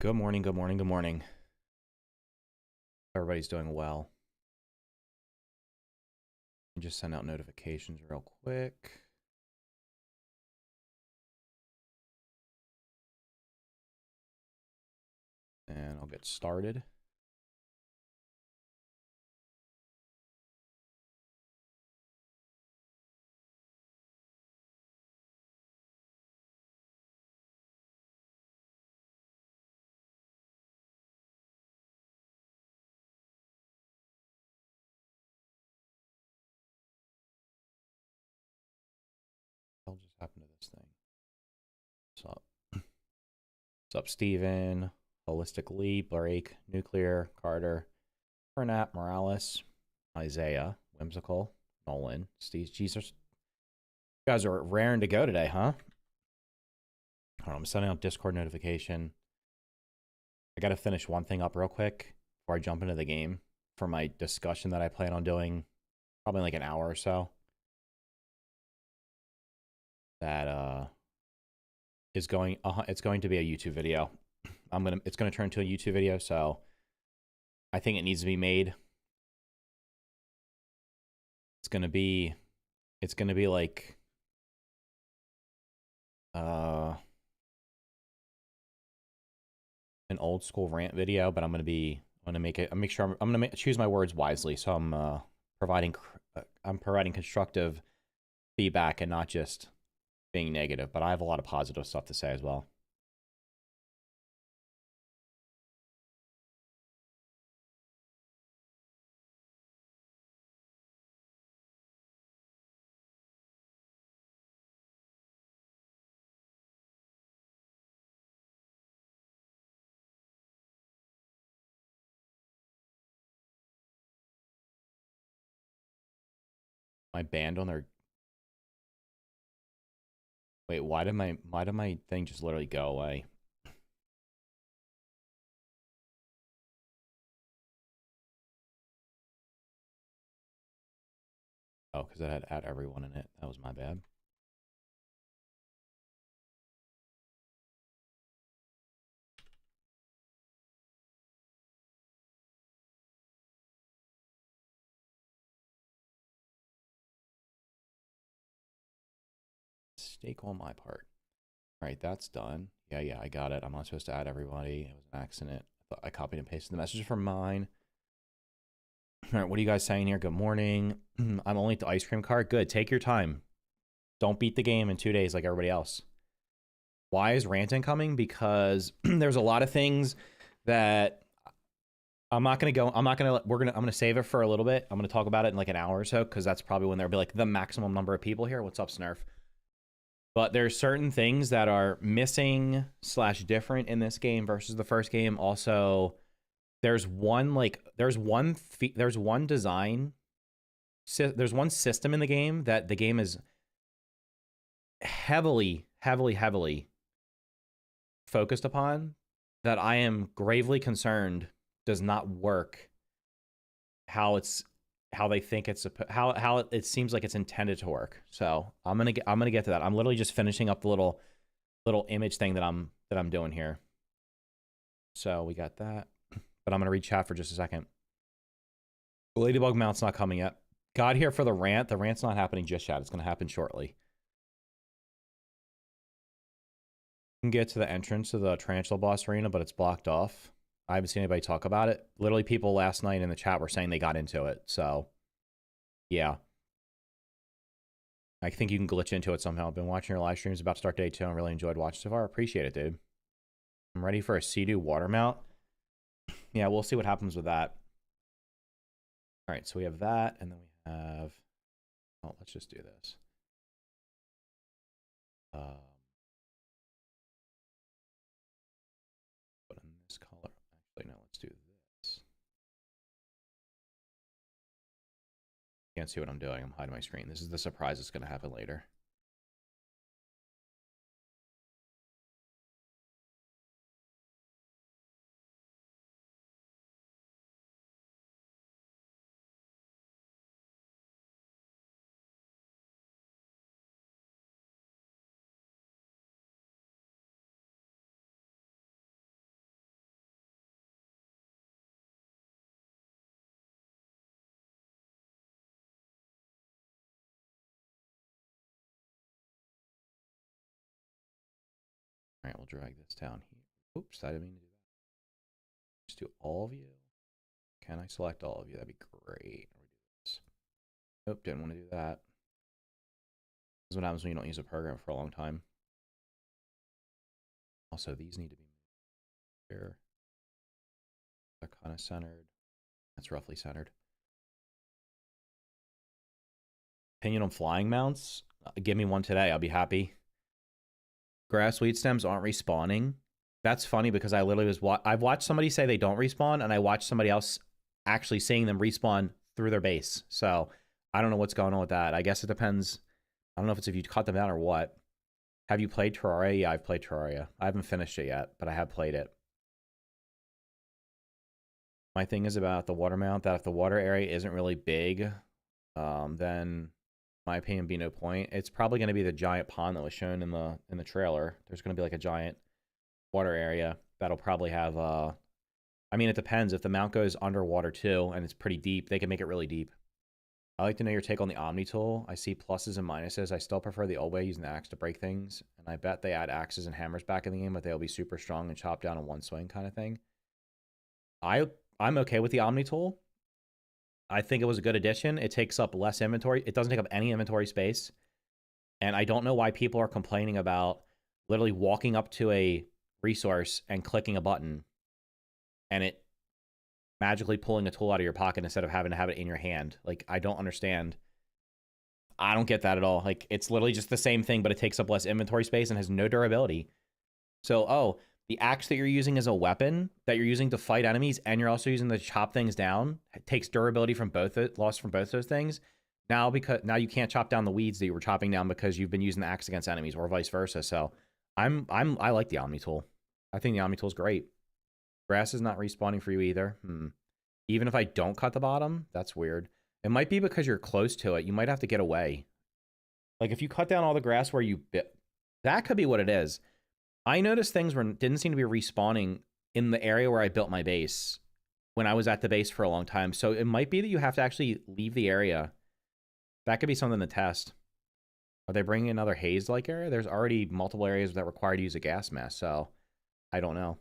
Good morning, good morning, good morning. Everybody's doing well. Just send out notifications real quick. And I'll get started. What just happened to this thing? What's up? What's up, Steven? Holistic Leap, Blake, Nuclear, Carter, Bernat, Morales, Isaiah, Whimsical, Nolan, Steve. Jesus. You guys are raring to go today, huh? Hold on, I'm sending out Discord notification. I gotta finish one thing up real quick before I jump into the game for my discussion that I plan on doing probably in like an hour or so. That is going it's going to be a YouTube video. It's gonna turn to a YouTube video, so I think it needs to be made. It's gonna be like an old school rant video, but I'm gonna make sure I'm gonna choose my words wisely, so I'm providing constructive feedback and not just being negative, but I have a lot of positive stuff to say as well. My band on their wait, why did my thing just literally go away? Oh, because it had add everyone in it. That was my bad. Mistake on my part. All right, that's done. Yeah, I got it. I'm not supposed to add everybody. It was an accident. I copied and pasted the message from mine. All right, what are you guys saying here? Good morning. I'm only at the ice cream cart. Good. Take your time. Don't beat the game in 2 days like everybody else. Why is Rant incoming? Because there's a lot of things that I'm not gonna go. I'm gonna save it for a little bit. I'm gonna talk about it in like an hour or so because that's probably when there'll be like the maximum number of people here. What's up, Snurf? But there's certain things that are missing slash different in this game versus the first game. Also, there's one design, there's one system in the game that the game is heavily focused upon that I am gravely concerned does not work how they think it's how it seems like it's intended to work. So I'm gonna get to that. I'm literally just finishing up the little image thing that I'm doing here. So we got that, but I'm gonna read chat for just a second. Ladybug mount's not coming yet. Got here for the rant. The rant's not happening just yet. It's gonna happen shortly. You can get to the entrance to the Tarantula Boss Arena, but it's blocked off. I haven't seen anybody talk about it. Literally, people last night in the chat were saying they got into it. So, yeah. I think you can glitch into it somehow. I've been watching your live streams. About to start day 2. I really enjoyed watching so far. Appreciate it, dude. I'm ready for a Sea-Doo water mount. Yeah, we'll see what happens with that. All right, so we have that, and then we have... Oh, let's just do this. Put in this color. Actually, no, let's do this. Can't see what I'm doing. I'm hiding my screen. This is the surprise that's going to happen later. we'll drag this down here. Oops, I didn't mean to do that. Just do all of you. Can I select all of you? That'd be great. Nope, didn't want to do that. This is what happens when you don't use a program for a long time. Also, these need to be moved here. They're kind of centered. That's roughly centered. Opinion on flying mounts? Give me one today. I'll be happy. Grass weed stems aren't respawning. That's funny because I literally I've watched somebody say they don't respawn, and I watched somebody else actually seeing them respawn through their base. So I don't know what's going on with that. I guess it depends. I don't know if it's if you cut them down or what. Have you played Terraria? Yeah, I've played Terraria. I haven't finished it yet, but I have played it. My thing is about the water mount that if the water area isn't really big, then my opinion be no point. It's probably going to be the giant pond that was shown in the trailer. There's going to be like a giant water area that'll probably have I mean, it depends. If the mount goes underwater too and it's pretty deep, they can make it really deep. I like to know your take on the Omni tool. I see pluses and minuses. I still prefer the old way, using the axe to break things. And I bet they add axes and hammers back in the game, but they'll be super strong and chop down in one swing kind of thing. I'm okay with the Omni tool. I think it was a good addition. It takes up less inventory. It doesn't take up any inventory space. And I don't know why people are complaining about literally walking up to a resource and clicking a button and it magically pulling a tool out of your pocket instead of having to have it in your hand. Like, I don't understand. I don't get that at all. Like, it's literally just the same thing, but it takes up less inventory space and has no durability. So, oh, the axe that you're using as a weapon that you're using to fight enemies, and you're also using to chop things down, it takes durability from both lost from both those things. Now now you can't chop down the weeds that you were chopping down because you've been using the axe against enemies, or vice versa. So I like the Omni tool. I think the Omni tool is great. Grass is not respawning for you either. Even if I don't cut the bottom, that's weird. It might be because you're close to it. You might have to get away. Like if you cut down all the grass where you bit, that could be what it is. I noticed things didn't seem to be respawning in the area where I built my base when I was at the base for a long time. So it might be that you have to actually leave the area. That could be something to test. Are they bringing another haze-like area? There's already multiple areas that require to use a gas mask, so I don't know.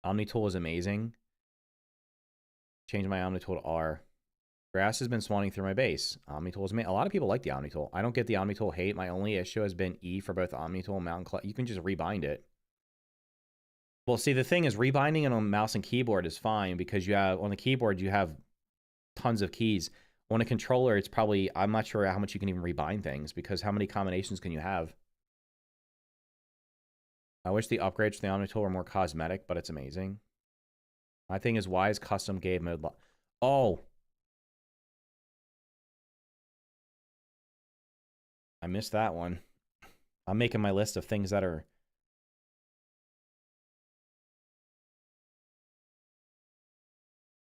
Omni tool is amazing. Change my Omni tool to R. Grass has been spawning through my base. Omni tool is amazing. A lot of people like the Omni tool. I don't get the Omni tool hate. My only issue has been E for both Omni tool and Mountain. You can just rebind it. Well, see, the thing is, rebinding it on mouse and keyboard is fine because you have on the keyboard you have tons of keys. On a controller, it's probably, I'm not sure how much you can even rebind things because how many combinations can you have? I wish the upgrades to the Omni tool were more cosmetic, but it's amazing. My thing is, why is custom game mode? Oh, I missed that one. I'm making my list of things that are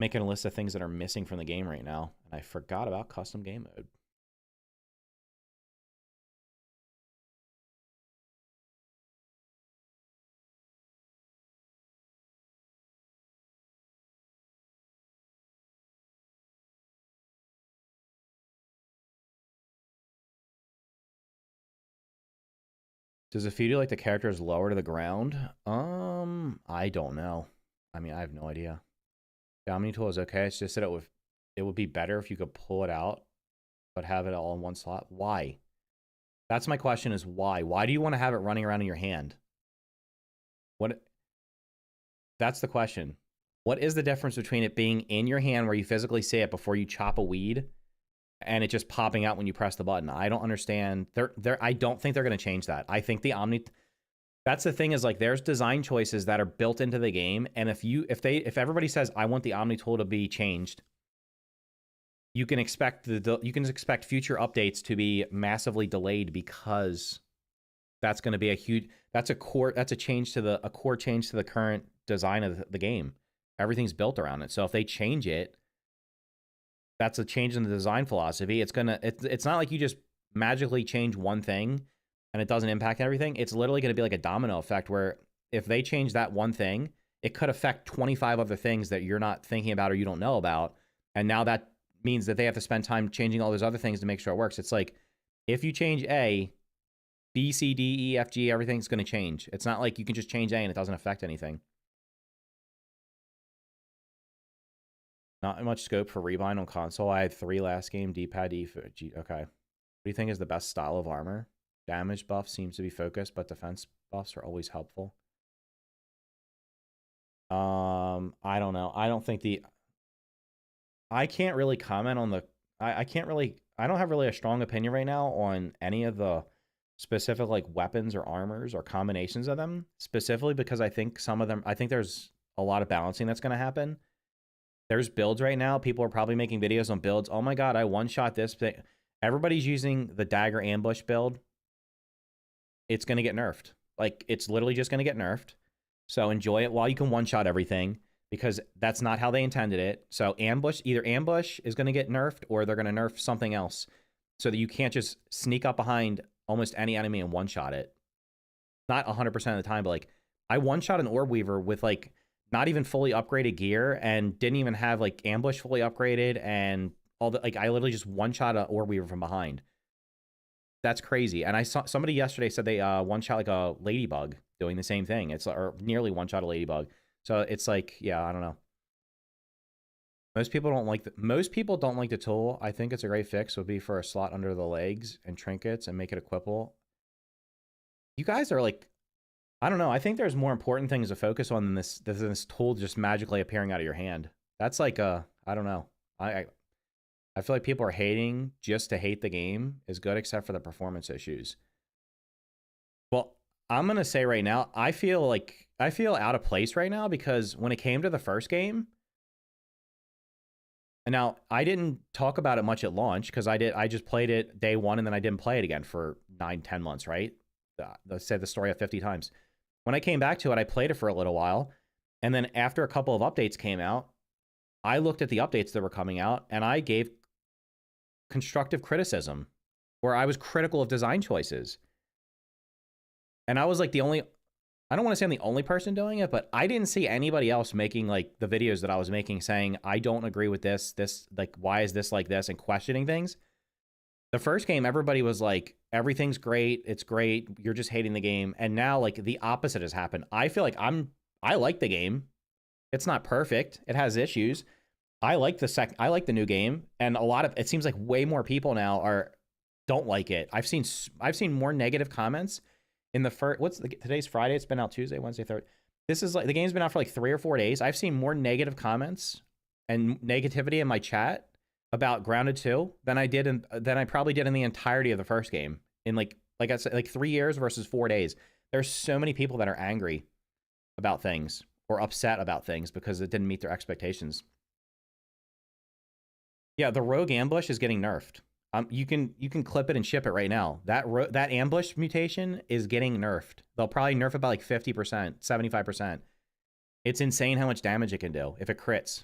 making a list of things that are missing from the game right now, and I forgot about custom game mode. Does it feel you like the character is lower to the ground? I don't know. I mean, I have no idea. The Omni tool is okay. It's just that it would be better if you could pull it out, but have it all in one slot. Why? That's my question is why? Why do you want to have it running around in your hand? That's the question. What is the difference between it being in your hand where you physically see it before you chop a weed and it just popping out when you press the button? I don't understand. I don't think they're going to change that. I think the Omni... That's the thing is, like, there's design choices that are built into the game, and if everybody says I want the Omni tool to be changed, you can expect future updates to be massively delayed because that's going to be a core change to the current design of the game. Everything's built around it. So if they change it, that's a change in the design philosophy. It's not like you just magically change one thing and it doesn't impact everything. It's literally going to be like a domino effect where if they change that one thing, it could affect 25 other things that you're not thinking about or you don't know about. And now that means that they have to spend time changing all those other things to make sure it works. It's like, if you change A, B, C, D, E, F, G, everything's going to change. It's not like you can just change A and it doesn't affect anything. Not much scope for rebind on console. I had 3 last game. D-pad, E, G. Okay. What do you think is the best style of armor? Damage buff seems to be focused, but defense buffs are always helpful. I don't know. I don't think I can't really comment on the... I can't really... I don't have really a strong opinion right now on any of the specific like weapons or armors or combinations of them, specifically because I think some of them... I think there's a lot of balancing that's going to happen. There's builds right now. People are probably making videos on builds. Oh my god, I one-shot this thing. Everybody's using the dagger ambush build. It's going to get nerfed. Like, it's literally just going to get nerfed. So enjoy it while you can one-shot everything, because that's not how they intended it. So either ambush is going to get nerfed, or they're going to nerf something else so that you can't just sneak up behind almost any enemy and one-shot it. Not 100% of the time, but like, I one-shot an Orb Weaver with like not even fully upgraded gear and didn't even have like ambush fully upgraded and all the, like, I literally just one-shot an Orb Weaver from behind. That's crazy. And I saw somebody yesterday said they one-shot like a ladybug doing the same thing. It's or nearly one-shot a ladybug. So it's like, yeah, I don't know. Most people don't like the tool. I think it's a great fix. Would be for a slot under the legs and trinkets and make it equipable. You guys are like, I don't know. I think there's more important things to focus on than this tool just magically appearing out of your hand. That's like I don't know. I feel like people are hating just to hate the game is good, except for the performance issues. Well, I'm going to say right now, I feel out of place right now, because when it came to the first game, and now I didn't talk about it much at launch because I just played it day one and then I didn't play it again for 9-10 months, right? I said the story 50 times. When I came back to it, I played it for a little while. And then after a couple of updates came out, I looked at the updates that were coming out and I gave constructive criticism where I was critical of design choices. And I was like I don't want to say I'm the only person doing it, but I didn't see anybody else making like the videos that I was making saying, I don't agree with this, like, why is this like this, and questioning things. The first game, everybody was like, everything's great, it's great, you're just hating the game. And now like the opposite has happened. I feel like I like the game. It's not perfect. It has issues. I like the new game, and it seems like way more people now don't like it. I've seen more negative comments in the first, today's Friday, it's been out Tuesday, Wednesday, Thursday. This is like, the game's been out for like 3 or 4 days. I've seen more negative comments and negativity in my chat about Grounded 2 than I probably did in the entirety of the first game in like I said, like 3 years versus 4 days. There's so many people that are angry about things or upset about things because it didn't meet their expectations. Yeah, the rogue ambush is getting nerfed. You can clip it and ship it right now. That ambush mutation is getting nerfed. They'll probably nerf it by like 50%, 75%. It's insane how much damage it can do if it crits.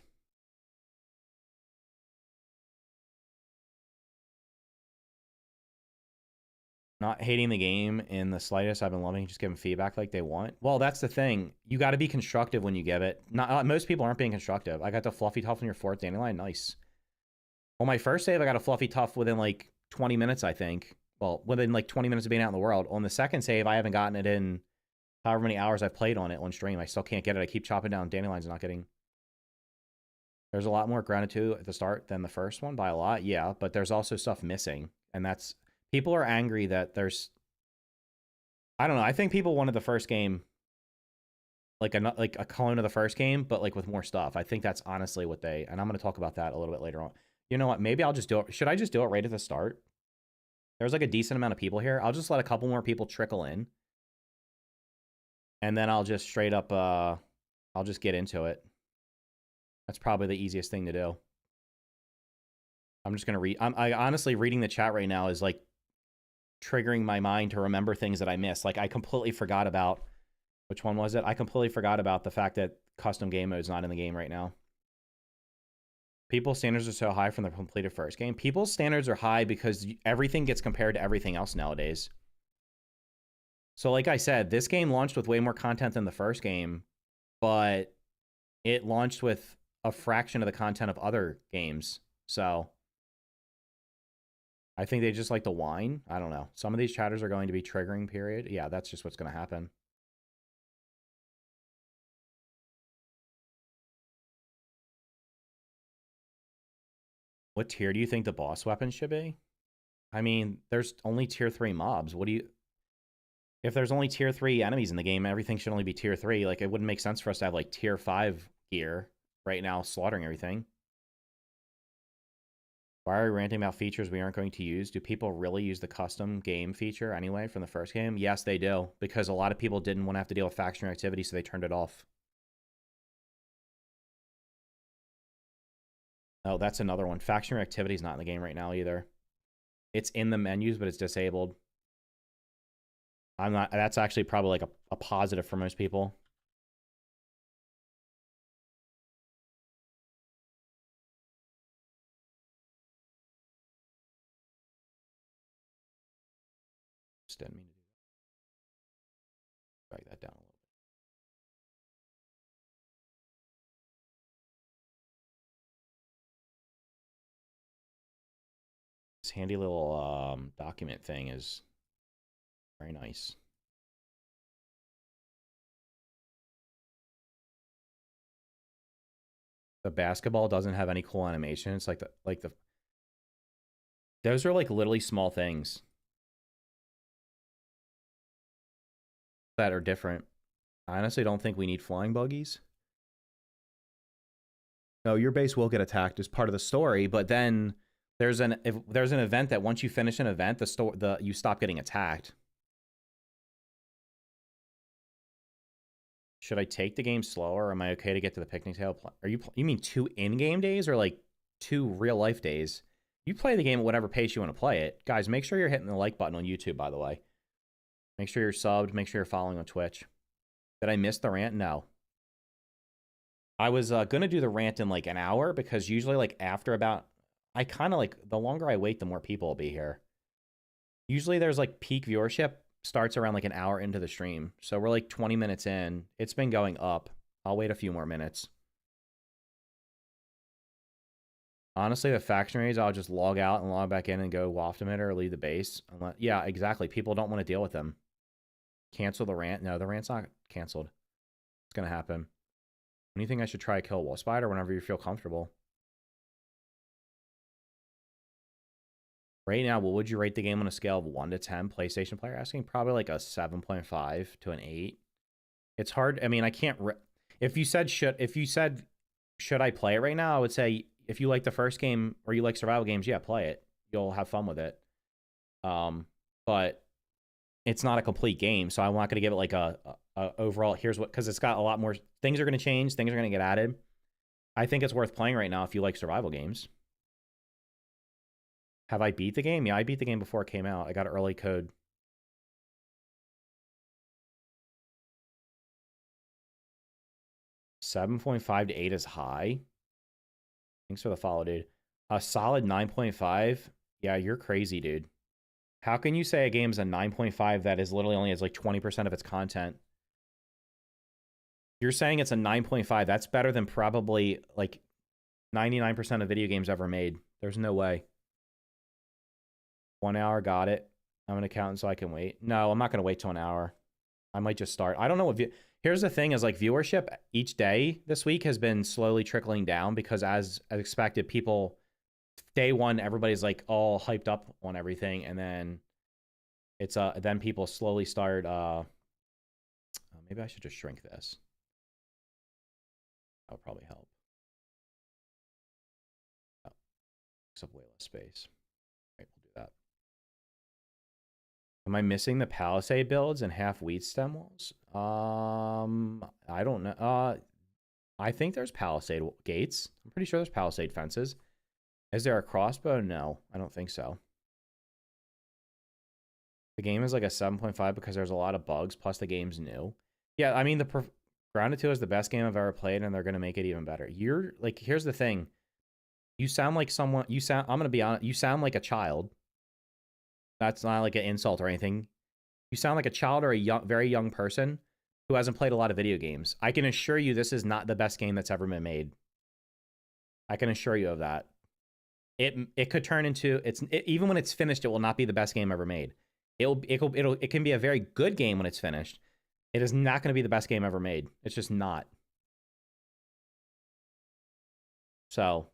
Not hating the game in the slightest. I've been loving just giving feedback like they want. Well, that's the thing. You got to be constructive when you give it. Most people aren't being constructive. I got the fluffy tough on your 4th dandelion. Nice. Well, my first save, I got a fluffy tough within like 20 minutes, I think. Well, within like 20 minutes of being out in the world. On the second save, I haven't gotten it in however many hours I've played on it on stream. I still can't get it. I keep chopping down dandelions and not getting... There's a lot more Grounded 2 at the start than the first one by a lot. Yeah, but there's also stuff missing. And that's... People are angry that there's... I don't know. I think people wanted the first game like a clone of the first game, but like with more stuff. I think that's honestly what they... And I'm going to talk about that a little bit later on. You know what? Maybe I'll just do it. Should I just do it right at the start? There's like a decent amount of people here. I'll just let a couple more people trickle in. And then I'll just straight up, I'll just get into it. That's probably the easiest thing to do. I'm just going to read. I honestly, reading the chat right now is like triggering my mind to remember things that I missed. Like I completely forgot about, which one was it? I completely forgot about the fact that custom game mode is not in the game right now. People's standards are so high from the completed first game. People's standards are high because everything gets compared to everything else nowadays. So like I said, this game launched with way more content than the first game, but it launched with a fraction of the content of other games. So I think they just like to whine. I don't know. Some of these chatters are going to be triggering, period. Yeah, that's just what's going to happen. What tier do you think the boss weapon should be? I mean, there's only tier 3 mobs. What do you... If there's only tier 3 enemies in the game, everything should only be tier 3. Like, it wouldn't make sense for us to have, like, tier 5 gear right now slaughtering everything. Why are we ranting about features we aren't going to use? Do people really use the custom game feature anyway from the first game? Yes, they do. Because a lot of people didn't want to have to deal with faction activity, so they turned it off. Oh, that's another one. Faction activity is not in the game right now either. It's in the menus, but it's disabled. I'm not... That's actually probably like a positive for most people. Just didn't mean to do that. Drag that down a little bit. This handy little document thing is very nice. The basketball doesn't have any cool animation. It's like the those are like literally small things that are different. I honestly don't think we need flying buggies. No, your base will get attacked as part of the story, but then there's an event that once you finish an event, you stop getting attacked. Should I take the game slower, or am I okay to get to the picnic table? You mean 2 in-game days or like 2 real-life days? You play the game at whatever pace you want to play it. Guys, make sure you're hitting the like button on YouTube, by the way. Make sure you're subbed. Make sure you're following on Twitch. Did I miss the rant? No. I was going to do the rant in like an hour because usually like after about... I kind of like... The longer I wait, the more people will be here. Usually there's like peak viewership starts around like an hour into the stream. So we're like 20 minutes in. It's been going up. I'll wait a few more minutes. Honestly, the faction raids, I'll just log out and log back in and go waft emitter or leave the base. Yeah, exactly. People don't want to deal with them. Cancel the rant. No, the rant's not canceled. It's going to happen. When do you think I should try a kill wall spider? Whenever you feel comfortable. Right now, what would you rate the game on a scale of 1 to 10? PlayStation player asking? Probably like a 7.5 to an 8. It's hard. I mean, I can't... If you said should I play it right now, I would say if you like the first game or you like survival games, yeah, play it. You'll have fun with it. But it's not a complete game, so I'm not going to give it like a overall, here's what... Because it's got a lot more... Things are going to change. Things are going to get added. I think it's worth playing right now if you like survival games. Have I beat the game? Yeah, I beat the game before it came out. I got an early code. $7.5 to 8 is high. Thanks for the follow, dude. A solid 9.5. Yeah, you're crazy, dude. How can you say a game's a 9.5 that is literally only has like 20% of its content? You're saying it's a 9.5. That's better than probably like 99% of video games ever made. There's no way. 1 hour, got it. I'm an accountant, so I can wait. No, I'm not going to wait till an hour. I might just start. I don't know what... Here's the thing is like viewership each day this week has been slowly trickling down because as expected, people... Day one, everybody's like all hyped up on everything, and then it's then people slowly start... maybe I should just shrink this. That would probably help. Oh, takes up way less space. Right, we'll do that. Am I missing the Palisade builds and half wheat stem walls? I don't know. I think there's Palisade gates. I'm pretty sure there's Palisade fences. Is there a crossbow? No, I don't think so. The game is like a 7.5 because there's a lot of bugs, plus the game's new. Yeah, I mean, the Grounded 2 is the best game I've ever played, and they're going to make it even better. You're, like, here's the thing. You sound like someone, I'm going to be honest, you sound like a child. That's not like an insult or anything. You sound like a child or a very young person who hasn't played a lot of video games. I can assure you this is not the best game that's ever been made. I can assure you of that. it could turn into even when it's finished, it will not be the best game ever made. It can be a very good game when it's finished. It is not going to be the best game ever made. It's just not. So,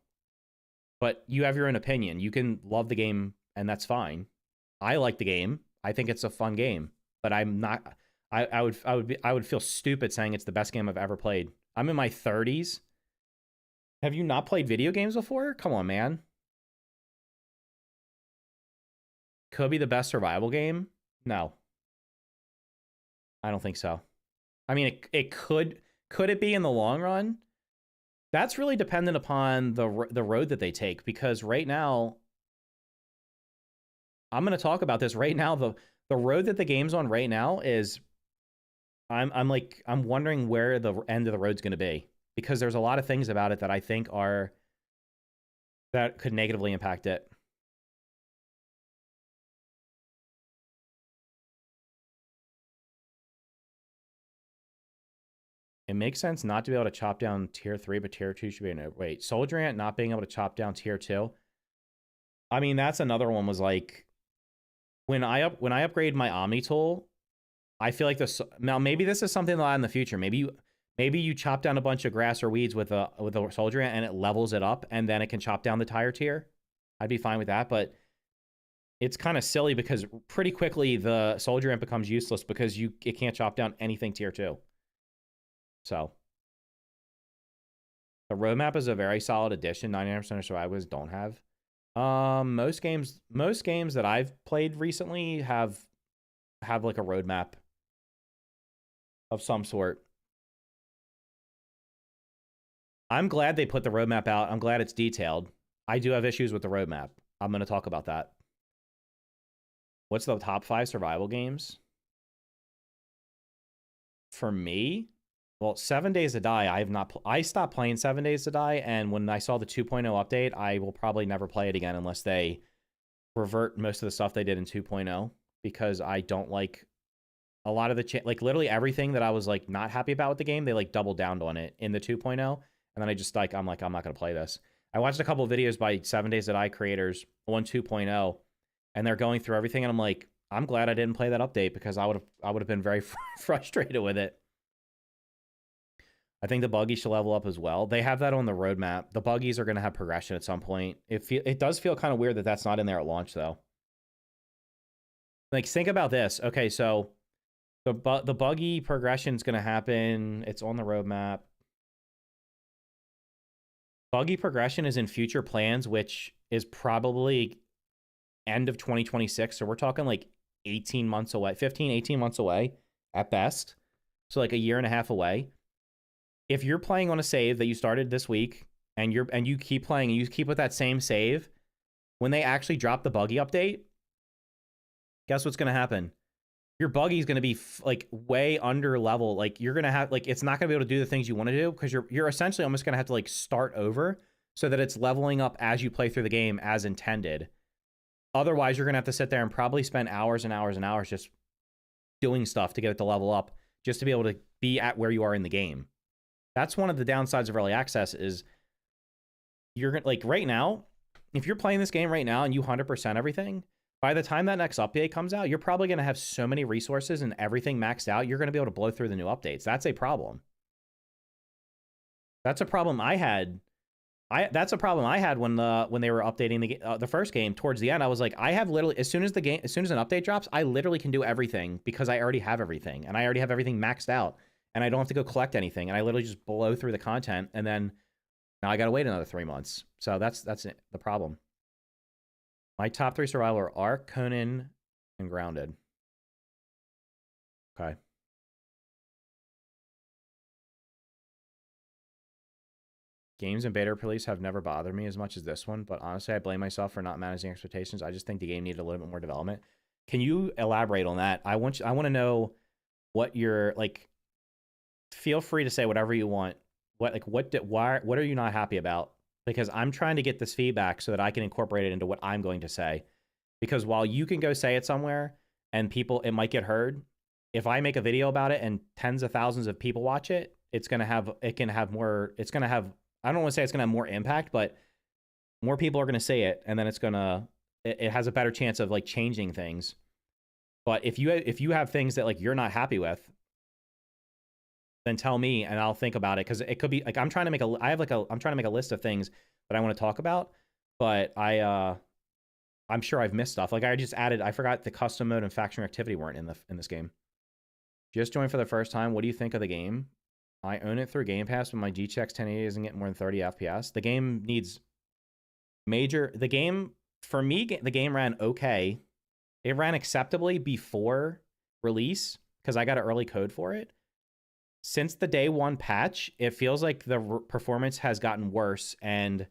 but you have your own opinion. You can love the game, and that's fine. I like the game. I think it's a fun game, but I'm not. I would feel stupid saying it's the best game I've ever played. I'm in my 30s. Have you not played video games before? Come on, man. Could be the best survival game? No. I don't think so. I mean, it could it be in the long run? That's really dependent upon the road that they take, because right now, I'm going to talk about this right now. The road that the game's on right now is, I'm wondering where the end of the road's going to be, because there's a lot of things about it that I think that could negatively impact it. It makes sense not to be able to chop down tier 3, but tier 2 should be no. Wait, Soldier Rant not being able to chop down tier 2? I mean, that's another one. Was like, when I upgrade my Omni tool, I feel like this. Now, maybe this is something that in the future. Maybe you chop down a bunch of grass or weeds with a Soldier Ant and it levels it up, and then it can chop down the tire tier. I'd be fine with that, but it's kind of silly because pretty quickly the Soldier Ant becomes useless because it can't chop down anything tier 2. So the roadmap is a very solid addition. 99% of survivors don't have. Most games that I've played recently have like a roadmap of some sort. I'm glad they put the roadmap out. I'm glad it's detailed. I do have issues with the roadmap. I'm going to talk about that. What's the top 5 survival games? For me, well, 7 Days to Die, I stopped playing 7 Days to Die, and when I saw the 2.0 update, I will probably never play it again unless they revert most of the stuff they did in 2.0, because I don't like a lot of the like literally everything that I was like not happy about with the game, they like doubled down on it in the 2.0, and then I just I'm not going to play this. I watched a couple of videos by 7 Days to Die creators on 2.0, and they're going through everything, and I'm like, I'm glad I didn't play that update, because I would have been very frustrated with it. I think the buggies should level up as well. They have that on the roadmap. The buggies are going to have progression at some point. It does feel kind of weird that that's not in there at launch, though. Like, think about this. Okay, so the buggy progression is going to happen. It's on the roadmap. Buggy progression is in future plans, which is probably end of 2026. So we're talking like 18 months away, 15, 18 months away at best. So like a year and a half away. If you're playing on a save that you started this week, and you keep playing and you keep with that same save, when they actually drop the buggy update, guess what's going to happen? Your buggy is going to be like way under level. Like, you're going to have, like, it's not going to be able to do the things you want to do, because you're essentially almost going to have to like start over so that it's leveling up as you play through the game as intended. Otherwise, you're going to have to sit there and probably spend hours and hours and hours just doing stuff to get it to level up, just to be able to be at where you are in the game. That's one of the downsides of early access, is you're going to, like, right now, if you're playing this game right now and you 100% everything, by the time that next update comes out, you're probably going to have so many resources and everything maxed out, you're going to be able to blow through the new updates. That's a problem. That's a problem I had. That's a problem I had when they were updating the first game. Towards the end, I was like, I have literally, as soon as an update drops, I literally can do everything, because I already have everything, and I already have everything maxed out, and I don't have to go collect anything, and I literally just blow through the content, and then now I got to wait another 3 months. So that's it, the problem. My top 3 survival are Ark, Conan, and Grounded. Okay. Games in beta release have never bothered me as much as this one, but honestly, I blame myself for not managing expectations. I just think the game needed a little bit more development. Can you elaborate on that? I want to know what you're like. Feel free to say whatever you want. What are you not happy about? Because I'm trying to get this feedback so that I can incorporate it into what I'm going to say. Because while you can go say it somewhere and it might get heard, if I make a video about it and tens of thousands of people watch it, I don't want to say it's going to have more impact, but more people are going to say it, and then it has a better chance of like changing things. But if you have things that like you're not happy with, then tell me and I'll think about it, because it could be like I'm trying to make a list of things that I want to talk about, but I'm sure I've missed stuff. Like I forgot the custom mode and faction activity weren't in this game. Just joined for the first time. What do you think of the game? I own it through Game Pass, but my GTX 1080 isn't getting more than 30 FPS. The game needs the game ran okay. It ran acceptably before release because I got an early code for it. Since the day one patch, it feels like the performance has gotten worse, and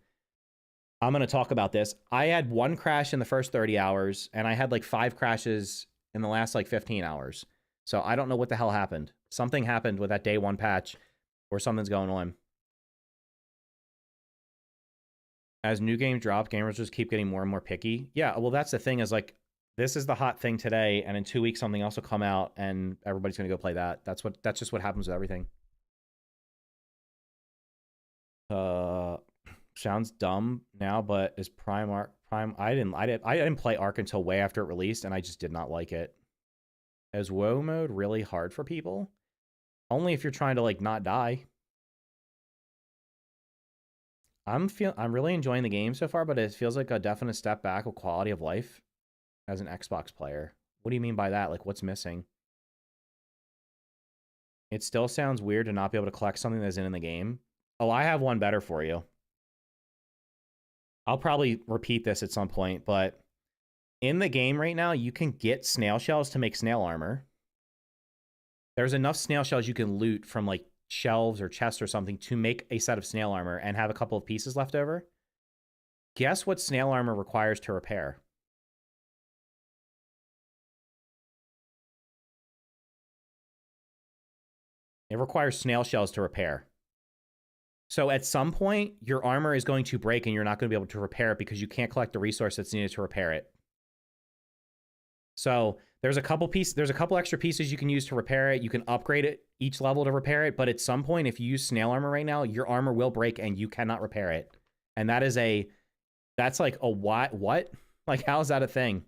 I'm going to talk about this. I had one crash in the first 30 hours, and I had like 5 crashes in the last like 15 hours. So I don't know what the hell happened. Something happened with that day one patch, or something's going on. As new games drop, gamers just keep getting more and more picky. Yeah, well, that's the thing, is like, this is the hot thing today, and in 2 weeks something else will come out, and everybody's gonna go play that. That's just what happens with everything. Sounds dumb now, but is Prime Arc I didn't play Arc until way after it released, and I just did not like it. Is WoW mode really hard for people? Only if you're trying to like not die. I'm really enjoying the game so far, but it feels like a definite step back of quality of life as an Xbox player. What do you mean by that? Like, what's missing? It still sounds weird to not be able to collect something that isn't in the game. Oh, I have one better for you. I'll probably repeat this at some point, but in the game right now, you can get snail shells to make snail armor. There's enough snail shells you can loot from like shelves or chests or something to make a set of snail armor and have a couple of pieces left over. Guess what snail armor requires to repair? It requires snail shells to repair. So at some point, your armor is going to break and you're not going to be able to repair it because you can't collect the resource that's needed to repair it. So there's a couple extra pieces you can use to repair it. You can upgrade it each level to repair it. But at some point, if you use snail armor right now, your armor will break and you cannot repair it. And that's like a what? Like, how is that a thing?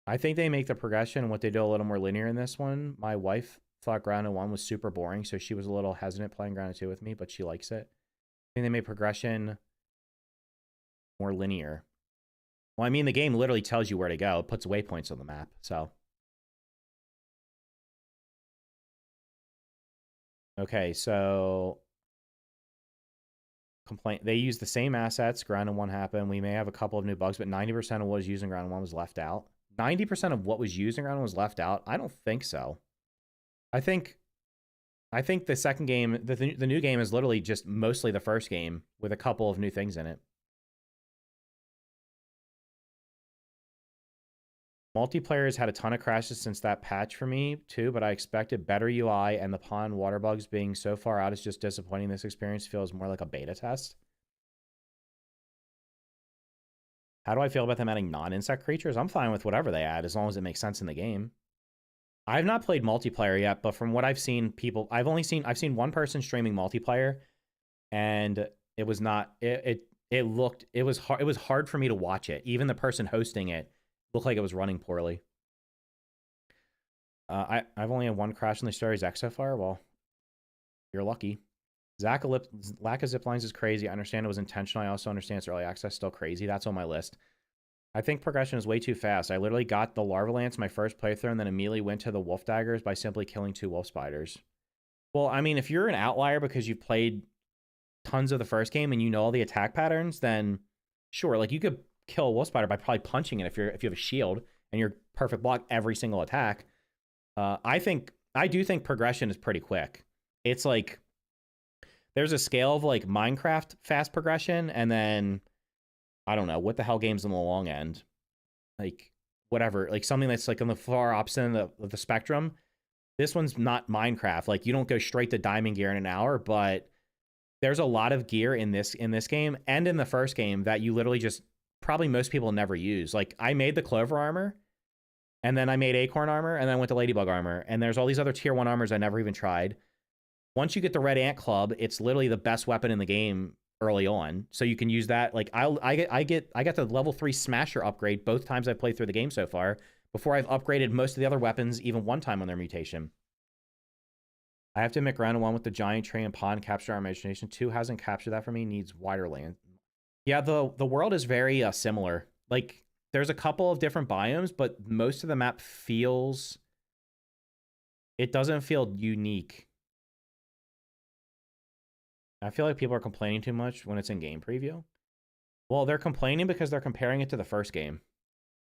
I think they make the progression and what they do a little more linear in this one. My wife thought Grounded 1 was super boring, so she was a little hesitant playing Grounded 2 with me, but she likes it. I think they made progression more linear. Well, I mean, the game literally tells you where to go. It puts waypoints on the map, so. Okay, so complaint. They use the same assets. Grounded 1 happened. We may have a couple of new bugs, but 90% of what was used in Grounded 1 was left out. 90% of what was used in Grounded 1 was left out? I don't think so. I think the second game, the new game is literally just mostly the first game with a couple of new things in it. Multiplayer has had a ton of crashes since that patch for me too, but I expected better UI, and the pond water bugs being so far out is just disappointing. This experience feels more like a beta test. How do I feel about them adding non-insect creatures? I'm fine with whatever they add as long as it makes sense in the game. I've not played multiplayer yet, but from what I've seen, I've seen one person streaming multiplayer, and it was not it was hard for me to watch it. Even the person hosting it looked like it was running poorly. I've only had one crash in the Stories X so far. Well, you're lucky. Lack of zip lines is crazy. I understand it was intentional. I also understand it's early access, still crazy. That's on my list. I think progression is way too fast. I literally got the larva lance my first playthrough and then immediately went to the wolf daggers by simply killing 2 wolf spiders. Well, I mean, if you're an outlier because you've played tons of the first game and you know all the attack patterns, then sure, like you could kill a wolf spider by probably punching it if you have a shield and you're perfect block every single attack. I do think progression is pretty quick. It's like there's a scale of like Minecraft fast progression, and then I don't know what the hell games on the long end, like whatever, like something that's like on the far opposite of the spectrum. This one's not Minecraft. Like you don't go straight to diamond gear in an hour, but there's a lot of gear in this game and in the first game that you literally just probably most people never use. Like I made the clover armor, and then I made acorn armor, and then I went to ladybug armor, and there's all these other tier 1 armors I never even tried. Once you get the red ant club, it's literally the best weapon in the game early on, so you can use that. Like I got the level 3 Smasher upgrade both times I played through the game so far, before I've upgraded most of the other weapons even one time on their mutation. I have to admit, round 1 with the giant tree and pond captured our imagination. 2 hasn't captured that for me. Needs wider land. Yeah, the world is very similar. Like, there's a couple of different biomes, but most of the map feels... It doesn't feel unique. I feel like people are complaining too much when it's in game preview. Well, they're complaining because they're comparing it to the first game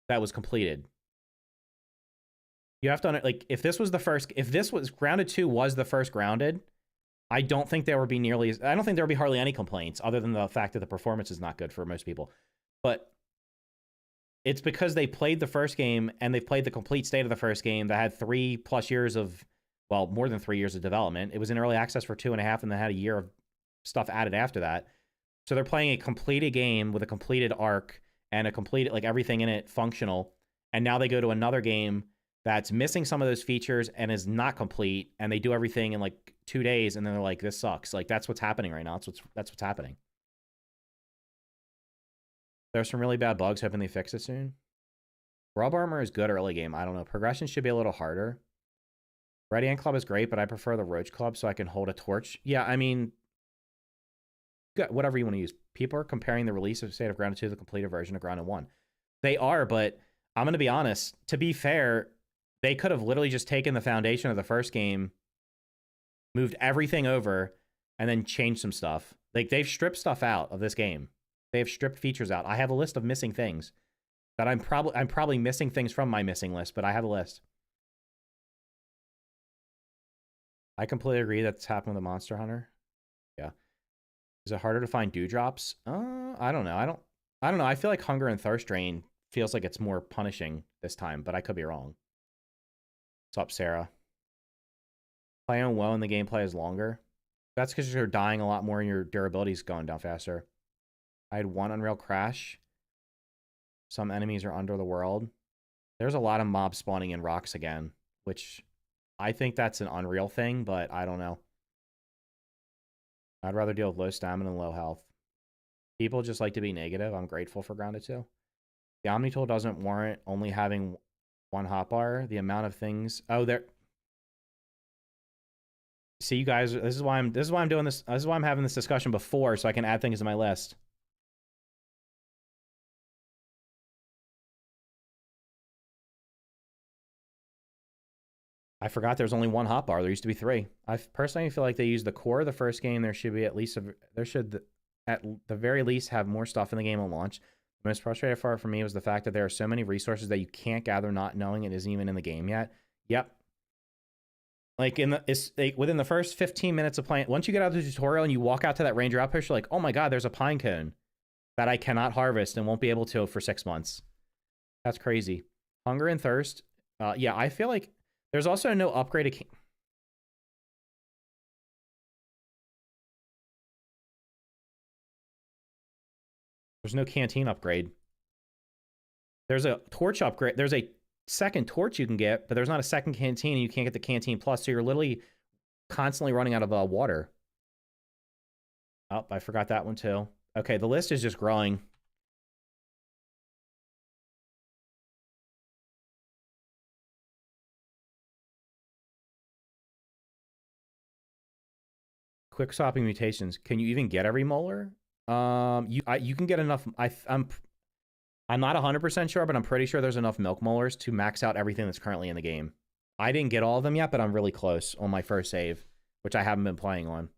that was completed. You have to, like, if this was Grounded 2 was the first Grounded, I don't think there would be I don't think there would be hardly any complaints other than the fact that the performance is not good for most people. But it's because they played the first game and they played the complete state of the first game that had 3+ years of, well, more than 3 years of development. It was in early access for 2.5, and they had a year of stuff added after that. So they're playing a completed game with a completed arc and a completed, like, everything in it functional. And now they go to another game that's missing some of those features and is not complete, and they do everything in like 2 days, and then they're like, this sucks. Like, that's what's happening right now. That's what's happening. There's some really bad bugs. Hoping they fix it soon. Grub armor is good early game. I don't know. Progression should be a little harder. Red Ant Club is great, but I prefer the Roach Club so I can hold a torch. Yeah, I mean, whatever you want to use. People are comparing the release of State of Grounded 2 to the completed version of Grounded 1. They are, but I'm going to be honest. To be fair, they could have literally just taken the foundation of the first game, moved everything over, and then changed some stuff. Like, they've stripped stuff out of this game. They've stripped features out. I have a list of missing things that I'm probably missing things from my missing list, but I have a list. I completely agree that's happened with the Monster Hunter. Yeah. Is it harder to find dewdrops? I don't know. I don't know. I feel like Hunger and Thirst Drain feels like it's more punishing this time, but I could be wrong. What's up, Sarah? Playing well and the gameplay is longer. That's because you're dying a lot more and your durability is going down faster. I had one Unreal crash. Some enemies are under the world. There's a lot of mobs spawning in rocks again, which I think that's an Unreal thing, but I don't know. I'd rather deal with low stamina and low health. People just like to be negative. I'm grateful for Grounded 2. The Omni tool doesn't warrant only having one hotbar. The amount of things. Oh, there. See, you guys. This is why I'm doing this. This is why I'm having this discussion before, so I can add things to my list. I forgot there's only one hotbar. There used to be 3. I personally feel like they used the core of the first game. There should be at least there should at the very least have more stuff in the game on launch. The most frustrating part for me was the fact that there are so many resources that you can't gather not knowing it isn't even in the game yet. Yep. Like, within the first 15 minutes of playing, once you get out of the tutorial and you walk out to that ranger outpost, you're like, oh my god, there's a pine cone that I cannot harvest and won't be able to for 6 months. That's crazy. Hunger and Thirst. Yeah, I feel like there's also no upgraded... There's no canteen upgrade. There's a torch upgrade. There's a second torch you can get, but there's not a second canteen, and you can't get the canteen plus, so you're literally constantly running out of water. Oh, I forgot that one too. Okay, the list is just growing. Quick swapping mutations. Can you even get every molar? You can get enough. I'm not 100% sure, but I'm pretty sure there's enough milk molars to max out everything that's currently in the game. I didn't get all of them yet, but I'm really close on my first save, which I haven't been playing on.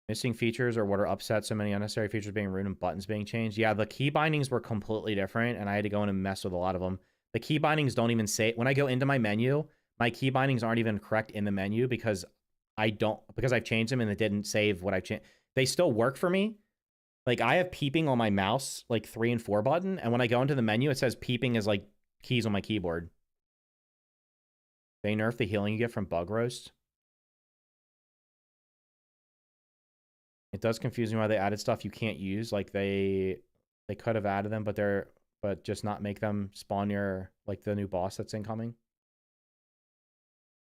Missing features or what are upset, so many unnecessary features being ruined and buttons being changed. Yeah, the key bindings were completely different, and I had to go in and mess with a lot of them. The key bindings don't even say... When I go into my menu, my key bindings aren't even correct in the menu because I've changed them and it didn't save what I changed. They still work for me. Like, I have peeping on my mouse, like 3 and 4 button, and when I go into the menu, it says peeping is like keys on my keyboard. They nerfed the healing you get from bug roast. It does confuse me why they added stuff you can't use. Like, they could have added them, but just not make them spawn near, like, the new boss that's incoming.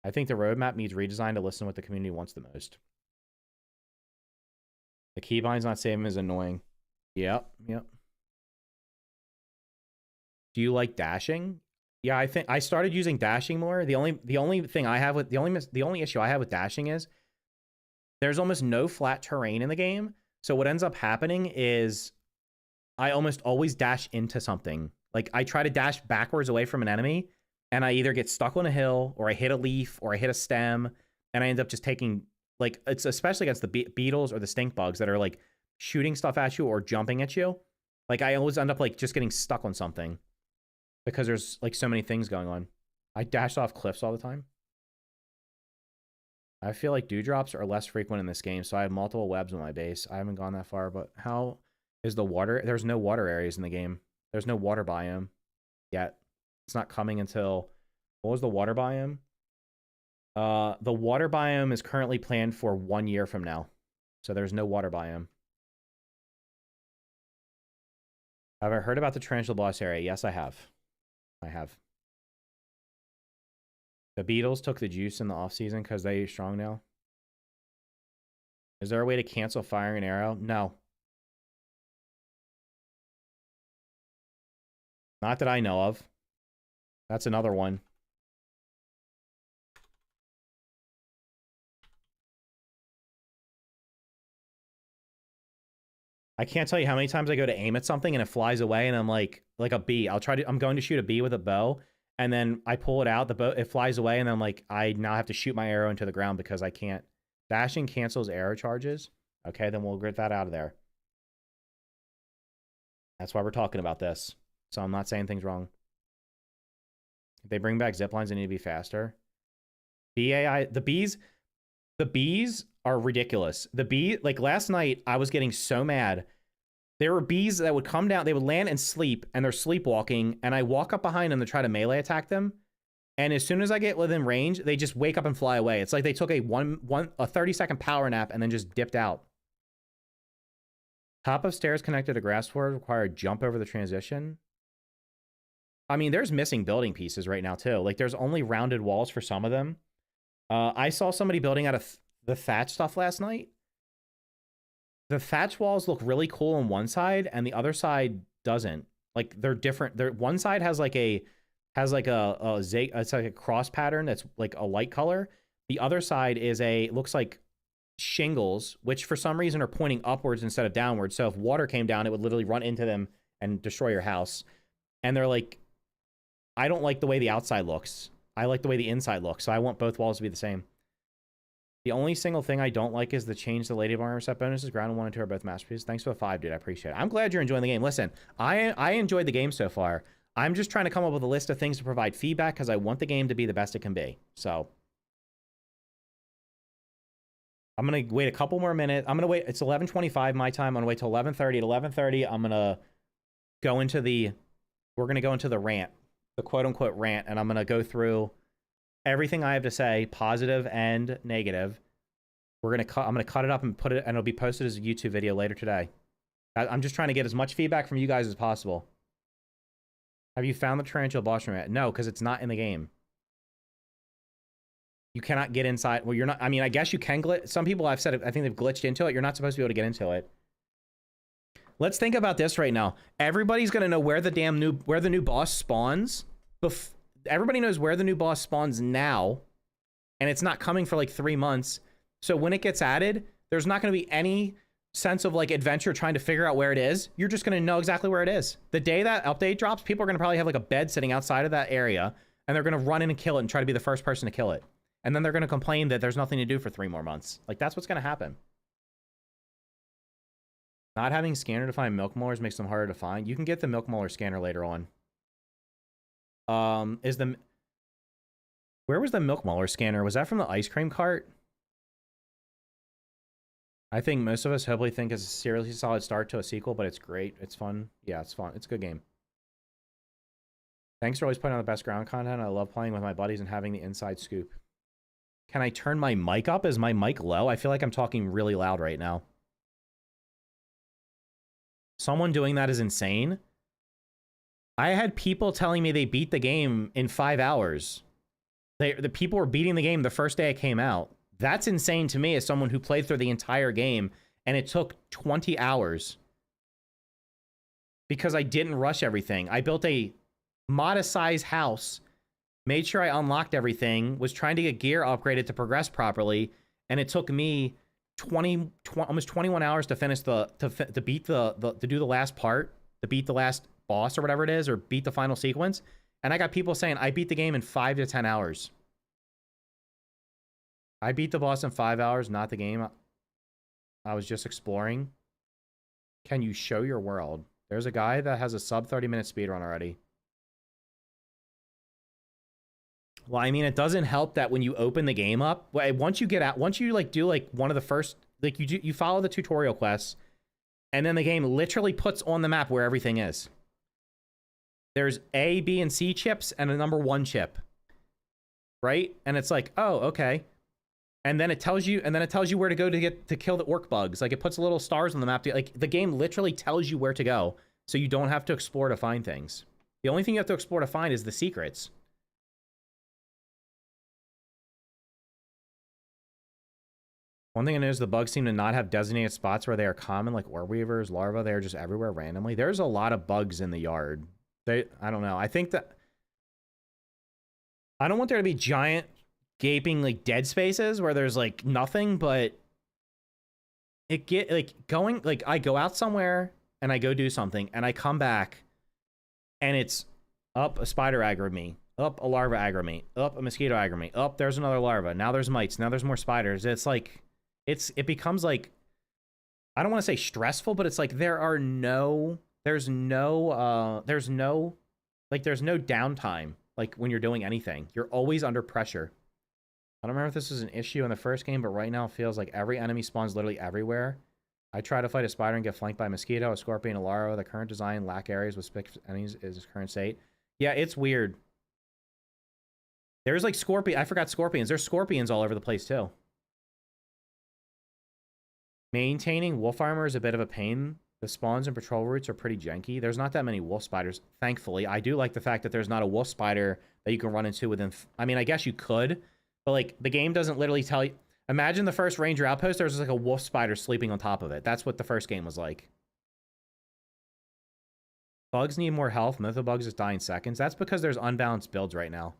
I think the roadmap needs redesign to listen to what the community wants the most. The keybind's not saving is annoying. Yep. Do you like dashing? Yeah, I think I started using dashing more. The only thing I have with the only issue I have with dashing is there's almost no flat terrain in the game. So what ends up happening is I almost always dash into something. Like I try to dash backwards away from an enemy, and I either get stuck on a hill, or I hit a leaf, or I hit a stem, and I end up just taking, like, it's especially against the beetles or the stink bugs that are like shooting stuff at you or jumping at you. Like I always end up like just getting stuck on something because there's like so many things going on. I dash off cliffs all the time. I feel like dewdrops are less frequent in this game, so I have multiple webs on my base. I haven't gone that far, but how is the water? There's no water areas in the game. There's no water biome yet. It's not coming until... What was the water biome? The water biome is currently planned for 1 year from now. So there's no water biome. Have I heard about the tarantula boss area? Yes, I have. I have. The beetles took the juice in the off-season because they're strong now. Is there a way to cancel firing an arrow? No. Not that I know of. That's another one. I can't tell you how many times I go to aim at something and it flies away and I'm like a bee. I'm going to shoot a bee with a bow, and then I pull it out, the bow, it flies away, and I'm like, I now have to shoot my arrow into the ground because I can't. Dashing cancels arrow charges. Okay, then we'll get that out of there. That's why we're talking about this. So I'm not saying things wrong. If they bring back zip lines, they need to be faster. The bees are ridiculous. Like last night, I was getting so mad. There were bees that would come down, they would land and sleep, and they're sleepwalking, and I walk up behind them to try to melee attack them. And as soon as I get within range, they just wake up and fly away. It's like they took a 30-second power nap and then just dipped out. Top of stairs connected to grass floor require a jump over the transition. I mean, there's missing building pieces right now, too. Like, there's only rounded walls for some of them. I saw somebody building out of the thatch stuff last night. The thatch walls look really cool on one side, and the other side doesn't. Like, they're different. One side has like a it's like a cross pattern that's like a light color. The other side is looks like shingles, which for some reason are pointing upwards instead of downwards. So if water came down, it would literally run into them and destroy your house. And they're like, I don't like the way the outside looks. I like the way the inside looks. So I want both walls to be the same. The only single thing I don't like is the change the Lady Armor set bonuses. Ground 1 and 2 are both masterpieces. Thanks for the 5, dude. I appreciate it. I'm glad you're enjoying the game. Listen, I enjoyed the game so far. I'm just trying to come up with a list of things to provide feedback because I want the game to be the best it can be. So I'm going to wait a couple more minutes. I'm going to wait. It's 11:25 my time. I'm going to wait till 11:30. At 11:30, I'm going to go into we're going to go into the rant, the quote unquote rant. And I'm going to go through everything I have to say, positive and negative. I'm going to cut it up and put it, and it'll be posted as a YouTube video later today. I'm just trying to get as much feedback from you guys as possible. Have you found the tarantula boss room yet? No, because it's not in the game. You cannot get inside. Well, you're not. I mean, I guess you can glitch. Some people I've said, I think they've glitched into it. You're not supposed to be able to get into it. Let's think about this right now. Everybody's gonna know where the new boss spawns. Everybody knows where the new boss spawns now, and it's not coming for like 3 months. So when it gets added, there's not gonna be any sense of like adventure trying to figure out where it is. You're just gonna know exactly where it is. The day that update drops, people are gonna probably have like a bed sitting outside of that area, and they're gonna run in and kill it and try to be the first person to kill it. And then they're gonna complain that there's nothing to do for 3 more months. Like, that's what's gonna happen. Not having scanner to find milk molars makes them harder to find. You can get the milk molar scanner later on. Where was the milk molar scanner? Was that from the ice cream cart? I think most of us hopefully think it's a seriously solid start to a sequel, but it's great. It's fun. Yeah, it's fun. It's a good game. Thanks for always putting on the best ground content. I love playing with my buddies and having the inside scoop. Can I turn my mic up? Is my mic low? I feel like I'm talking really loud right now. Someone doing that is insane. I had people telling me they beat the game in 5 hours. The people were beating the game the first day it came out. That's insane to me as someone who played through the entire game and it took 20 hours because I didn't rush everything. I built a modest-sized house, made sure I unlocked everything, was trying to get gear upgraded to progress properly, and it took me almost 21 hours to finish to beat to do the last part, to beat the last boss or whatever it is, or beat the final sequence. And I got people saying I beat the game in 5 to 10 hours. I beat the boss in 5 hours, not the game. I was just exploring. Can you show your world? There's a guy that has a sub 30-minute speedrun already. Well, I mean, it doesn't help that when you open the game up, once you get out, once you like do like one of the first, like you follow the tutorial quests, and then the game literally puts on the map where everything is. There's A, B, and C chips and a number 1 chip, right? And it's like, oh, okay. And then it tells you, where to go to kill the orc bugs. Like, it puts little stars on the map. Like, the game literally tells you where to go, so you don't have to explore to find things. The only thing you have to explore to find is the secrets. One thing I noticed, the bugs seem to not have designated spots where they are common, like orb weavers, larvae. They are just everywhere randomly. There's a lot of bugs in the yard. I don't know. I think that I don't want there to be giant gaping like dead spaces where there's like nothing, but it get like going, like I go out somewhere and I go do something and I come back and it's up a spider aggroed me, up a larva aggroed me, up a mosquito aggroed me, up there's another larva, now there's mites, now there's more spiders. It's like it becomes like, I don't want to say stressful, but it's like there's no downtime like when you're doing anything. You're always under pressure. I don't remember if this was an issue in the first game, but right now it feels like every enemy spawns literally everywhere. I try to fight a spider and get flanked by a mosquito, a scorpion, a larva. The current design lack areas with specific enemies is its current state. Yeah, it's weird. There's like I forgot scorpions. There's scorpions all over the place too. Maintaining wolf armor is a bit of a pain. The spawns and patrol routes are pretty janky. There's not that many wolf spiders, thankfully. I do like the fact that there's not a wolf spider that you can run into within... I mean, I guess you could, but like the game doesn't literally tell you... Imagine the first ranger outpost, there's like a wolf spider sleeping on top of it. That's what the first game was like. Bugs need more health. Mythobugs just die in seconds. That's because there's unbalanced builds right now.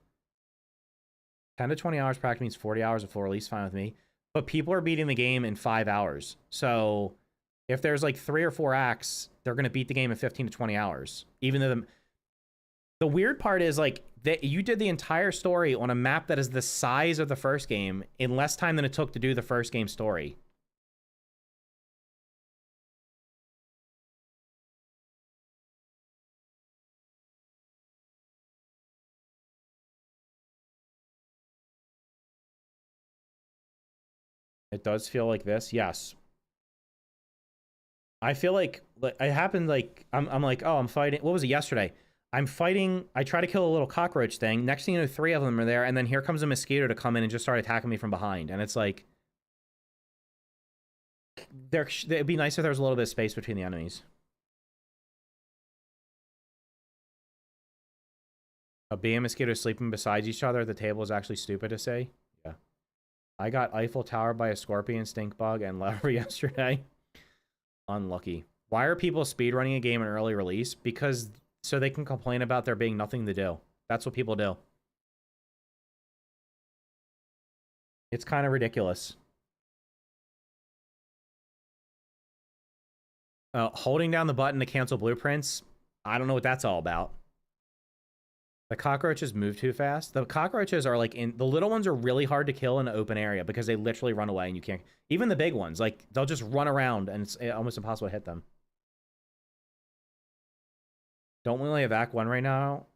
10 to 20 hours practice means 40 hours of full release, fine with me. But people are beating the game in 5 hours. So if there's like 3 or 4 acts, they're going to beat the game in 15 to 20 hours. Even though the weird part is like that you did the entire story on a map that is the size of the first game in less time than it took to do the first game story. It does feel like this, yes. I feel like it happened like I'm like, oh, I'm fighting. What was it yesterday? I'm fighting. I try to kill a little cockroach thing. Next thing you know, 3 of them are there, and then here comes a mosquito to come in and just start attacking me from behind. And it's like, it'd be nice if there was a little bit of space between the enemies. A bee and mosquito sleeping beside each other at the table is actually stupid to say. Yeah. I got Eiffel Tower by a scorpion, stink bug, and lever yesterday. Unlucky. Why are people speedrunning a game in early release? Because so they can complain about there being nothing to do. That's what people do. It's kind of ridiculous. Holding down the button to cancel blueprints. I don't know what that's all about. The cockroaches move too fast. The cockroaches are like the little ones are really hard to kill in an open area because they literally run away and you can't. Even the big ones, like they'll just run around and it's almost impossible to hit them. Don't we only have Act 1 right now?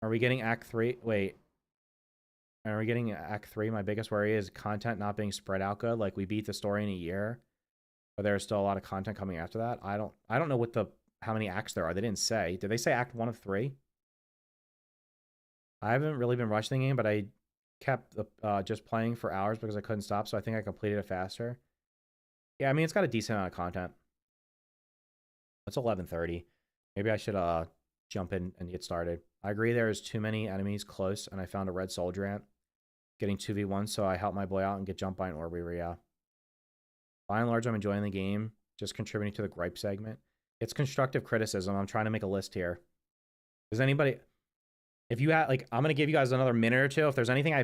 Are we getting Act 3? Wait. Are we getting Act 3? My biggest worry is content not being spread out good. Like we beat the story in a year, but there's still a lot of content coming after that. I don't know what how many acts there are. They didn't say. Did they say Act 1 of 3? I haven't really been rushing the game, but I kept just playing for hours because I couldn't stop, so I think I completed it faster. Yeah, I mean, it's got a decent amount of content. It's 11:30. Maybe I should jump in and get started. I agree there's too many enemies close, and I found a red soldier ant getting 2v1, so I helped my boy out and get jumped by an orb weaver, yeah. By and large, I'm enjoying the game. Just contributing to the gripe segment. It's constructive criticism. I'm trying to make a list here. Does anybody... If you have, like, I'm going to give you guys another minute or two. If there's anything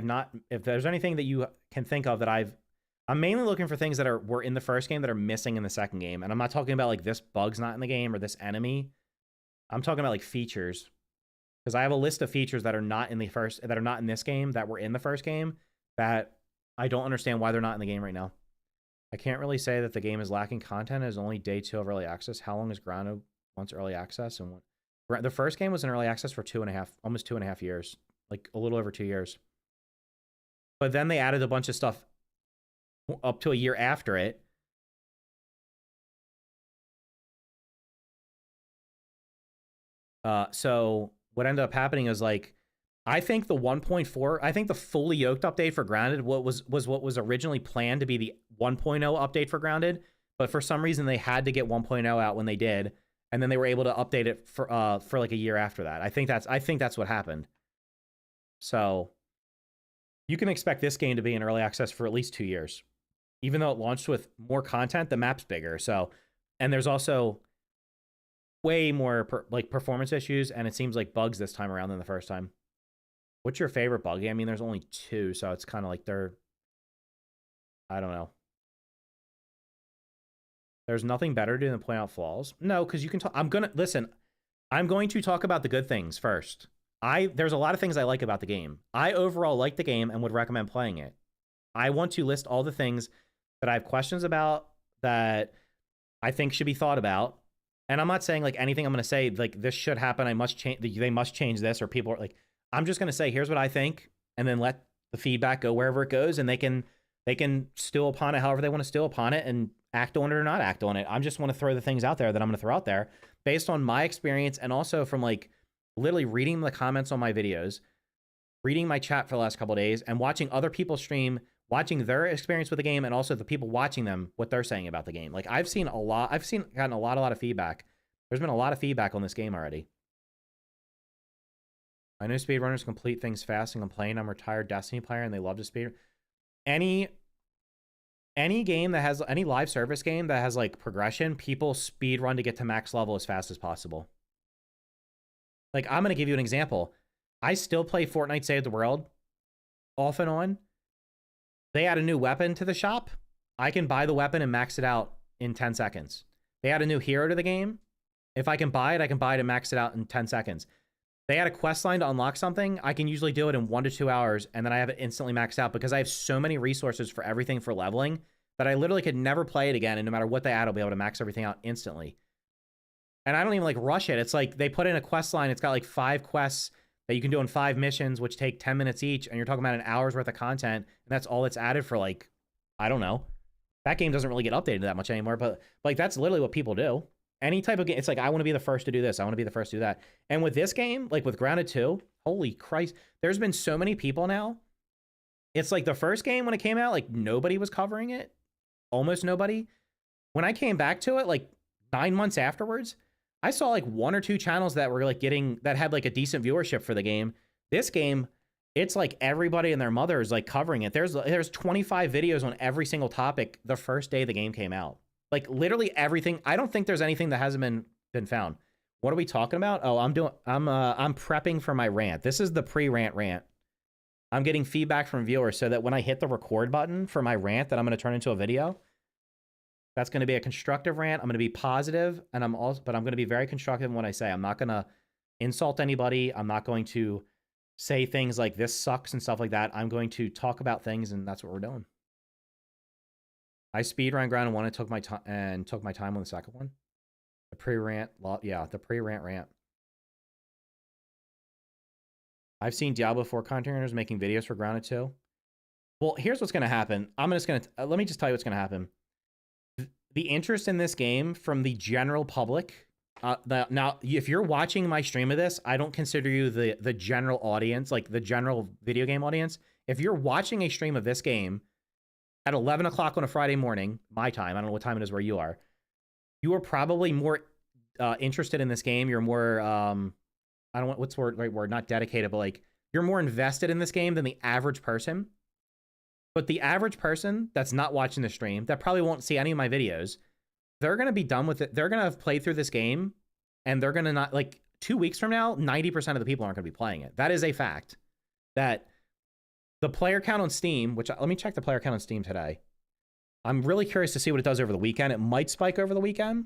if there's anything that you can think of that I'm mainly looking for things that were in the first game that are missing in the second game. And I'm not talking about like this bug's not in the game or this enemy. I'm talking about like features. Because I have a list of features that are not in that are not in this game, that were in the first game, that I don't understand why they're not in the game right now. I can't really say that the game is lacking content. It's only day 2 of early access. How long is Grounded once early access? And what? The first game was in early access for almost 2.5 years, like a little over 2 years. But then they added a bunch of stuff up to a year after it. So what ended up happening is like, I think the 1.4, I think the fully yoked update for Grounded was what was originally planned to be the 1.0 update for Grounded, but for some reason they had to get 1.0 out when they did, and then they were able to update it for like a year after that. I think that's what happened. So you can expect this game to be in early access for at least 2 years. Even though it launched with more content, the map's bigger. So, and there's also way more performance issues, and it seems like bugs this time around than the first time. What's your favorite bug? I mean, there's only 2, so it's kind of like I don't know. There's nothing better to do than point out flaws. No, because you can talk. I'm going to talk about the good things first. There's a lot of things I like about the game. I overall like the game and would recommend playing it. I want to list all the things that I have questions about, that I think should be thought about. And I'm not saying like anything I'm going to say, like this should happen, I must change, they must change this, or people are like, I'm just going to say, here's what I think, and then let the feedback go wherever it goes, and they can stew upon it however they want to stew upon it and act on it or not act on it. I just want to throw the things out there that I'm going to throw out there based on my experience, and also from like literally reading the comments on my videos, reading my chat for the last couple of days, and watching other people stream, watching their experience with the game, and also the people watching them, what they're saying about the game. Like I've gotten a lot of feedback. There's been a lot of feedback on this game already. I know speedrunners complete things fast and complain. I'm a retired Destiny player and they love to speed. Any game that has, any live service game that has like progression, people speed run to get to max level as fast as possible. Like I'm going to give you an example. I still play Fortnite Save the World off and on. They add a new weapon to the shop. I can buy the weapon and max it out in 10 seconds. They add a new hero to the game. If I can buy it and max it out in 10 seconds. They add a quest line to unlock something. I can usually do it in 1 to 2 hours, and then I have it instantly maxed out because I have so many resources for everything for leveling that I literally could never play it again, and no matter what they add, I'll be able to max everything out instantly. And I don't even like rush it. It's like they put in a quest line. It's got like 5 quests that you can do in 5 missions, which take 10 minutes each, and you're talking about an hour's worth of content, and that's all it's added for like, I don't know. That game doesn't really get updated that much anymore, but like that's literally what people do. Any type of game, it's like, I want to be the first to do this. I want to be the first to do that. And with this game, like with Grounded 2, holy Christ, there's been so many people now. It's like the first game when it came out, like nobody was covering it. Almost nobody. When I came back to it, like 9 months afterwards, I saw like 1 or 2 channels that were like that had like a decent viewership for the game. This game, it's like everybody and their mother is like covering it. There's 25 videos on every single topic the first day the game came out. Like literally everything. I don't think there's anything that hasn't been found. What are we talking about? Oh, I'm prepping for my rant. This is the pre-rant rant. I'm getting feedback from viewers so that when I hit the record button for my rant that I'm going to turn into a video, that's going to be a constructive rant. I'm going to be positive, and but I'm going to be very constructive in what I say. I'm not going to insult anybody. I'm not going to say things like this sucks and stuff like that. I'm going to talk about things, and that's what we're doing. I speedrun Grounded 1 and took my time on the second one. The pre-rant, yeah, the pre-rant rant. I've seen Diablo 4 content creators making videos for Grounded 2. Well, here's what's going to happen. Let me just tell you what's going to happen. The interest in this game from the general public. Now, if you're watching my stream of this, I don't consider you the general audience, like the general video game audience. If you're watching a stream of this game at 11 o'clock on a Friday morning, my time, I don't know what time it is where you are probably more interested in this game. You're more, I don't want, what's the right word? Not dedicated, but like you're more invested in this game than the average person. But the average person that's not watching the stream, that probably won't see any of my videos, they're going to be done with it. They're going to have played through this game, and they're going to not, like, 2 weeks from now, 90% of the people aren't going to be playing it. That is a fact. That the player count on Steam, which, let me check the player count on Steam today. I'm really curious to see what it does over the weekend. It might spike over the weekend.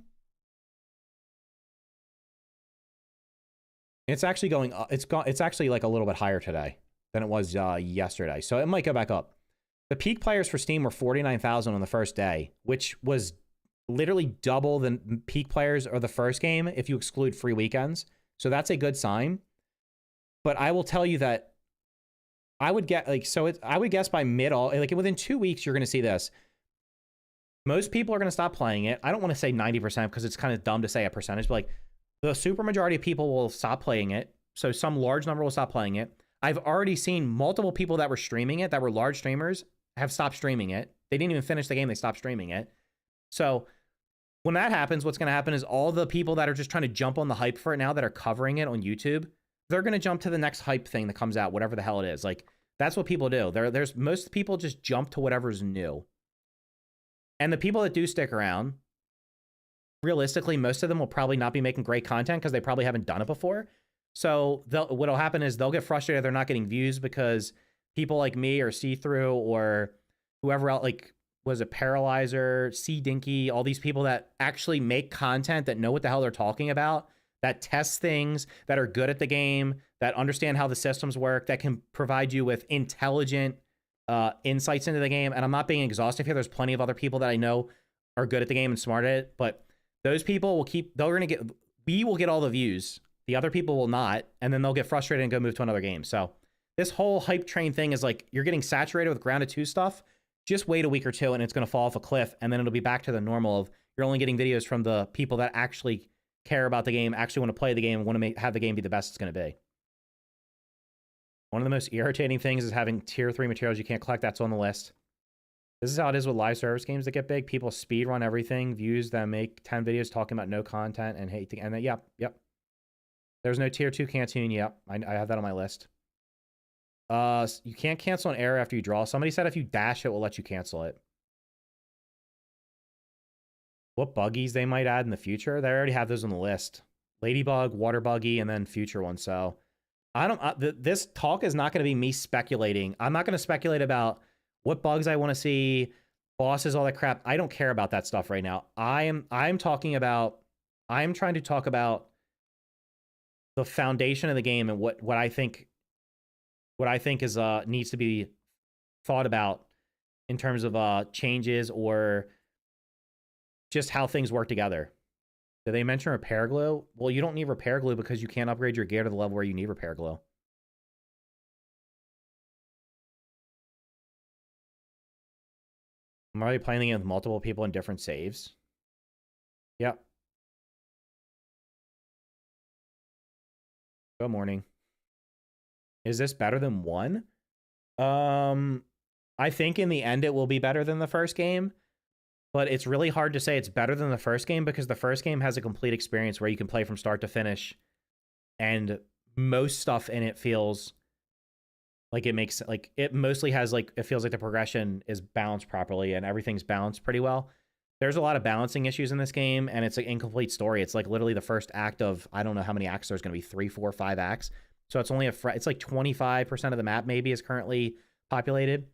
It's actually going up. It's actually like a little bit higher today than it was yesterday. So it might go back up. The peak players for Steam were 49,000 on the first day, which was literally double the peak players of the first game if you exclude free weekends. So that's a good sign. But I will tell you that I would get I would guess by within 2 weeks you're going to see this. Most people are going to stop playing it. I don't want to say 90% because it's kind of dumb to say a percentage, but like the super majority of people will stop playing it. So some large number will stop playing it. I've already seen multiple people that were streaming it, that were large streamers, have stopped streaming it. They didn't even finish the game. They stopped streaming it. So when that happens, what's going to happen is all the people that are just trying to jump on the hype for it now that are covering it on YouTube, they're going to jump to the next hype thing that comes out, whatever the hell it is. Like, that's what people do. There's most people just jump to whatever's new. And the people that do stick around, realistically, most of them will probably not be making great content because they probably haven't done it before. So what'll happen is they'll get frustrated they're not getting views because people like me or See-Through or whoever else, like, was a Paralyzer, C-Dinky, all these people that actually make content, that know what the hell they're talking about, that test things, that are good at the game, that understand how the systems work, that can provide you with intelligent insights into the game. And I'm not being exhaustive here. There's plenty of other people that I know are good at the game and smart at it, but those people will we will get all the views. The other people will not, and then they'll get frustrated and go move to another game. So this whole hype train thing is like, you're getting saturated with grounded 2 stuff. Just wait a week or two and it's going to fall off a cliff, and then it'll be back to the normal of you're only getting videos from the people that actually care about the game, actually want to play the game, and want to have the game be the best it's going to be. One of the most irritating things is having tier 3 materials you can't collect. That's on the list. This is how it is with live service games that get big. People speed run everything, views that make 10 videos talking about no content and hate. And then, yep. There's no tier 2 canteen. Yep, I have that on my list. You can't cancel an error after you draw. Somebody said if you dash, it will let you cancel it. What buggies they might add in the future? They already have those on the list. Ladybug, water buggy, and then future ones. So this talk is not going to be me speculating. I'm not going to speculate about what bugs I want to see, bosses, all that crap. I don't care about that stuff right now. I'm trying to talk about the foundation of the game and what I think is needs to be thought about in terms of changes or just how things work together. Did they mention repair glue? Well, you don't need repair glue because you can't upgrade your gear to the level where you need repair glue. I'm already playing the game with multiple people in different saves. Yep. Good morning. Is this better than 1? I think in the end it will be better than the first game. But it's really hard to say it's better than the first game because the first game has a complete experience where you can play from start to finish. And most stuff in it feels like it mostly has it feels like the progression is balanced properly and everything's balanced pretty well. There's a lot of balancing issues in this game, and it's an incomplete story. It's like literally the first act of, I don't know how many acts there's going to be, 3, 4, 5 acts. So it's only it's like 25% of the map maybe is currently populated.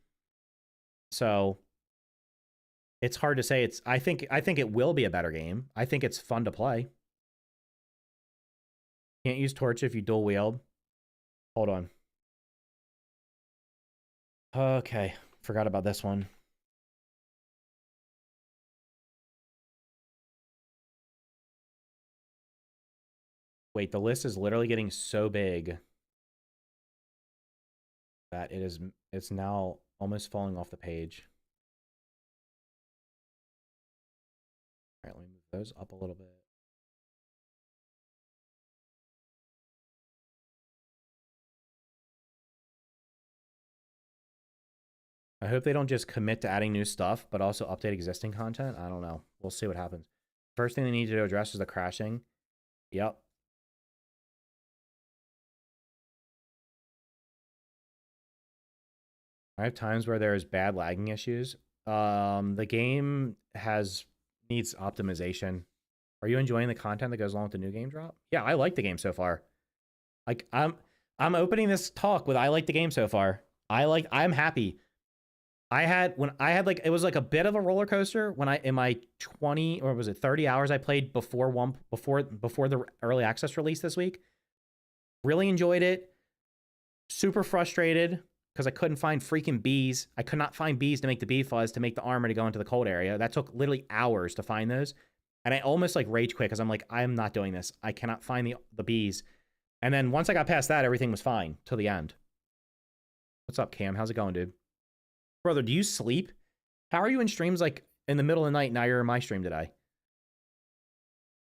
So it's hard to say. I think it will be a better game. I think it's fun to play. Can't use torch if you dual wield. Hold on. Okay, forgot about this one. Wait, the list is literally getting so big that it's now almost falling off the page. All right, let me move those up a little bit. I hope they don't just commit to adding new stuff, but also update existing content. I don't know. We'll see what happens. First thing they need to address is the crashing. Yep. I have times where there's bad lagging issues. The game needs optimization. Are you enjoying the content that goes along with the new game drop? Yeah, I like the game so far. Like I'm opening this talk with I like the game so far. I'm happy. It was like a bit of a roller coaster when in my 20 or was it 30 hours I played before the early access release this week. Really enjoyed it. Super frustrated because I couldn't find freaking bees. I could not find bees to make the bee fuzz to make the armor to go into the cold area. That took literally hours to find those. And I almost like rage quit because I'm like, I'm not doing this. I cannot find the bees. And then once I got past that, everything was fine till the end. What's up, Cam? How's it going, dude? Brother, do you sleep? How are you in streams like in the middle of the night? Now you're in my stream today.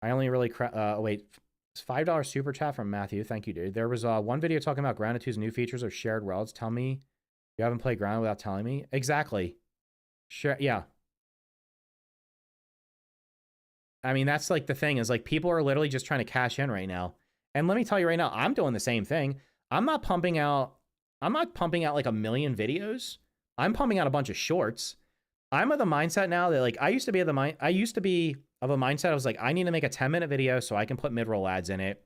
I only really wait. It's $5 super chat from Matthew. Thank you, dude. There was one video talking about Grounded 2's new features of shared worlds. Tell me you haven't played Grounded without telling me. Exactly. Yeah. I mean, that's like the thing is like people are literally just trying to cash in right now. And let me tell you right now, I'm doing the same thing. I'm not pumping out like a million videos. I'm pumping out a bunch of shorts. I'm of the mindset now that like I used to be of a mindset. I was like, I need to make a 10-minute video so I can put mid-roll ads in it.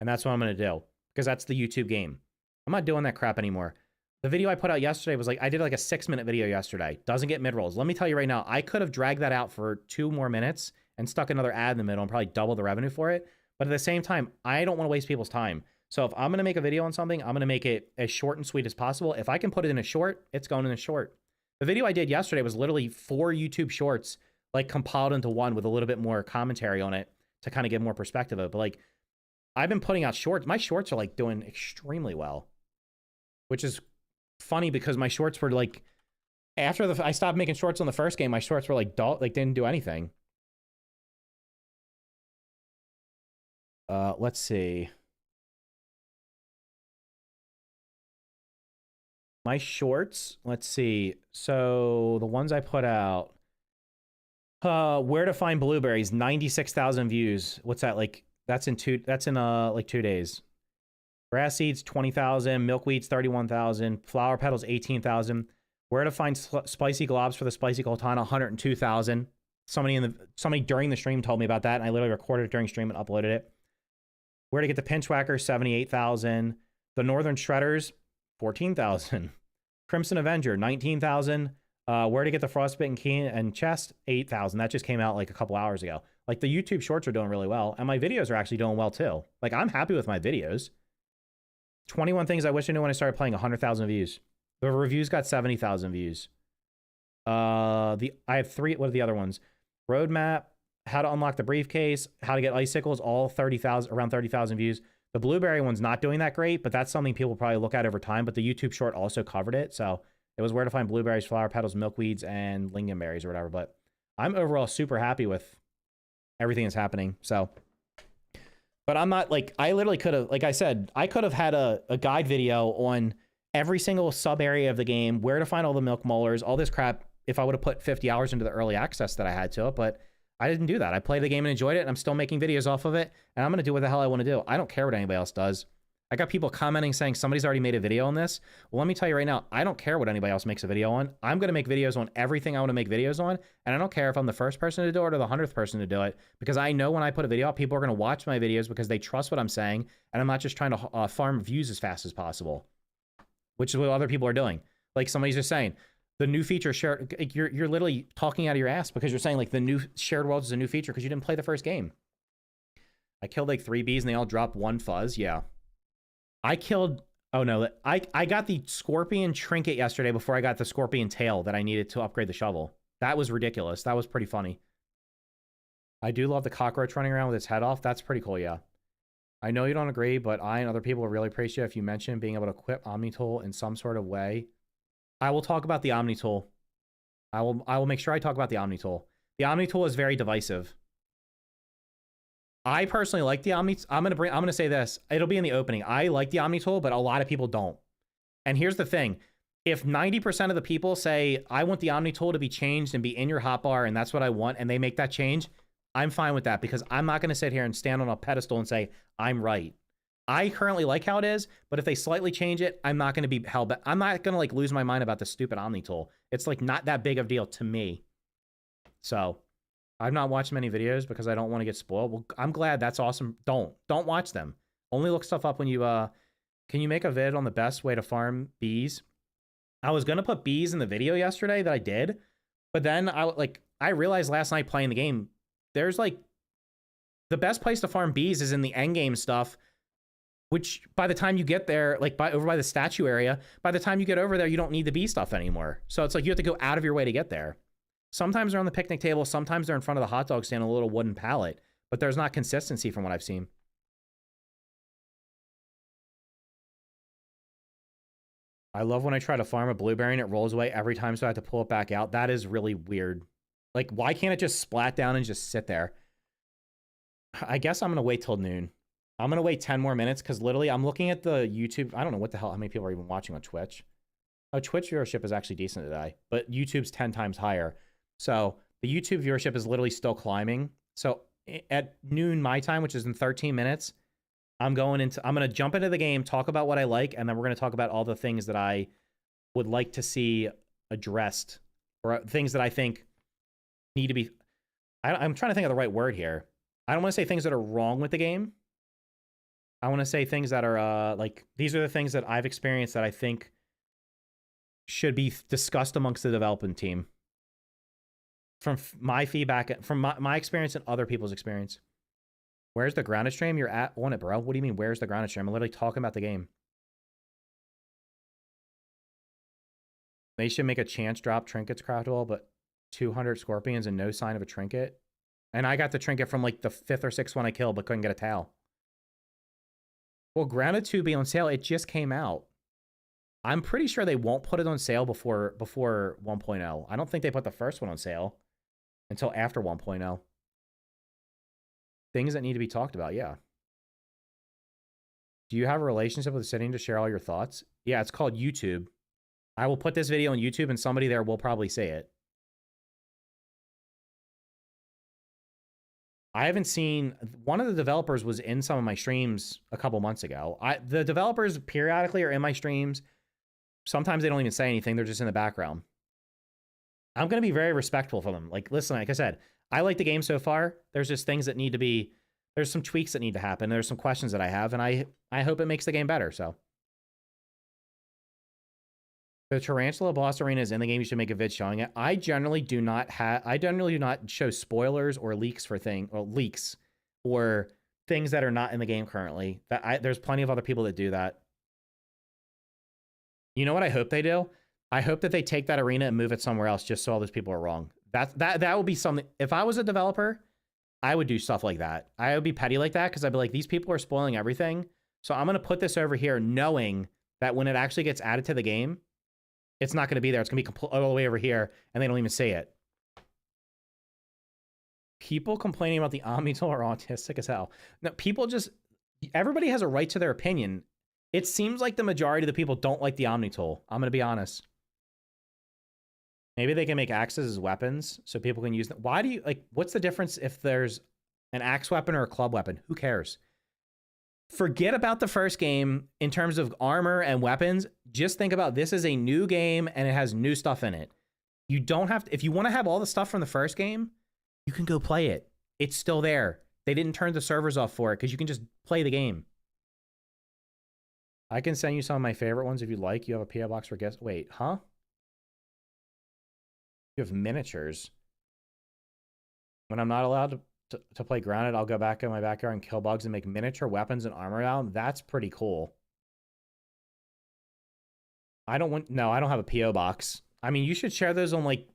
And that's what I'm going to do because that's the YouTube game. I'm not doing that crap anymore. The video I put out yesterday was like, I did like a 6-minute video yesterday. Doesn't get mid-rolls. Let me tell you right now, I could have dragged that out for 2 more minutes and stuck another ad in the middle and probably double the revenue for it. But at the same time, I don't want to waste people's time. So if I'm going to make a video on something, I'm going to make it as short and sweet as possible. If I can put it in a short, it's going in a short. The video I did yesterday was literally 4 YouTube shorts, like compiled into one with a little bit more commentary on it to kind of get more perspective of it. But like, I've been putting out shorts. My shorts are like doing extremely well, which is funny because my shorts were like, after I stopped making shorts on the first game, my shorts were like dull, like didn't do anything. Let's see. My shorts, let's see. So the ones I put out, where to find blueberries, 96,000 views. What's that like? That's in like 2 days. Grass seeds, 20,000. Milkweeds, 31,000. Flower petals, 18,000. Where to find spicy globs for the spicy coltana, 102,000. Somebody during the stream told me about that, and I literally recorded it during stream and uploaded it. Where to get the pinchwhacker, 78,000. The northern shredders, 14,000. Crimson Avenger, 19,000. Where to get the frostbitten key and chest, 8,000. That just came out like a couple hours ago. Like the YouTube shorts are doing really well, and my videos are actually doing well too. Like I'm happy with my videos. 21 things I wish I knew when I started playing, 100,000 views. The reviews got 70,000 views. I have 3. What are the other ones? Roadmap, how to unlock the briefcase, how to get icicles, all 30,000, around 30,000 views. The blueberry one's not doing that great, but that's something people probably look at over time. But the YouTube short also covered it. So it was where to find blueberries, flower petals, milkweeds, and lingonberries or whatever. But I'm overall super happy with everything that's happening. So, but I'm not like, I literally could have, like I said, I could have had a guide video on every single sub area of the game, where to find all the milk molars, all this crap, if I would have put 50 hours into the early access that I had to it. But I didn't do that. I played the game and enjoyed it, and I'm still making videos off of it, and I'm going to do what the hell I want to do. I don't care what anybody else does. I got people commenting saying somebody's already made a video on this. Well, let me tell you right now, I don't care what anybody else makes a video on. I'm going to make videos on everything I want to make videos on, and I don't care if I'm the first person to do it or the 100th person to do it, because I know when I put a video out, people are going to watch my videos because they trust what I'm saying, and I'm not just trying to farm views as fast as possible, which is what other people are doing. Like somebody's just saying, the new feature shared, you're literally talking out of your ass because you're saying like the new shared worlds is a new feature because you didn't play the first game. I killed like 3 bees and they all dropped 1 fuzz. Yeah. I killed, oh no, I got the scorpion trinket yesterday before I got the scorpion tail that I needed to upgrade the shovel. That was ridiculous. That was pretty funny. I do love the cockroach running around with its head off. That's pretty cool, yeah. I know you don't agree, but I and other people will really appreciate if you mention being able to equip Omni Tool in some sort of way. I will talk about the Omni Tool. I will make sure I talk about the Omni Tool. The Omni Tool is very divisive. I personally like the Omni. I'm gonna say this. It'll be in the opening. I like the Omni Tool, but a lot of people don't. And here's the thing: if 90% of the people say I want the Omni Tool to be changed and be in your hotbar, and that's what I want, and they make that change, I'm fine with that because I'm not gonna sit here and stand on a pedestal and say I'm right. I currently like how it is, but if they slightly change it, I'm not going to be held back. I'm not going to like lose my mind about the stupid Omni tool. It's like not that big of a deal to me. So I've not watched many videos because I don't want to get spoiled. Well, I'm glad. That's awesome. Don't watch them. Only look stuff up when you can you make a vid on the best way to farm bees? I was going to put bees in the video yesterday that I did, but then I realized last night playing the game, there's like the best place to farm bees is in the end game stuff, which by the time you get there, like over by the statue area, by the time you get over there, you don't need the bee stuff anymore. So it's like you have to go out of your way to get there. Sometimes they're on the picnic table, sometimes they're in front of the hot dog stand, a little wooden pallet, but there's not consistency from what I've seen. I love when I try to farm a blueberry and it rolls away every time, so I have to pull it back out. That is really weird. Like, why can't it just splat down and just sit there? I guess I'm going to wait till noon. I'm going to wait 10 more minutes because literally I'm looking at the YouTube. I don't know what the hell, how many people are even watching on Twitch. Oh, Twitch viewership is actually decent today, but YouTube's 10 times higher. So the YouTube viewership is literally still climbing. So at noon my time, which is in 13 minutes, I'm going to jump into the game, talk about what I like, and then we're going to talk about all the things that I would like to see addressed, or things that I think need to be. I'm trying to think of the right word here. I don't want to say things that are wrong with the game. I want to say things that are like, these are the things that I've experienced that I think should be discussed amongst the development team. From my feedback, from my experience and other people's experience. Where's the grounded stream? You're on it, bro. What do you mean, where's the grounded stream? I'm literally talking about the game. They should make a chance drop trinkets craftable, but 200 scorpions and no sign of a trinket. And I got the trinket from like the 5th or 6th one I killed, but couldn't get a towel. Well, Grounded 2 be on sale. It just came out. I'm pretty sure they won't put it on sale before 1.0. I don't think they put the first one on sale until after 1.0. Things that need to be talked about, yeah. Do you have a relationship with sitting to share all your thoughts? Yeah, it's called YouTube. I will put this video on YouTube and somebody there will probably say it. I haven't seen, one of the developers was in some of my streams a couple months ago. The developers periodically are in my streams. Sometimes they don't even say anything. They're just in the background. I'm going to be very respectful for them. Like, listen, like I said, I like the game so far. There's just things that need to be, there's some tweaks that need to happen. There's some questions that I have, and I hope it makes the game better, so. The Tarantula Boss Arena is in the game. You should make a vid showing it. I generally do not show spoilers or leaks for leaks or things that are not in the game currently. There's plenty of other people that do that. You know what I hope they do? I hope that they take that arena and move it somewhere else just so all those people are wrong. That would be something. If I was a developer, I would do stuff like that. I would be petty like that because I'd be like, these people are spoiling everything. So I'm going to put this over here knowing that when it actually gets added to the game, it's not going to be there. It's going to be all the way over here, and they don't even say it. People complaining about the Omni tool are autistic as hell. No, people just... Everybody has a right to their opinion. It seems like the majority of the people don't like the Omni tool. I'm going to be honest. Maybe they can make axes as weapons, so people can use them. Why do you... Like, what's the difference if there's an axe weapon or a club weapon? Who cares? Forget about the first game in terms of armor and weapons. Just think about this is a new game and it has new stuff in it. You don't have to, if you want to have all the stuff from the first game, you can go play it. It's still there. They didn't turn the servers off for it because you can just play the game. I can send you some of my favorite ones if you'd like. You have a PO box for guests. Wait, huh? You have miniatures. When I'm not allowed to play grounded, I'll go back in my backyard and kill bugs and make miniature weapons and armor out. That's pretty cool. I don't have a PO box. I mean, you should share those on like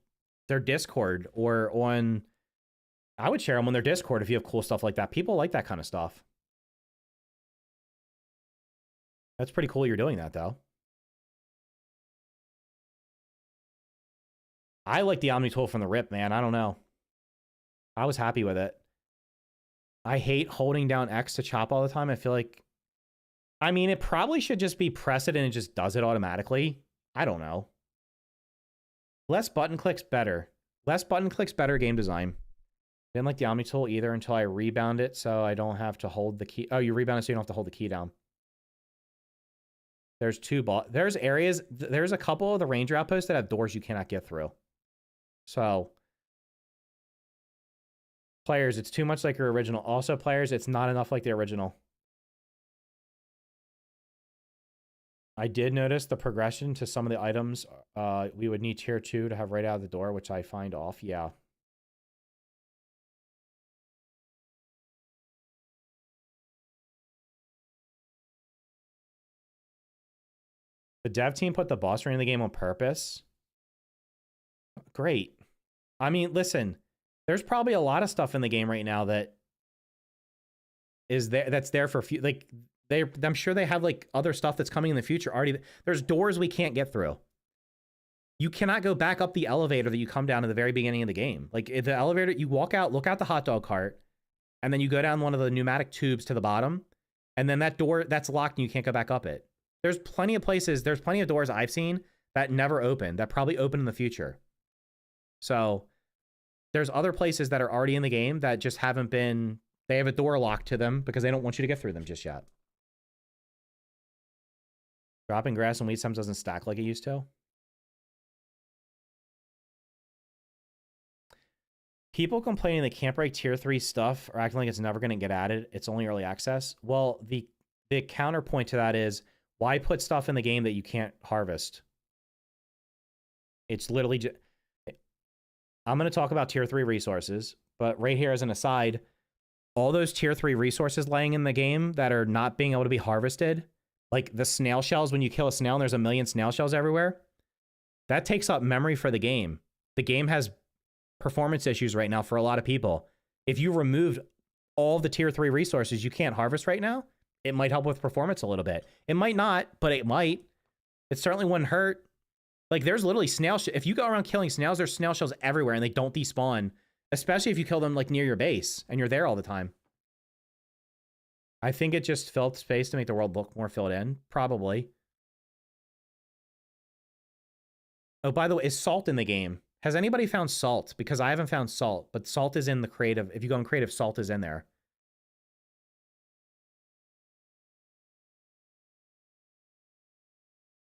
their Discord or on, I would share them on their Discord if you have cool stuff like that. People like that kind of stuff. That's pretty cool you're doing that though. I like the Omni tool from the rip, man. I don't know. I was happy with it. I hate holding down X to chop all the time. I feel like, I mean, it probably should just be press it and it just does it automatically. I don't know. Less button clicks better. Less button clicks better game design. Didn't like the Omni tool either until I rebound it so I don't have to hold the key. Oh, you rebound it so you don't have to hold the key down. There's there's areas, there's a couple of the ranger outposts that have doors you cannot get through. So, players, it's too much like your original. Also, players, it's not enough like the original. I did notice the progression to some of the items. We would need tier 2 to have right out of the door, which I find off. Yeah. The dev team put the boss ring in the game on purpose. Great. I mean, listen, there's probably a lot of stuff in the game right now that is there that's there for like I'm sure they have like other stuff that's coming in the future already. There's doors we can't get through. You cannot go back up the elevator that you come down at the very beginning of the game. Like the elevator, you walk out, look out the hot dog cart, and then you go down one of the pneumatic tubes to the bottom, and then that door that's locked and you can't go back up it. There's plenty of places, there's plenty of doors I've seen that never open, that probably open in the future. So there's other places that are already in the game that just haven't been, they have a door locked to them because they don't want you to get through them just yet. Dropping grass and weed sometimes doesn't stack like it used to. People complaining they can't break tier 3 stuff or acting like it's never going to get added. It's only early access. Well, the counterpoint to that is, why put stuff in the game that you can't harvest? It's literally just... I'm going to talk about tier 3 resources, but right here as an aside, all those tier 3 resources laying in the game that are not being able to be harvested, like the snail shells, when you kill a snail and there's a million snail shells everywhere, that takes up memory for the game. The game has performance issues right now for a lot of people. If you removed all the tier 3 resources you can't harvest right now, it might help with performance a little bit. It might not, but it might. It certainly wouldn't hurt. Like, there's literally if you go around killing snails, there's snail shells everywhere and they don't despawn, especially if you kill them like near your base and you're there all the time. I think it just filled space to make the world look more filled in. Probably. Oh, by the way, is salt in the game? Has anybody found salt? Because I haven't found salt, but salt is in the creative. If you go in creative, salt is in there.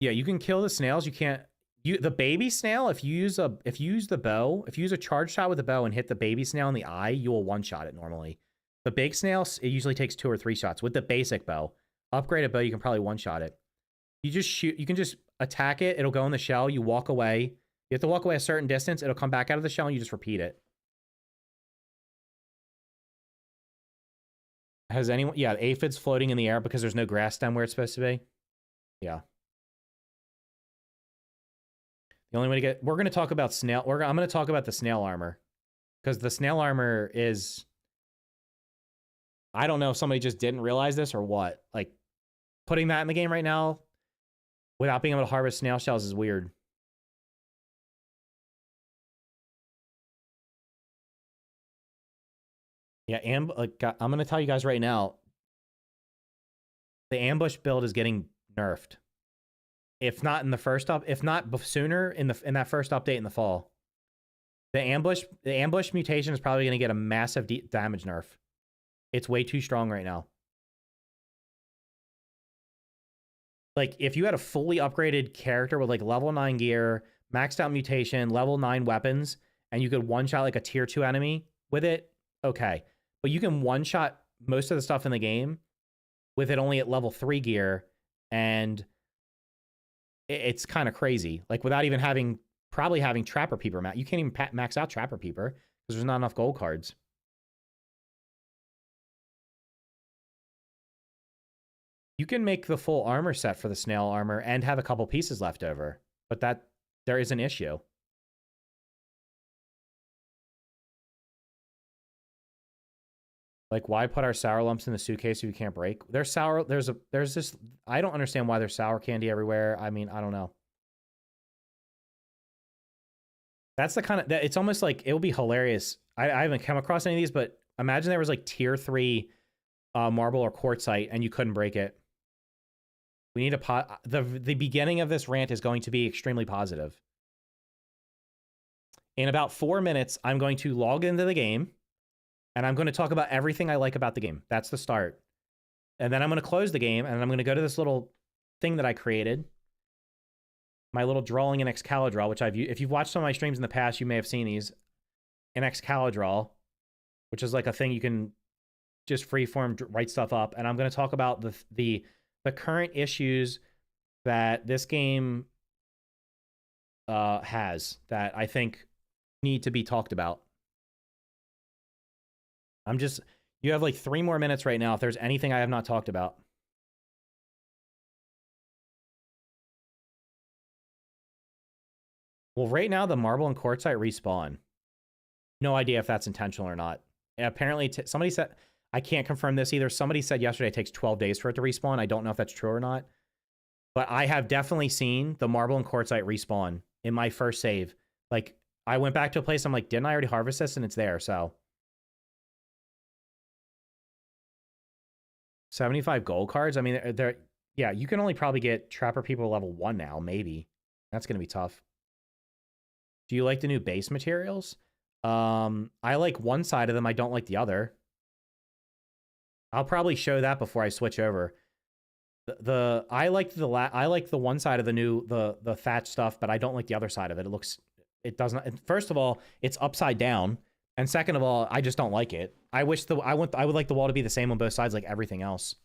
Yeah, you can kill the snails. You can't... the baby snail, if you use the bow, if you use a charge shot with the bow and hit the baby snail in the eye, you will one-shot it normally. The big snail, it usually takes 2 or 3 shots. With the basic bow, upgraded bow, you can probably one-shot it. You just shoot, you can just attack it, it'll go in the shell, you walk away. You have to walk away a certain distance, it'll come back out of the shell, and you just repeat it. Has anyone... Yeah, aphids floating in the air because there's no grass stem where it's supposed to be. Yeah. The only way to get... We're going to talk about snail... I'm going to talk about the snail armor. Because the snail armor is... I don't know if somebody just didn't realize this or what. Like, putting that in the game right now without being able to harvest snail shells is weird. Yeah, I'm going to tell you guys right now, the ambush build is getting nerfed. If not in the first if not sooner in that first update in the fall. The ambush mutation is probably going to get a massive damage nerf. It's way too strong right now. Like, if you had a fully upgraded character with like level 9 gear, maxed out mutation, level 9 weapons, and you could one-shot like a tier 2 enemy with it, okay. But you can one-shot most of the stuff in the game with it only at level 3 gear, and it's kind of crazy. Like, without even probably having Trapper Peeper. You can't even max out Trapper Peeper because there's not enough gold cards. You can make the full armor set for the snail armor and have a couple pieces left over, but there is an issue. Like, why put our sour lumps in the suitcase if you can't break? There's this, I don't understand why there's sour candy everywhere. I mean, I don't know. That's the kind of, it's almost like, it would be hilarious. I haven't come across any of these, but imagine there was like tier 3 marble or quartzite and you couldn't break it. We need the beginning of this rant is going to be extremely positive. In about 4 minutes, I'm going to log into the game and I'm going to talk about everything I like about the game. That's the start. And then I'm going to close the game and I'm going to go to this little thing that I created. My little drawing in Excalibur, which if you've watched some of my streams in the past, you may have seen these in Excalibur, which is like a thing you can just freeform write stuff up. And I'm going to talk about the current issues that this game has that I think need to be talked about. You have like 3 more minutes right now if there's anything I have not talked about. Well, right now the marble and quartzite respawn. No idea if that's intentional or not. Apparently, somebody said, I can't confirm this either. Somebody said yesterday it takes 12 days for it to respawn. I don't know if that's true or not. But I have definitely seen the marble and quartzite respawn in my first save. Like, I went back to a place, I'm like, didn't I already harvest this? And it's there, so. 75 gold cards? I mean, yeah, you can only probably get Trapper People level 1 now, maybe. That's going to be tough. Do you like the new base materials? I like one side of them. I don't like the other. I'll probably show that before I switch over. I like the one side of the new the thatch stuff, but I don't like the other side of it. It doesn't. First of all, it's upside down, and second of all, I just don't like it. I would like the wall to be the same on both sides, like everything else.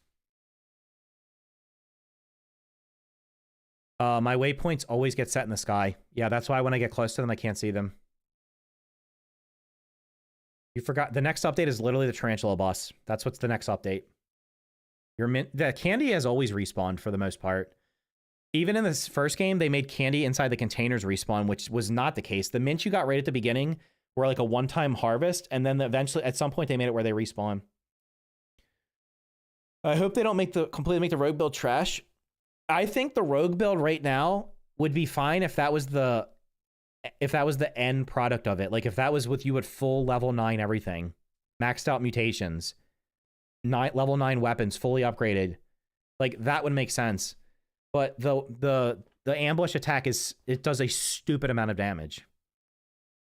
My waypoints always get set in the sky. Yeah, that's why when I get close to them, I can't see them. You forgot the next update is literally the tarantula boss. That's what's the next update. The candy has always respawned for the most part. Even in this first game, they made candy inside the containers respawn, which was not the case. The mints you got right at the beginning were like a one-time harvest, and then eventually, at some point, they made it where they respawn. I hope they don't completely make the rogue build trash. I think the rogue build right now would be fine if that was the end product of it. Like if that was with you at full level 9 everything, maxed out mutations, level 9 weapons, fully upgraded, like that would make sense. But the ambush attack it does a stupid amount of damage.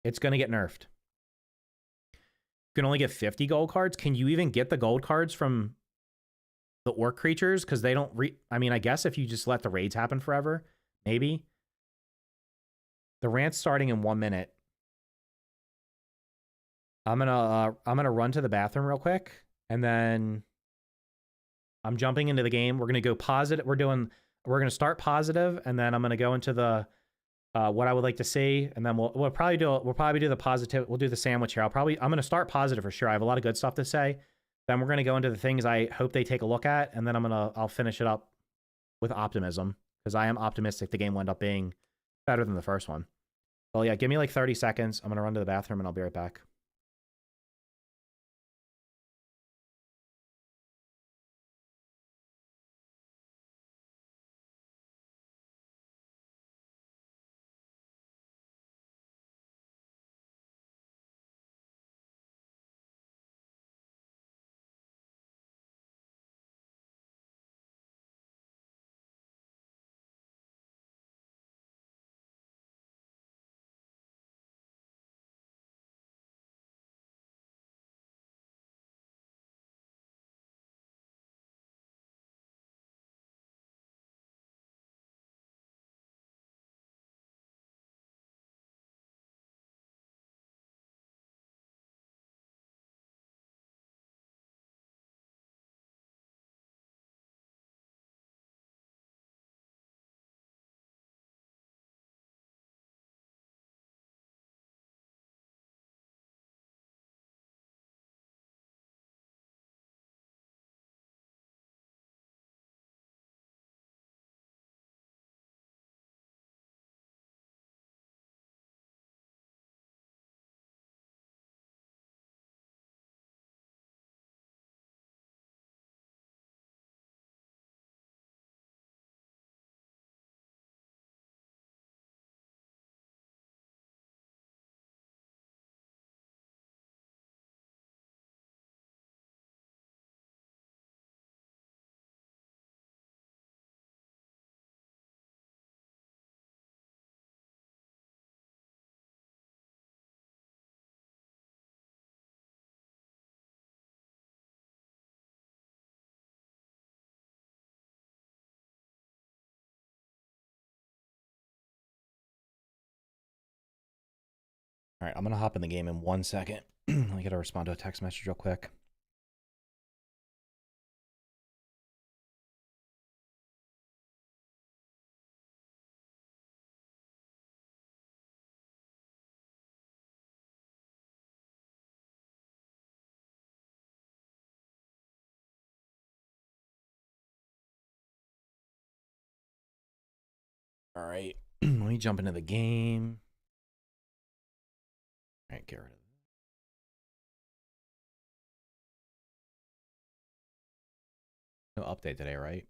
It's gonna get nerfed. You can only get 50 gold cards. Can you even get the gold cards from the orc creatures? Because they don't I mean, I guess if you just let the raids happen forever, maybe. The rant's starting in 1 minute. I'm gonna run to the bathroom real quick, and then I'm jumping into the game. We're gonna go positive. We're gonna start positive, and then I'm gonna go into the what I would like to see, and then we'll probably do the positive. We'll do the sandwich here. I'm gonna start positive for sure. I have a lot of good stuff to say. Then we're gonna go into the things I hope they take a look at, and then I'll finish it up with optimism, because I am optimistic the game will end up being better than the first one. Well, yeah, give me like 30 seconds. I'm going to run to the bathroom and I'll be right back. All right, I'm going to hop in the game in 1 second. Let me get to respond to a text message real quick. All right, let me jump into the game. All right, get rid of it. No update today, right?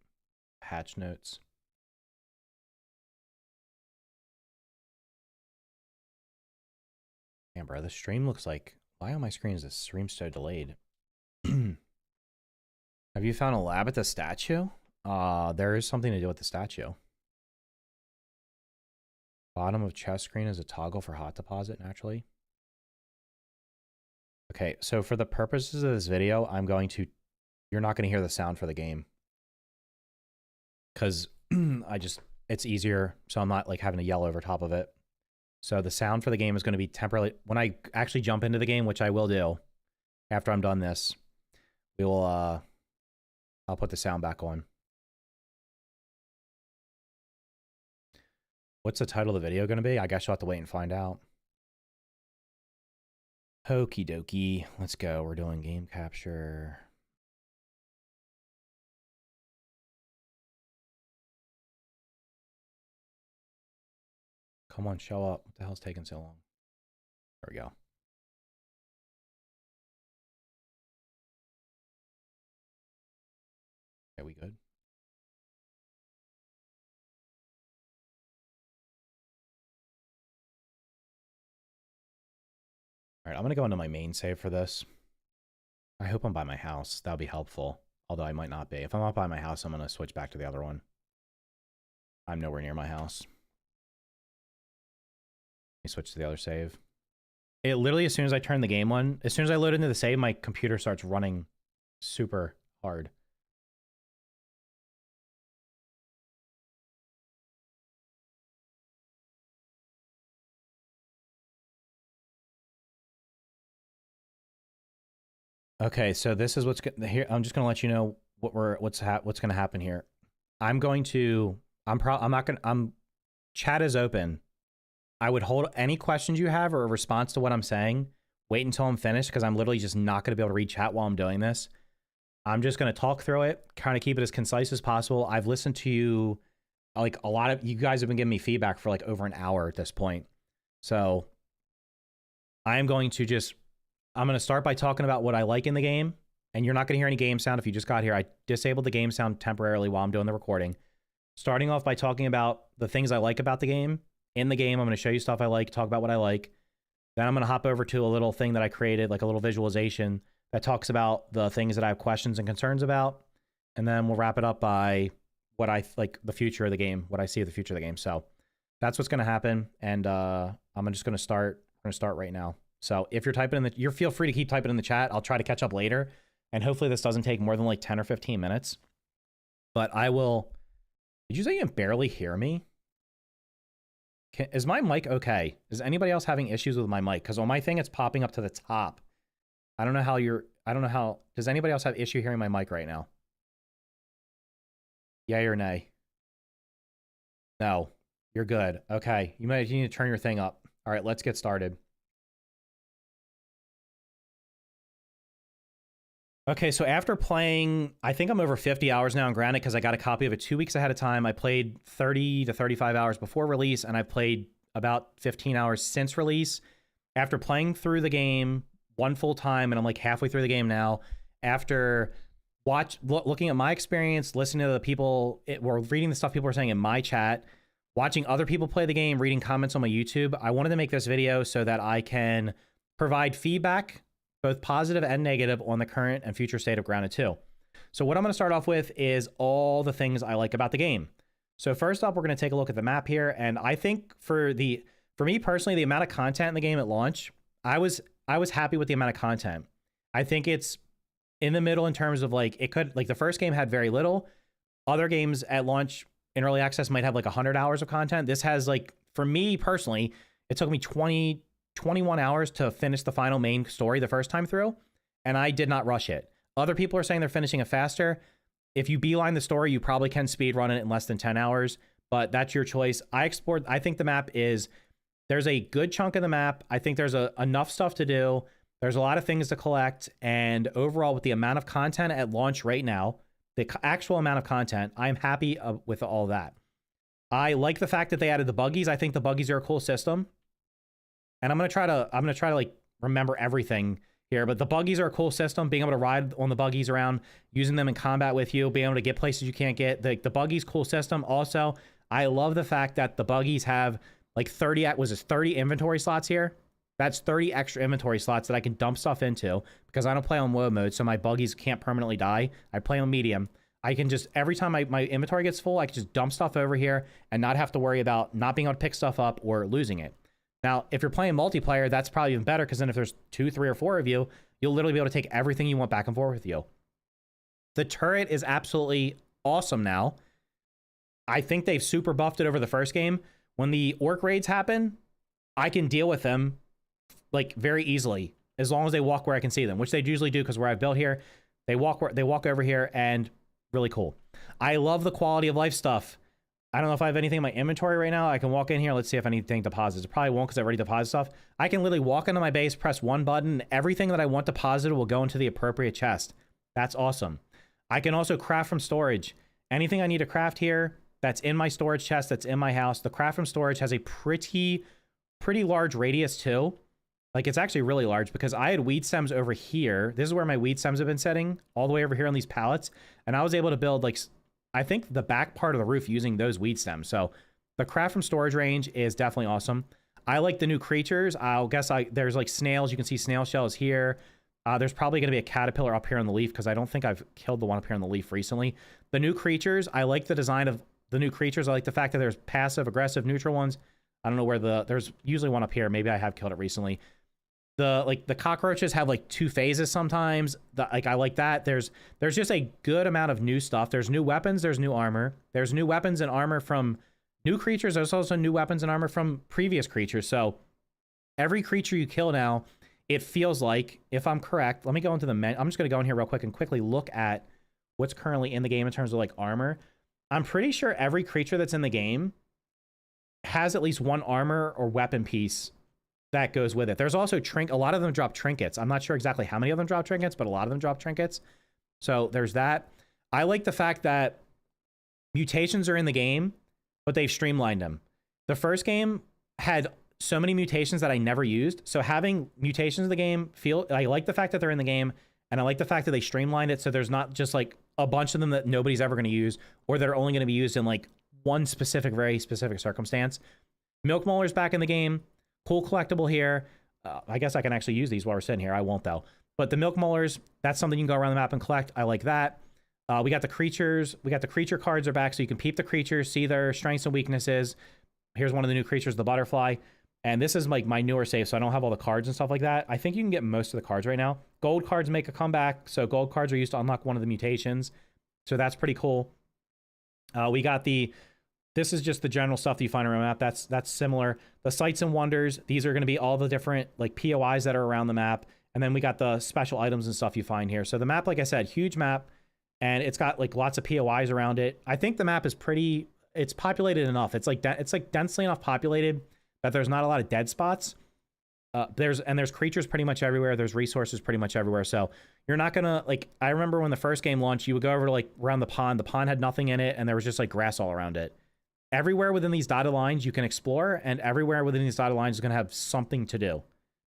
Patch notes. Damn, bro, the stream looks like... Why on my screen is this stream so delayed? Have you found a lab at the statue? There is something to do with the statue. Bottom of chest screen is a toggle for hot deposit, naturally. Okay, so for the purposes of this video, I'm going to... You're not going to hear the sound for the game. Because it's easier, so I'm not like having to yell over top of it. So the sound for the game is going to be temporarily... When I actually jump into the game, which I will do after I'm done this, we will... I'll put the sound back on. What's the title of the video going to be? I guess you'll have to wait and find out. Okie dokie. Let's go. We're doing game capture. Come on, show up. What the hell's taking so long? There we go. Okay, we good? All right, I'm going to go into my main save for this. I hope I'm by my house. That would be helpful. Although I might not be. If I'm not by my house, I'm going to switch back to the other one. I'm nowhere near my house. Let me switch to the other save. It literally, as soon as I turn the game on, as soon as I load into the save, my computer starts running super hard. Okay, so this is what's here. I'm just gonna let you know what's gonna happen here. I'm not gonna. Chat is open. I would hold any questions you have or a response to what I'm saying. Wait until I'm finished because I'm literally just not gonna be able to read chat while I'm doing this. I'm just gonna talk through it, kind of keep it as concise as possible. I've listened to you, like a lot of you guys have been giving me feedback for like over an hour at this point. So I'm going to start by talking about what I like in the game, and you're not going to hear any game sound if you just got here. I disabled the game sound temporarily while I'm doing the recording. Starting off by talking about the things I like about the game. In the game, I'm going to show you stuff I like, talk about what I like. Then I'm going to hop over to a little thing that I created, like a little visualization that talks about the things that I have questions and concerns about. And then we'll wrap it up by what I like the future of the game, what I see of the future of the game. So that's what's going to happen. And I'm just going to start. We're going to start right now. So if you're typing in feel free to keep typing in the chat. I'll try to catch up later. And hopefully this doesn't take more than like 10 or 15 minutes. But I will... Did you say you can barely hear me? Is my mic okay? Is anybody else having issues with my mic? Because on my thing, it's popping up to the top. I don't know how... Does anybody else have issue hearing my mic right now? Yay or nay? No. You're good. Okay. You need to turn your thing up. All right, let's get started. Okay, so after playing, I think I'm over 50 hours now, and granted, because I got a copy of it 2 weeks ahead of time. I played 30 to 35 hours before release, and I played about 15 hours since release. After playing through the game one full time, and I'm like halfway through the game now, after looking at my experience, listening to the people, or reading the stuff people are saying in my chat, watching other people play the game, reading comments on my YouTube, I wanted to make this video so that I can provide feedback, both positive and negative, on the current and future state of Grounded 2. So what I'm going to start off with is all the things I like about the game. So first up, we're going to take a look at the map here. And I think for me personally, the amount of content in the game at launch, I was happy with the amount of content. I think it's in the middle in terms of like, the first game had very little. Other games at launch in early access might have like 100 hours of content. This has like, for me personally, it took me 20 21 hours to finish the final main story the first time through, and I did not rush it. Other people are saying they're finishing it faster. If you beeline the story, you probably can speed run it in less than 10 hours, but that's your choice. I think the map is, there's a good chunk of the map. I think there's enough stuff to do. There's a lot of things to collect, and overall, with the amount of content at launch right now, the actual amount of content, I'm happy with all that. I like the fact that they added the buggies. I think the buggies are a cool system, and I'm gonna try to like remember everything here. But the buggies are a cool system. Being able to ride on the buggies around, using them in combat with you, being able to get places you can't get. The buggies, cool system. Also, I love the fact that the buggies have like 30 inventory slots here. That's 30 extra inventory slots that I can dump stuff into because I don't play on low mode, so my buggies can't permanently die. I play on medium. I can just, every time my inventory gets full, I can just dump stuff over here and not have to worry about not being able to pick stuff up or losing it. Now, if you're playing multiplayer, that's probably even better because then if there's 2, 3, or 4 of you, you'll literally be able to take everything you want back and forth with you. The turret is absolutely awesome now. I think they've super buffed it over the first game. When the orc raids happen, I can deal with them like very easily as long as they walk where I can see them, which they usually do because where I've built here, they walk over here, and really cool. I love the quality of life stuff. I don't know if I have anything in my inventory right now. I can walk in here. Let's see if anything deposits. It probably won't because I've already deposited stuff. I can literally walk into my base, press one button, and everything that I want deposited will go into the appropriate chest. That's awesome. I can also craft from storage. Anything I need to craft here that's in my storage chest, that's in my house. The craft from storage has a pretty large radius too. Like, it's actually really large because I had weed stems over here. This is where my weed stems have been setting, all the way over here on these pallets. And I was able to build, like, I think the back part of the roof using those weed stems. So the craft from storage range is definitely awesome. I like the new creatures. There's like snails. You can see snail shells here. There's probably going to be a caterpillar up here on the leaf because I don't think I've killed the one up here on the leaf recently. The new creatures, I like the design of the new creatures. I like the fact that there's passive, aggressive, neutral ones. I don't know where there's usually one up here. Maybe I have killed it recently. The cockroaches have like 2 phases sometimes. I like that. There's just a good amount of new stuff. There's new weapons, there's new armor. There's new weapons and armor from new creatures. There's also new weapons and armor from previous creatures. So every creature you kill now, it feels like, if I'm correct, let me go into the menu. I'm just going to go in here real quick and quickly look at what's currently in the game in terms of like armor. I'm pretty sure every creature that's in the game has at least one armor or weapon piece that goes with it. There's also a lot of them drop trinkets. I'm not sure exactly how many of them drop trinkets, but a lot of them drop trinkets. So there's that. I like the fact that mutations are in the game, but they've streamlined them. The first game had so many mutations that I never used. So having mutations in the game, I like the fact that they're in the game, and I like the fact that they streamlined it so there's not just like a bunch of them that nobody's ever going to use, or that are only going to be used in like one very specific circumstance. Milk Moller's back in the game. Cool collectible here. I guess I can actually use these while we're sitting here. I won't though. But the milk molars, that's something you can go around the map and collect. I like that. We got the creatures. We got the creature cards are back, so you can peep the creatures, see their strengths and weaknesses. Here's one of the new creatures, the butterfly. And this is like my newer save, so I don't have all the cards and stuff like that. I think you can get most of the cards right now. Gold cards make a comeback, so gold cards are used to unlock one of the mutations. So that's pretty cool. We got this is just the general stuff that you find around the map. That's similar. The sights and wonders, these are going to be all the different like POIs that are around the map. And then we got the special items and stuff you find here. So the map, like I said, huge map, and it's got like lots of POIs around it. I think the map is it's populated enough. It's like densely enough populated that there's not a lot of dead spots. There's creatures pretty much everywhere. There's resources pretty much everywhere. So you're not gonna, like, I remember when the first game launched, you would go over to like around the pond. The pond had nothing in it, and there was just like grass all around it. Everywhere within these dotted lines you can explore, and everywhere within these dotted lines is going to have something to do.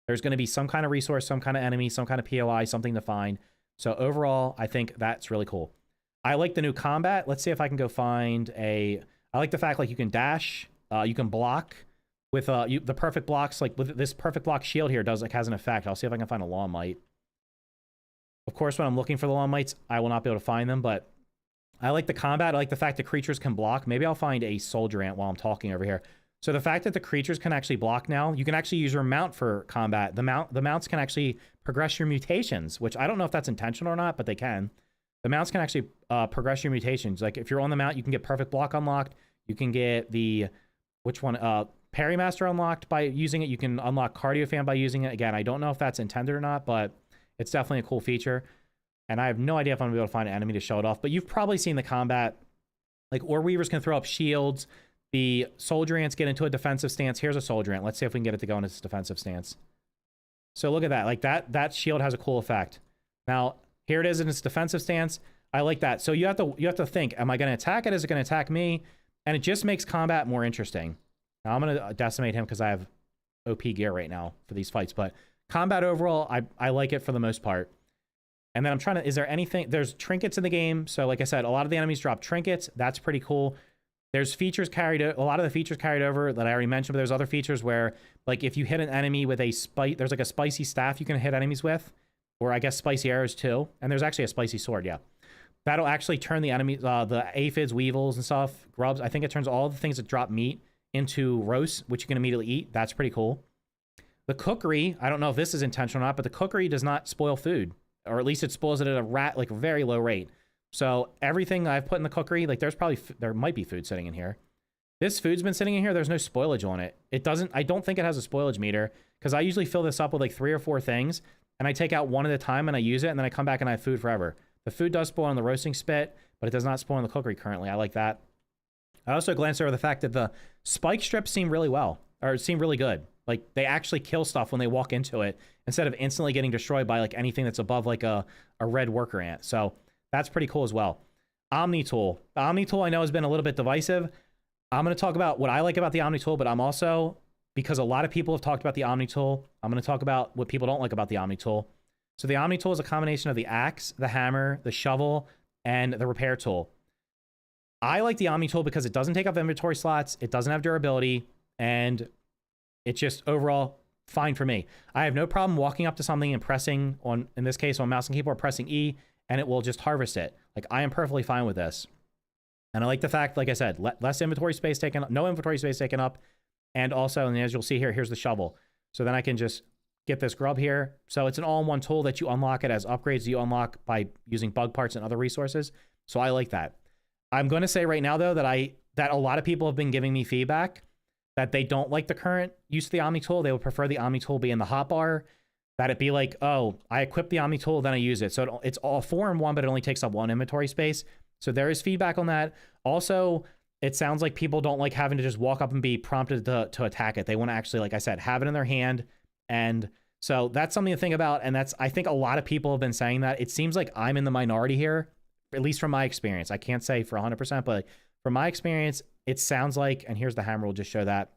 There's going to be some kind of resource, some kind of enemy, some kind of POI, something to find. So overall, I think that's really cool. I like the new combat. Let's see if I can go find I like the fact like you can dash, you can block with the perfect blocks. Like with this perfect block shield here has an effect. I'll see if I can find a lawn mite. Of course, when I'm looking for the lawn mites, I will not be able to find them, but I like the combat. I like the fact that creatures can block. Maybe I'll find a soldier ant while I'm talking over here. So the fact that the creatures can actually block now, you can actually use your mount for combat. The mounts can actually progress your mutations, which I don't know if that's intentional or not, but they can. The mounts can actually progress your mutations. Like if you're on the mount, you can get perfect block unlocked. You can get which one? Parry Master unlocked by using it. You can unlock Cardio Fan by using it. Again, I don't know if that's intended or not, but it's definitely a cool feature. And I have no idea if I'm going to be able to find an enemy to show it off. But you've probably seen the combat. Like, Ore Weavers can throw up shields. The Soldier Ants get into a defensive stance. Here's a Soldier Ant. Let's see if we can get it to go into its defensive stance. So look at that. Like, that shield has a cool effect. Now, here it is in its defensive stance. I like that. So you have to think, am I going to attack it? Is it going to attack me? And it just makes combat more interesting. Now, I'm going to decimate him because I have OP gear right now for these fights. But combat overall, I like it for the most part. And then I'm trying to, is there anything, there's trinkets in the game. So like I said, a lot of the enemies drop trinkets. That's pretty cool. There's features carried, a lot of the features carried over that I already mentioned, but there's other features where, like, if you hit an enemy with there's like a spicy staff you can hit enemies with, or I guess spicy arrows too. And there's actually a spicy sword, yeah. That'll actually turn the enemies, the aphids, weevils and stuff, grubs. I think it turns all the things that drop meat into roast, which you can immediately eat. That's pretty cool. The cookery, I don't know if this is intentional or not, but the cookery does not spoil food. Or at least it spoils it at a very low rate. So everything I've put in the cookery, like there might be food sitting in here. This food's been sitting in here. There's no spoilage on it. I don't think it has a spoilage meter because I usually fill this up with like 3 or 4 things and I take out one at a time and I use it and then I come back and I have food forever. The food does spoil on the roasting spit, but it does not spoil in the cookery currently. I like that. I also glanced over the fact that the spike strips seem really good. Like, they actually kill stuff when they walk into it instead of instantly getting destroyed by, like, anything that's above, like, a red worker ant. So that's pretty cool as well. Omni Tool. The Omni Tool I know has been a little bit divisive. I'm going to talk about what I like about the Omni Tool, but I'm also, because a lot of people have talked about the Omni Tool, I'm going to talk about what people don't like about the Omni Tool. So the Omni Tool is a combination of the axe, the hammer, the shovel, and the repair tool. I like the Omni Tool because it doesn't take up inventory slots, it doesn't have durability, and it's just overall fine for me. I have no problem walking up to something and pressing on, in this case, on mouse and keyboard, pressing E, and it will just harvest it. Like, I am perfectly fine with this. And I like the fact, like I said, less inventory space taken up, no inventory space taken up. And also, and as you'll see here, here's the shovel. So then I can just get this grub here. So it's an all-in-one tool that you unlock it as upgrades you unlock by using bug parts and other resources. So I like that. I'm going to say right now, though, that a lot of people have been giving me feedback that they don't like the current use of the Omni Tool. They would prefer the Omni Tool be in the hotbar, that it be like, oh, I equip the Omni Tool, then I use it. So it's all 4-in-1, but it only takes up 1 inventory space. So there is feedback on that. Also, it sounds like people don't like having to just walk up and be prompted to attack it. They want to actually, like I said, have it in their hand. And so that's something to think about. And I think a lot of people have been saying that. It seems like I'm in the minority here, at least from my experience. I can't say for 100%, but from my experience, it sounds like, and here's the hammer, we'll just show that.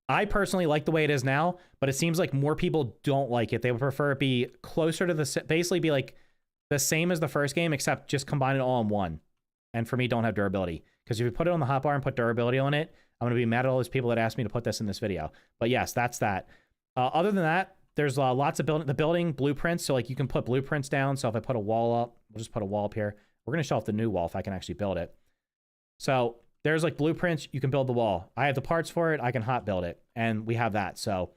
I personally like the way it is now, but it seems like more people don't like it. They would prefer it be closer to basically be like the same as the first game, except just combine it all in one. And for me, don't have durability. Because if you put it on the hotbar and put durability on it, I'm going to be mad at all those people that asked me to put this in this video. But yes, that's that. Other than that, there's lots of building blueprints. So like you can put blueprints down. So if I put a wall up, we'll just put a wall up here. We're going to show off the new wall if I can actually build it. So there's like blueprints. You can build the wall. I have the parts for it. I can hot build it. And we have that. So,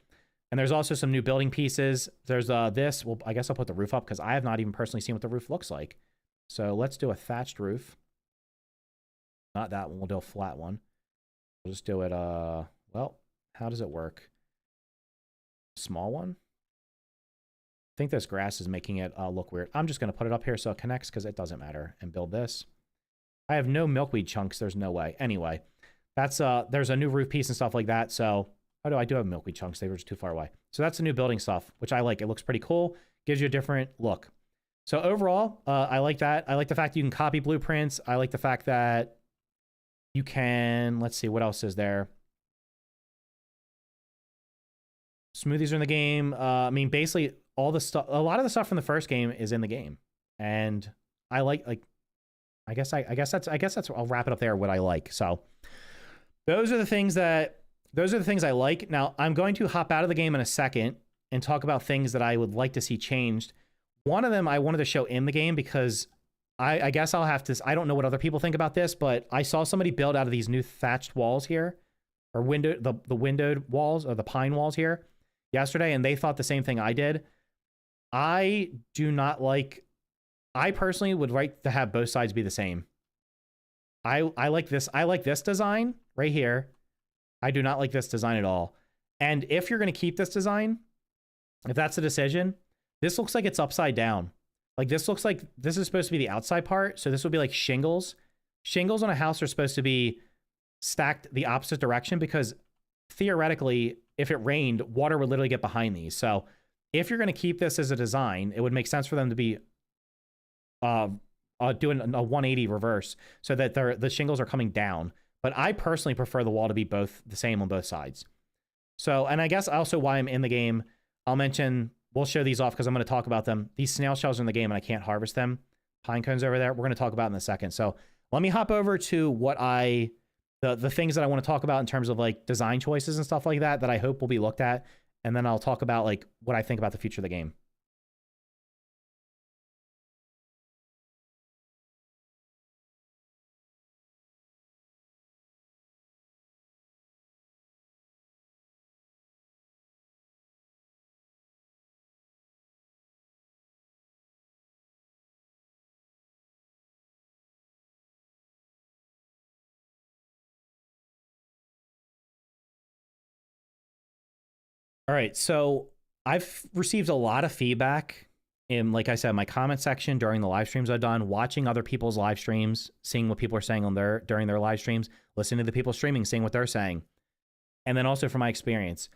and there's also some new building pieces. There's this. Well, I guess I'll put the roof up because I have not even personally seen what the roof looks like. So let's do a thatched roof. Not that one. We'll do a flat one. We'll just do it. Well, how does it work? Small one. I think this grass is making it look weird. I'm just going to put it up here so it connects because it doesn't matter, and build this. I have no milkweed chunks. There's no way. Anyway, that's there's a new roof piece and stuff like that. So I do have milkweed chunks. They were just too far away. So that's the new building stuff, which I like. It looks pretty cool. Gives you a different look. So overall, I like that. I like the fact you can copy blueprints. I like the fact that you can, let's see, what else is there? Smoothies are in the game. I mean, basically all the stuff, a lot of the stuff from the first game is in the game. And I like, I guess that's, I'll wrap it up there, what I like. So those are the things I like. Now I'm going to hop out of the game in a second and talk about things that I would like to see changed. One of them I wanted to show in the game because I guess I'll have to, I don't know what other people think about this, but I saw somebody build out of these new thatched walls here, or the windowed walls, or the pine walls here yesterday, and they thought the same thing I did. I do not like, I personally would like to have both sides be the same. I like this design right here. I do not like this design at all. And if you're going to keep this design, if that's the decision, this looks like it's upside down. Like this looks like this is supposed to be the outside part. So this would be like shingles. Shingles on a house are supposed to be stacked the opposite direction because theoretically, if it rained, water would literally get behind these. So if you're going to keep this as a design, it would make sense for them to be doing a 180 reverse so that the shingles are coming down. But I personally prefer the wall to be both the same on both sides. So, and I guess also why I'm in the game, I'll mention, we'll show these off because I'm going to talk about them. These snail shells are in the game and I can't harvest them. Pine cones over there, we're going to talk about in a second. So let me hop over to what the things that I want to talk about in terms of like design choices and stuff like that I hope will be looked at. And then I'll talk about like what I think about the future of the game. All right, so I've received a lot of feedback in, like I said, my comment section during the live streams I've done, watching other people's live streams, seeing what people are saying on during their live streams, listening to the people streaming, seeing what they're saying, and then also from my experience.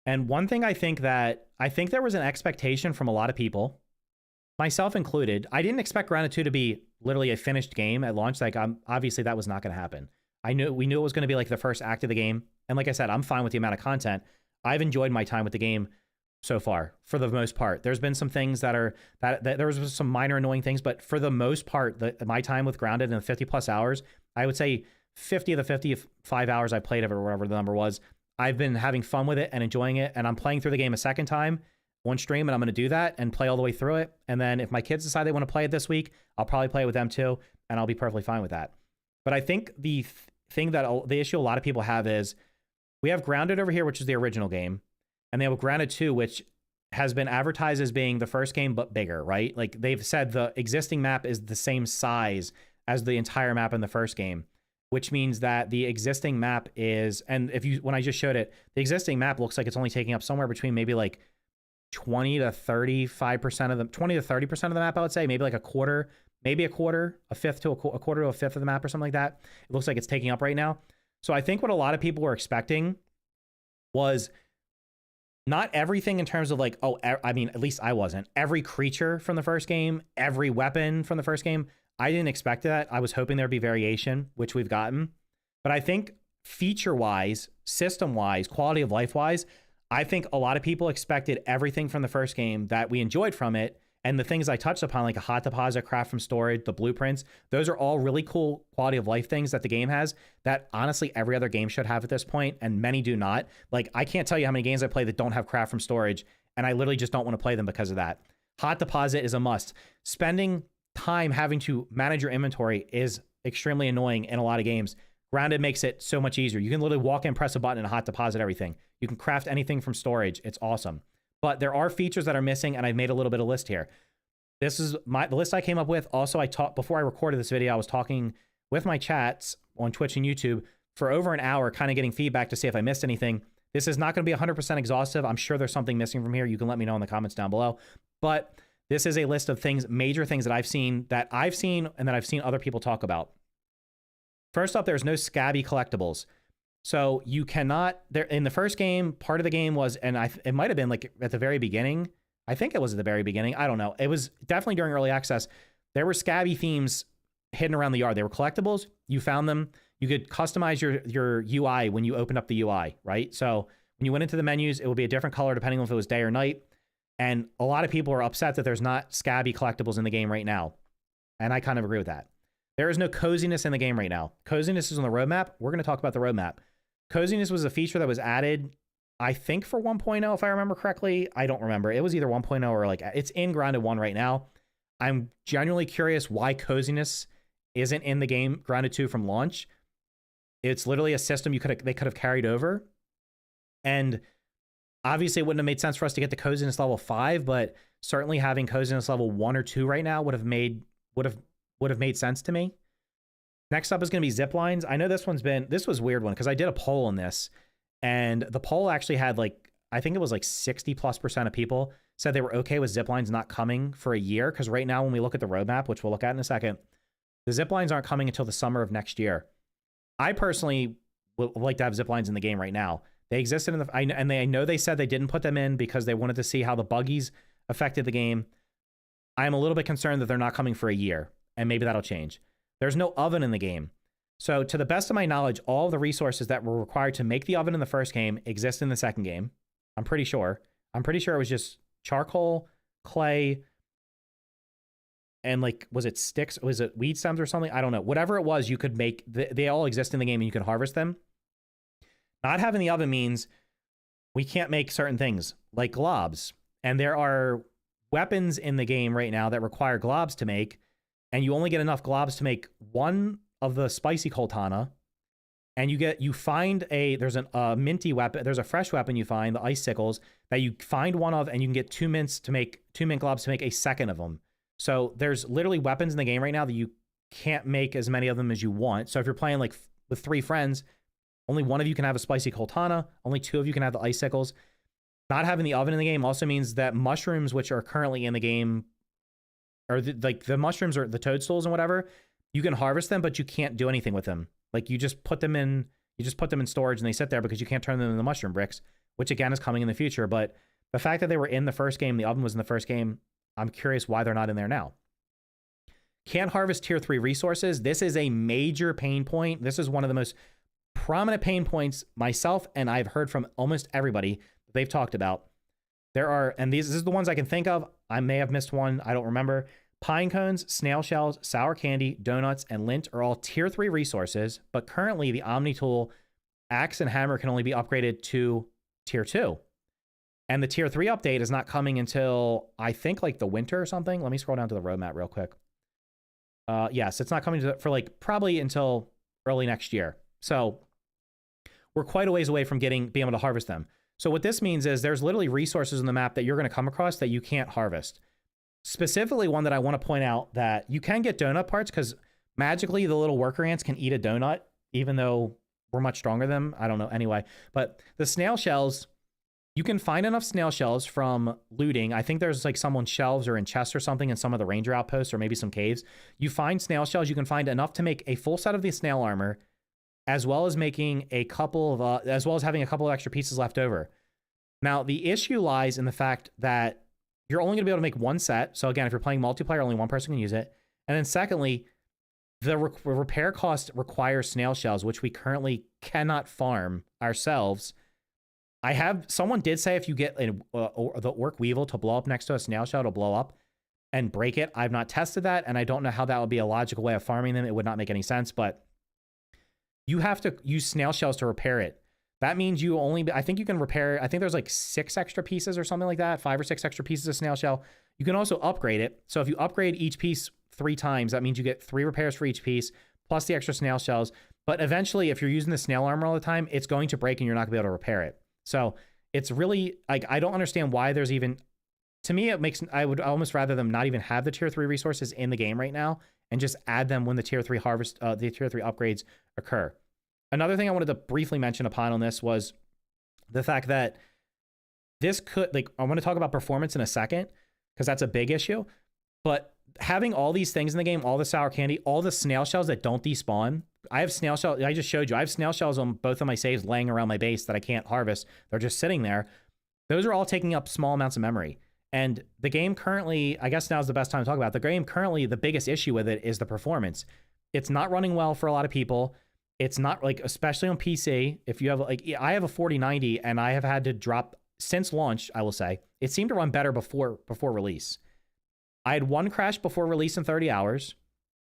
And one thing I think there was an expectation from a lot of people, myself included. I didn't expect Grounded 2 to be literally a finished game at launch. Like, obviously that was not going to happen. We knew it was going to be like the first act of the game. And like I said, I'm fine with the amount of content. I've enjoyed my time with the game so far, for the most part. There's been some things that there was some minor annoying things, but for the most part, my time with Grounded in the 50 plus hours, I would say 50 of the 55 hours I played of it, or whatever the number was, I've been having fun with it and enjoying it. And I'm playing through the game a second time on stream, and I'm going to do that and play all the way through it. And then if my kids decide they want to play it this week, I'll probably play it with them too, and I'll be perfectly fine with that. But I think the issue a lot of people have is, we have Grounded over here, which is the original game, and they have Grounded 2, which has been advertised as being the first game, but bigger, right? Like they've said the existing map is the same size as the entire map in the first game, which means that the existing map is, and when I just showed it, the existing map looks like it's only taking up somewhere between maybe like 20 to 35% of the 20 to 30% of the map, I would say, maybe like a quarter, a fifth to a quarter to a fifth of the map or something like that. It looks like it's taking up right now. So I think what a lot of people were expecting was not everything in terms of like, I mean, at least I wasn't. Every creature from the first game, every weapon from the first game, I didn't expect that. I was hoping there'd be variation, which we've gotten. But I think feature-wise, system-wise, quality of life-wise, I think a lot of people expected everything from the first game that we enjoyed from it. And the things I touched upon, like a hot deposit, craft from storage, the blueprints, those are all really cool quality of life things that the game has that honestly every other game should have at this point, and many do not. Like, I can't tell you how many games I play that don't have craft from storage, and I literally just don't want to play them because of that. Hot deposit is a must. Spending time having to manage your inventory is extremely annoying in a lot of games. Grounded makes it so much easier. You can literally walk in, press a button, and hot deposit everything. You can craft anything from storage. It's awesome. But there are features that are missing, and I've made a little bit of list here. This is the list I came up with. Also, before I recorded this video, I was talking with my chats on Twitch and YouTube for over an hour, kind of getting feedback to see if I missed anything. This is not going to be 100% exhaustive. I'm sure there's something missing from here. You can let me know in the comments down below. But this is a list of things, major things that I've seen, and that I've seen other people talk about. First up, there's no scabby collectibles. So you cannot, in the first game, part of the game was, and it might have been like at the very beginning. I think it was at the very beginning. I don't know. It was definitely during early access. There were scabby themes hidden around the yard. They were collectibles. You found them. You could customize your UI when you opened up the UI, right? So when you went into the menus, it would be a different color depending on if it was day or night. And a lot of people are upset that there's not scabby collectibles in the game right now. And I kind of agree with that. There is no coziness in the game right now. Coziness is on the roadmap. We're going to talk about the roadmap. Coziness was a feature that was added, I think, for 1.0, if I remember correctly. I don't remember. It was either 1.0 or like, it's in Grounded 1 right now. I'm genuinely curious why coziness isn't in the game Grounded 2 from launch. It's literally a system they could have carried over. And obviously it wouldn't have made sense for us to get the coziness level 5, but certainly having coziness level 1 or 2 right now would have made sense to me. Next up is going to be zip lines. I know this was a weird one because I did a poll on this, and the poll actually had like, I think it was like 60+% of people said they were okay with zip lines not coming for a year. Because right now, when we look at the roadmap, which we'll look at in a second, the zip lines aren't coming until the summer of next year. I personally would like to have zip lines in the game right now. They existed in the, I know they said they didn't put them in because they wanted to see how the buggies affected the game. I'm a little bit concerned that they're not coming for a year, and maybe that'll change. There's no oven in the game. So to the best of my knowledge, all of the resources that were required to make the oven in the first game exist in the second game. I'm pretty sure it was just charcoal, clay, and like, was it sticks? Was it weed stems or something? I don't know. Whatever it was, you could make, they all exist in the game and you could harvest them. Not having the oven means we can't make certain things like globs. And there are weapons in the game right now that require globs to make, and you only get enough globs to make one of the spicy coltana. And you find there's a minty weapon, there's a fresh weapon you find, the icicles, that you find one of, and you can get 2 mint globs to make a second of them. So there's literally weapons in the game right now that you can't make as many of them as you want. So if you're playing like with 3 friends, only one of you can have a spicy coltana, only 2 of you can have the icicles. Not having the oven in the game also means that mushrooms, which are currently in the game, or the mushrooms or the toadstools and whatever, you can harvest them, but you can't do anything with them. Like you just put them in storage and they sit there because you can't turn them into mushroom bricks, which again is coming in the future. But the fact that they were in the first game, the oven was in the first game, I'm curious why they're not in there now. Can't harvest tier 3 resources. This is a major pain point. This is one of the most prominent pain points myself and I've heard from almost everybody that they've talked about. There are, and this is the ones I can think of. I may have missed one. I don't remember. Pine cones, snail shells, sour candy, donuts, and lint are all tier 3 resources, but currently the Omni tool, axe, and hammer can only be upgraded to tier 2. And the tier 3 update is not coming until, I think, like the winter or something. Let me scroll down to the roadmap real quick. Yes, it's not coming for like probably until early next year. So we're quite a ways away from being able to harvest them. So what this means is there's literally resources in the map that you're going to come across that you can't harvest. Specifically, one that I want to point out that you can get donut parts because magically the little worker ants can eat a donut, even though we're much stronger than them. I don't know. Anyway, but the snail shells, you can find enough snail shells from looting. I think there's like some on shelves or in chests or something in some of the ranger outposts or maybe some caves. You find snail shells. You can find enough to make a full set of the snail armor, as well as making a couple of, as well as having a couple of extra pieces left over. Now, the issue lies in the fact that you're only going to be able to make one set. So again, if you're playing multiplayer, only one person can use it. And then secondly, the repair cost requires snail shells, which we currently cannot farm ourselves. Someone did say if you get the orc weevil to blow up next to a snail shell, it'll blow up and break it. I've not tested that, and I don't know how that would be a logical way of farming them. It would not make any sense, but you have to use snail shells to repair it. That means I think you can repair, I think there's like 6 extra pieces or something like that, 5 or 6 extra pieces of snail shell. You can also upgrade it. So if you upgrade each piece 3 times, that means you get 3 repairs for each piece, plus the extra snail shells. But eventually, if you're using the snail armor all the time, it's going to break and you're not going to be able to repair it. So it's really, like, I don't understand why there's even, to me, I would almost rather them not even have the tier 3 resources in the game right now and just add them when the tier 3 the tier 3 upgrades occur. Another thing I wanted to briefly mention upon on this was the fact that this could, like, I want to talk about performance in a second because that's a big issue, but having all these things in the game, all the sour candy, all the snail shells that don't despawn. I have snail shells. I just showed you. I have snail shells on both of my saves laying around my base that I can't harvest. They're just sitting there. Those are all taking up small amounts of memory. And the game currently, I guess now's the best time to talk about it. The game currently, the biggest issue with it is the performance. It's not running well for a lot of people. It's not, like, especially on PC. If you have, like, I have a 4090 and I have had to drop since launch, I will say. It seemed to run better before release. I had 1 crash before release in 30 hours,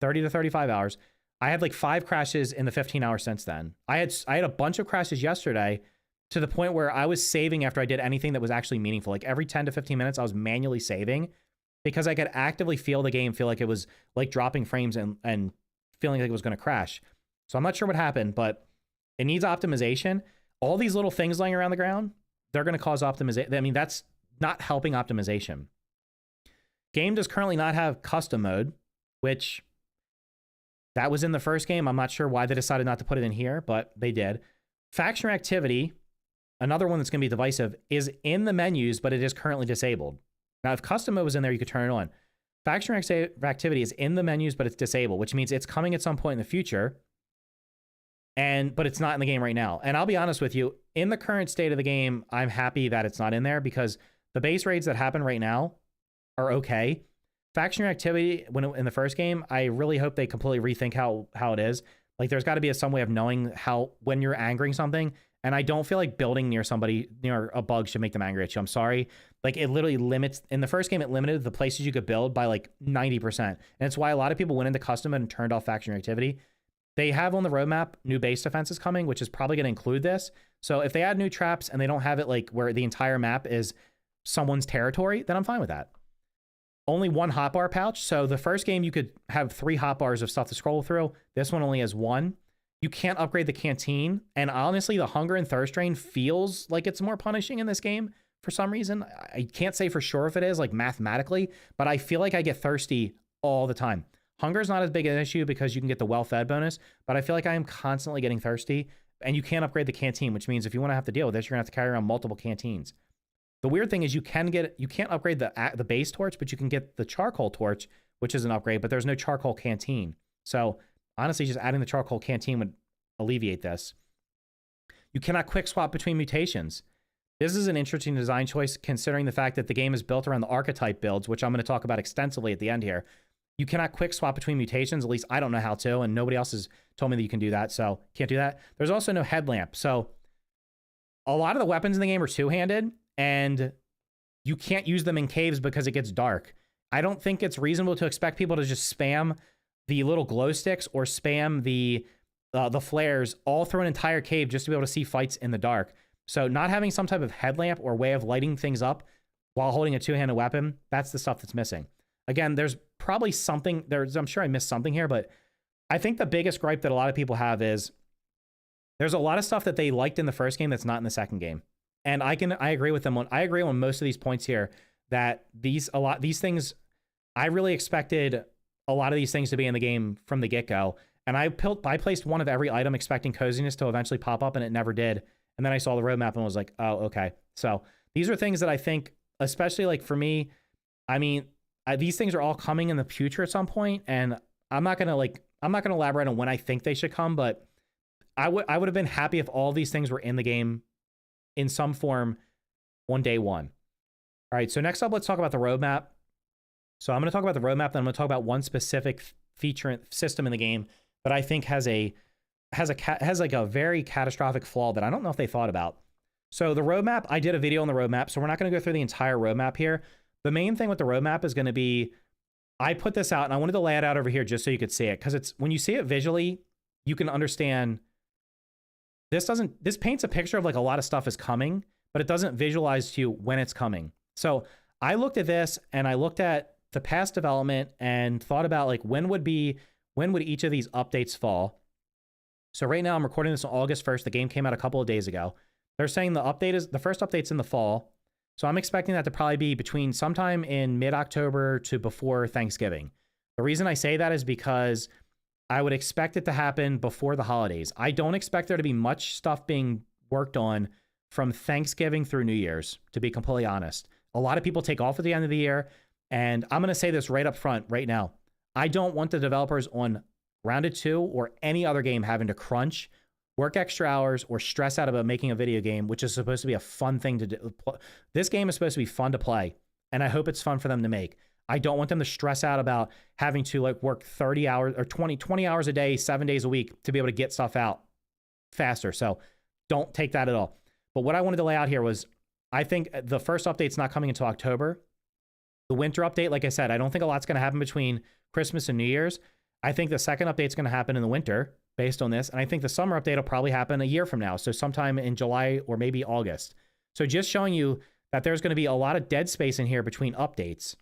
30 to 35 hours. I had like 5 crashes in the 15 hours since then. I had a bunch of crashes yesterday to the point where I was saving after I did anything that was actually meaningful. Like every 10 to 15 minutes, I was manually saving because I could actively feel the game, feel like it was like dropping frames and feeling like it was going to crash. So I'm not sure what happened, but it needs optimization. All these little things laying around the ground, they're going to cause optimization. I mean, that's not helping optimization. Game does currently not have custom mode, which That was in the first game. I'm not sure why they decided not to put it in here, but they did. Faction activity, another one that's going to be divisive, is in the menus, but it is currently disabled. Now, if custom mode was in there, you could turn it on. Faction activity is in the menus, but it's disabled, which means it's coming at some point in the future. But it's not in the game right now. And I'll be honest with you, in the current state of the game, I'm happy that it's not in there because the base raids that happen right now are okay. Faction activity in the first game, I really hope they completely rethink how it is. Like, there's got to be some way of knowing how when you're angering something. And I don't feel like building near a bug should make them angry at you. I'm sorry. Like, it literally limits. In the first game, it limited the places you could build by like 90%. And it's why a lot of people went into custom and turned off faction activity. They have on the roadmap new base defenses coming, which is probably going to include this. So if they add new traps and they don't have it like where the entire map is someone's territory, then I'm fine with that. Only one hotbar pouch. So the first game, you could have 3 hotbars of stuff to scroll through. This one only has 1. You can't upgrade the canteen. And honestly, the hunger and thirst drain feels like it's more punishing in this game for some reason. I can't say for sure if it is, like mathematically, but I feel like I get thirsty all the time. Hunger is not as big an issue because you can get the well-fed bonus, but I feel like I am constantly getting thirsty, and you can't upgrade the canteen, which means if you want to have to deal with this, you're going to have to carry around multiple canteens. The weird thing is you can't upgrade the base torch, but you can get the charcoal torch, which is an upgrade, but there's no charcoal canteen. So honestly, just adding the charcoal canteen would alleviate this. You cannot quick swap between mutations. This is an interesting design choice considering the fact that the game is built around the archetype builds, which I'm going to talk about extensively at the end here. You cannot quick swap between mutations. At least I don't know how to, and nobody else has told me that you can do that, so can't do that. There's also no headlamp. So a lot of the weapons in the game are two-handed, and you can't use them in caves because it gets dark. I don't think it's reasonable to expect people to just spam the little glow sticks or spam the flares all through an entire cave just to be able to see fights in the dark. So not having some type of headlamp or way of lighting things up while holding a two-handed weapon, that's the stuff that's missing. Again, there's probably something, I'm sure I missed something here, but I think the biggest gripe that a lot of people have is there's a lot of stuff that they liked in the first game that's not in the second game. And I agree with them I agree on most of these points here that these things, I really expected a lot of these things to be in the game from the get-go. And I placed one of every item expecting coziness to eventually pop up, and it never did. And then I saw the roadmap and was like, oh, okay. So these are things that I think, especially like for me, I mean, these things are all coming in the future at some point, and I'm not gonna elaborate on when I think they should come, but I would have been happy if all these things were in the game in some form on day one. All right, so next up, let's talk about the roadmap. So I'm going to talk about the roadmap, then I'm going to talk about one specific feature and system in the game that I think has like a very catastrophic flaw that I don't know if they thought about. So the roadmap, I did a video on the roadmap, so we're not going to go through the entire roadmap here. The main thing with the roadmap is going to be, I put this out and I wanted to lay it out over here just so you could see it, because it's when you see it visually, you can understand this paints a picture of like a lot of stuff is coming, but it doesn't visualize to you when it's coming. So I looked at this and I looked at the past development and thought about like when would each of these updates fall. So right now I'm recording this on August 1st. The game came out a couple of days ago. They're saying the first update's in the fall. So I'm expecting that to probably be between sometime in mid-October to before Thanksgiving. The reason I say that is because I would expect it to happen before the holidays. I don't expect there to be much stuff being worked on from Thanksgiving through New Year's, to be completely honest. A lot of people take off at the end of the year, and I'm going to say this right up front right now. I don't want the developers on Rounded 2 or any other game having to crunch, work extra hours, or stress out about making a video game, which is supposed to be a fun thing to do. This game is supposed to be fun to play, and I hope it's fun for them to make. I don't want them to stress out about having to like work 30 hours or 20 hours a day, 7 days a week to be able to get stuff out faster. So don't take that at all. But what I wanted to lay out here was, I think the first update's not coming until October. The winter update, like I said, I don't think a lot's going to happen between Christmas and New Year's. I think the second update's going to happen in the winter based on this. And I think the summer update will probably happen a year from now. So sometime in July or maybe August. So just showing you that there's going to be a lot of dead space in here between updates.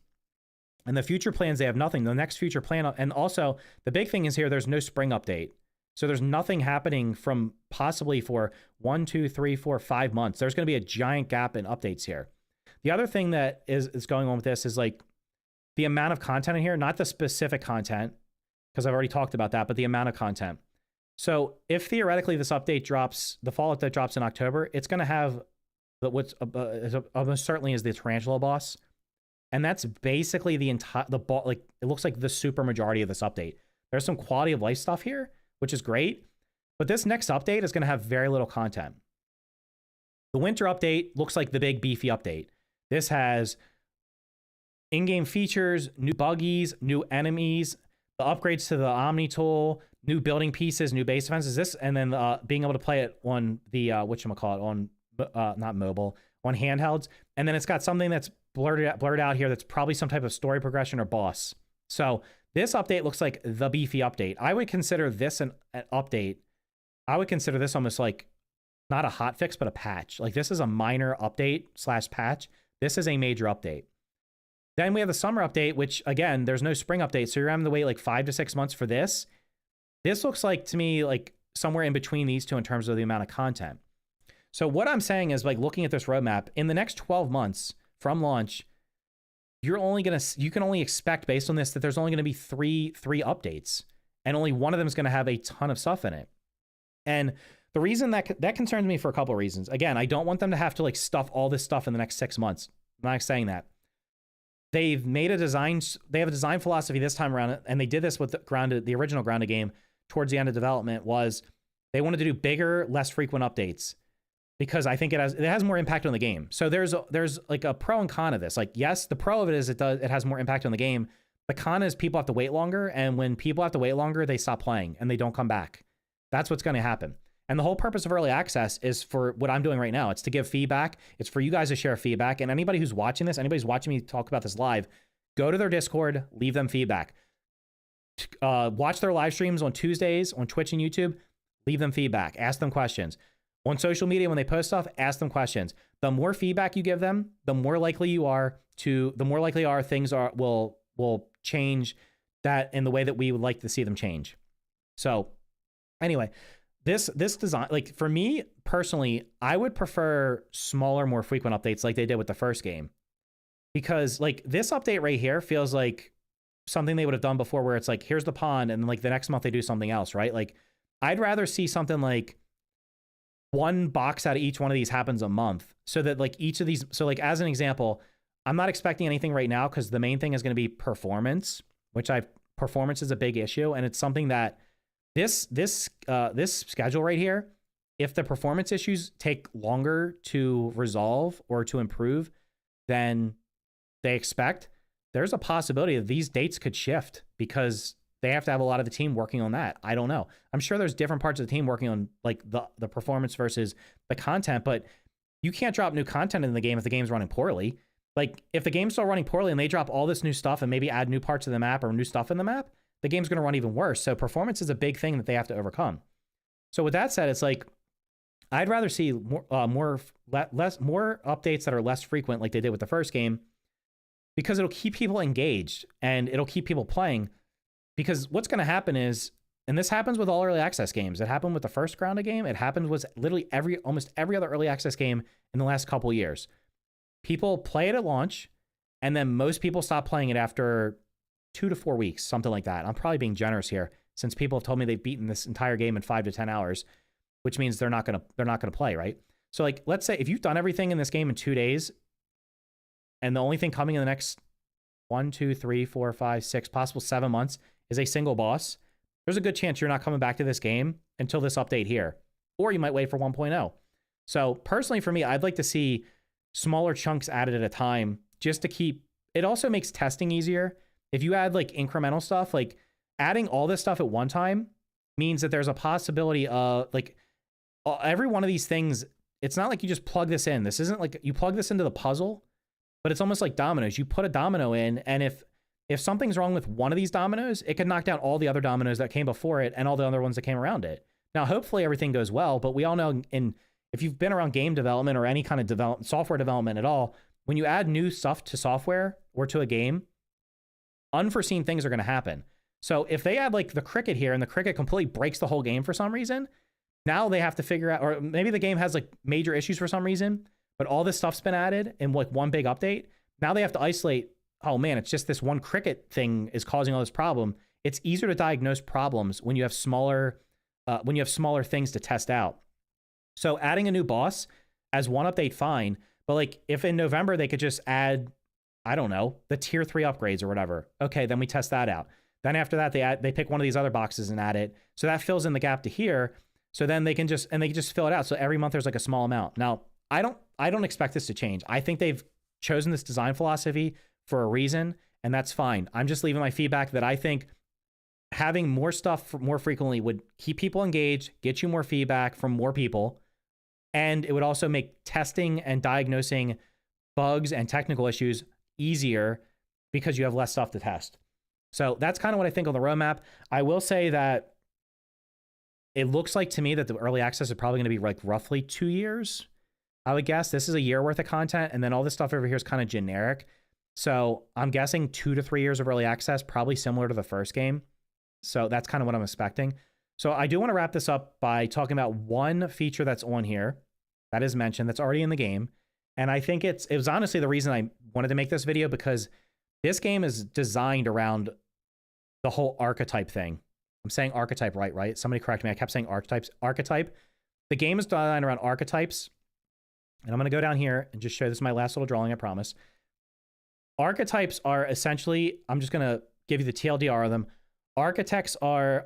And the future plans, they have nothing. The next future plan, and also the big thing is here, there's no spring update. So there's nothing happening from possibly for 1, 2, 3, 4, 5 months. There's going to be a giant gap in updates here. The other thing that is going on with this is like the amount of content in here, not the specific content, because I've already talked about that, but the amount of content. So if theoretically this update drops, the fall update drops in October, it's going to have what's almost certainly is the Tarantula boss. And that's basically the entire, like, it looks like the super majority of this update. There's some quality of life stuff here, which is great. But this next update is going to have very little content. The winter update looks like the big beefy update. This has in-game features, new buggies, new enemies, the upgrades to the Omni tool, new building pieces, new base defenses. This, and then being able to play it on the whatchamacallit, on not mobile, on handhelds. And then it's got something that's blurred out here that's probably some type of story progression or boss. So this update looks like the beefy update. I would consider this an update. I would consider this almost like not a hot fix, but a patch. Like this is a minor update / patch. This is a major update. Then we have the summer update, which again, there's no spring update. So you're having to wait like 5 to 6 months for this. This looks like to me like somewhere in between these two in terms of the amount of content. So what I'm saying is, like, looking at this roadmap, in the next 12 months from launch, you can only expect based on this that there's only going to be three updates, and only one of them is going to have a ton of stuff in it. And the reason that concerns me for a couple of reasons. Again, I don't want them to have to like stuff all this stuff in the next 6 months. I'm not saying that. They've made they have a design philosophy this time around, and they did this with the original Grounded game towards the end of development, was they wanted to do bigger, less frequent updates, because I think it has more impact on the game. So there's like a pro and con of this. Like, yes, the pro of it is it has more impact on the game. The con is people have to wait longer, and when people have to wait longer, they stop playing and they don't come back. That's what's going to happen. And the whole purpose of early access is for what I'm doing right now. It's to give feedback. It's for you guys to share feedback. And anybody who's watching this, anybody's watching me talk about this live, go to their Discord, leave them feedback. Watch their live streams on Tuesdays on Twitch and YouTube, leave them feedback, ask them questions. On social media, when they post stuff, ask them questions. The more feedback you give them, the more likely things will change that in the way that we would like to see them change. So anyway, this design, like, for me personally, I would prefer smaller, more frequent updates like they did with the first game, because like this update right here feels like something they would have done before, where it's like, here's the pond, and like the next month they do something else, right? Like, I'd rather see something like one box out of each one of these happens a month, so that like each of these, so like as an example, I'm not expecting anything right now because the main thing is going to be performance, performance is a big issue, and it's something that this schedule right here, if the performance issues take longer to resolve or to improve than they expect, there's a possibility that these dates could shift because they have to have a lot of the team working on that. I don't know. I'm sure there's different parts of the team working on like the performance versus the content, but you can't drop new content in the game if the game's running poorly. Like, if the game's still running poorly and they drop all this new stuff and maybe add new parts of the map or new stuff in the map, the game's going to run even worse. So performance is a big thing that they have to overcome. So with that said, it's like, I'd rather see more updates that are less frequent like they did with the first game, because it'll keep people engaged and it'll keep people playing. Because what's going to happen is, and this happens with all early access games, it happened with the first Grounded game, it happened with literally almost every other early access game in the last couple years. People play it at launch, and then most people stop playing it after 2 to 4 weeks, something like that. I'm probably being generous here, since people have told me they've beaten this entire game in 5 to 10 hours, which means they're not gonna play, right? So like, let's say if you've done everything in this game in 2 days, and the only thing coming in the next 1, 2, 3, 4, 5, 6, possible 7 months is a single boss, there's a good chance you're not coming back to this game until this update here, or you might wait for 1.0. So personally for me, I'd like to see smaller chunks added at a time, just to keep, it also makes testing easier. If you add like incremental stuff, like adding all this stuff at one time means that there's a possibility of like every one of these things, it's not like you just plug this in. This isn't like you plug this into the puzzle, but it's almost like dominoes. You put a domino in, and if something's wrong with one of these dominoes, it could knock down all the other dominoes that came before it and all the other ones that came around it. Now, hopefully everything goes well, but we all know if you've been around game development or any kind of software development at all, when you add new stuff to software or to a game, unforeseen things are going to happen. So if they add like the cricket here and the cricket completely breaks the whole game for some reason, now they have to figure out, or maybe the game has like major issues for some reason, but all this stuff's been added in like one big update. Now they have to isolate, oh man, it's just this one cricket thing is causing all this problem. it's easier to diagnose problems when you have smaller things to test out. So adding a new boss as one update, fine. But like if in November they could just add, I don't know, the tier 3 upgrades or whatever. Okay, then we test that out. Then after that, they pick one of these other boxes and add it. So that fills in the gap to here. So then they can just fill it out. So every month there's like a small amount. Now, I don't expect this to change. I think they've chosen this design philosophy for a reason, and that's fine. I'm just leaving my feedback that I think having more stuff more frequently would keep people engaged, get you more feedback from more people, and it would also make testing and diagnosing bugs and technical issues easier because you have less stuff to test. So that's kind of what I think on the roadmap. I will say that it looks like to me that the early access is probably going to be like roughly 2 years. I would guess this is a year worth of content, and then all this stuff over here is kind of generic. So I'm guessing 2 to 3 years of early access, probably similar to the first game. So that's kind of what I'm expecting. So I do want to wrap this up by talking about one feature that's on here that is mentioned that's already in the game. And I think it was honestly the reason I wanted to make this video, because this game is designed around the whole archetype thing. I'm saying archetype right? Somebody correct me. I kept saying archetypes. Archetype. The game is designed around archetypes. And I'm going to go down here and just show this is my last little drawing, I promise. Archetypes are essentially, I'm just going to give you the TLDR of them. Archetypes are,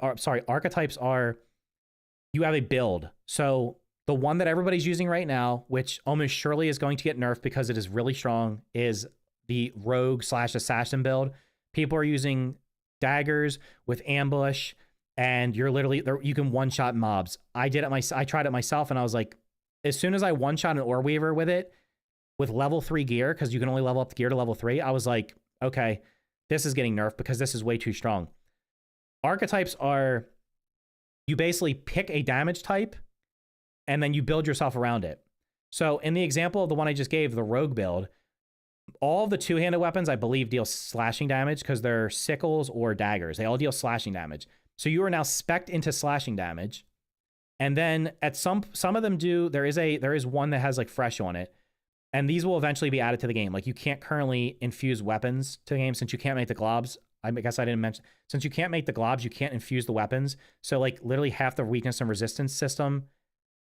you have a build. So the one that everybody's using right now, which almost surely is going to get nerfed because it is really strong, is the rogue/assassin build. People are using daggers with ambush, and you're literally, you can one-shot mobs. I tried it myself, and I was like, as soon as I one-shot an Ore Weaver with it, with level 3 gear, because you can only level up the gear to level 3, I was like, okay, this is getting nerfed because this is way too strong. Archetypes are, you basically pick a damage type, and then you build yourself around it. So in the example of the one I just gave, the rogue build, all of the two-handed weapons, I believe, deal slashing damage because they're sickles or daggers. They all deal slashing damage. So you are now spec'd into slashing damage. And then at some of them do, there is one that has like fresh on it. And these will eventually be added to the game. Like you can't currently infuse weapons to the game since you can't make the globs. I guess I didn't mention, since you can't make the globs, you can't infuse the weapons. So like literally half the weakness and resistance system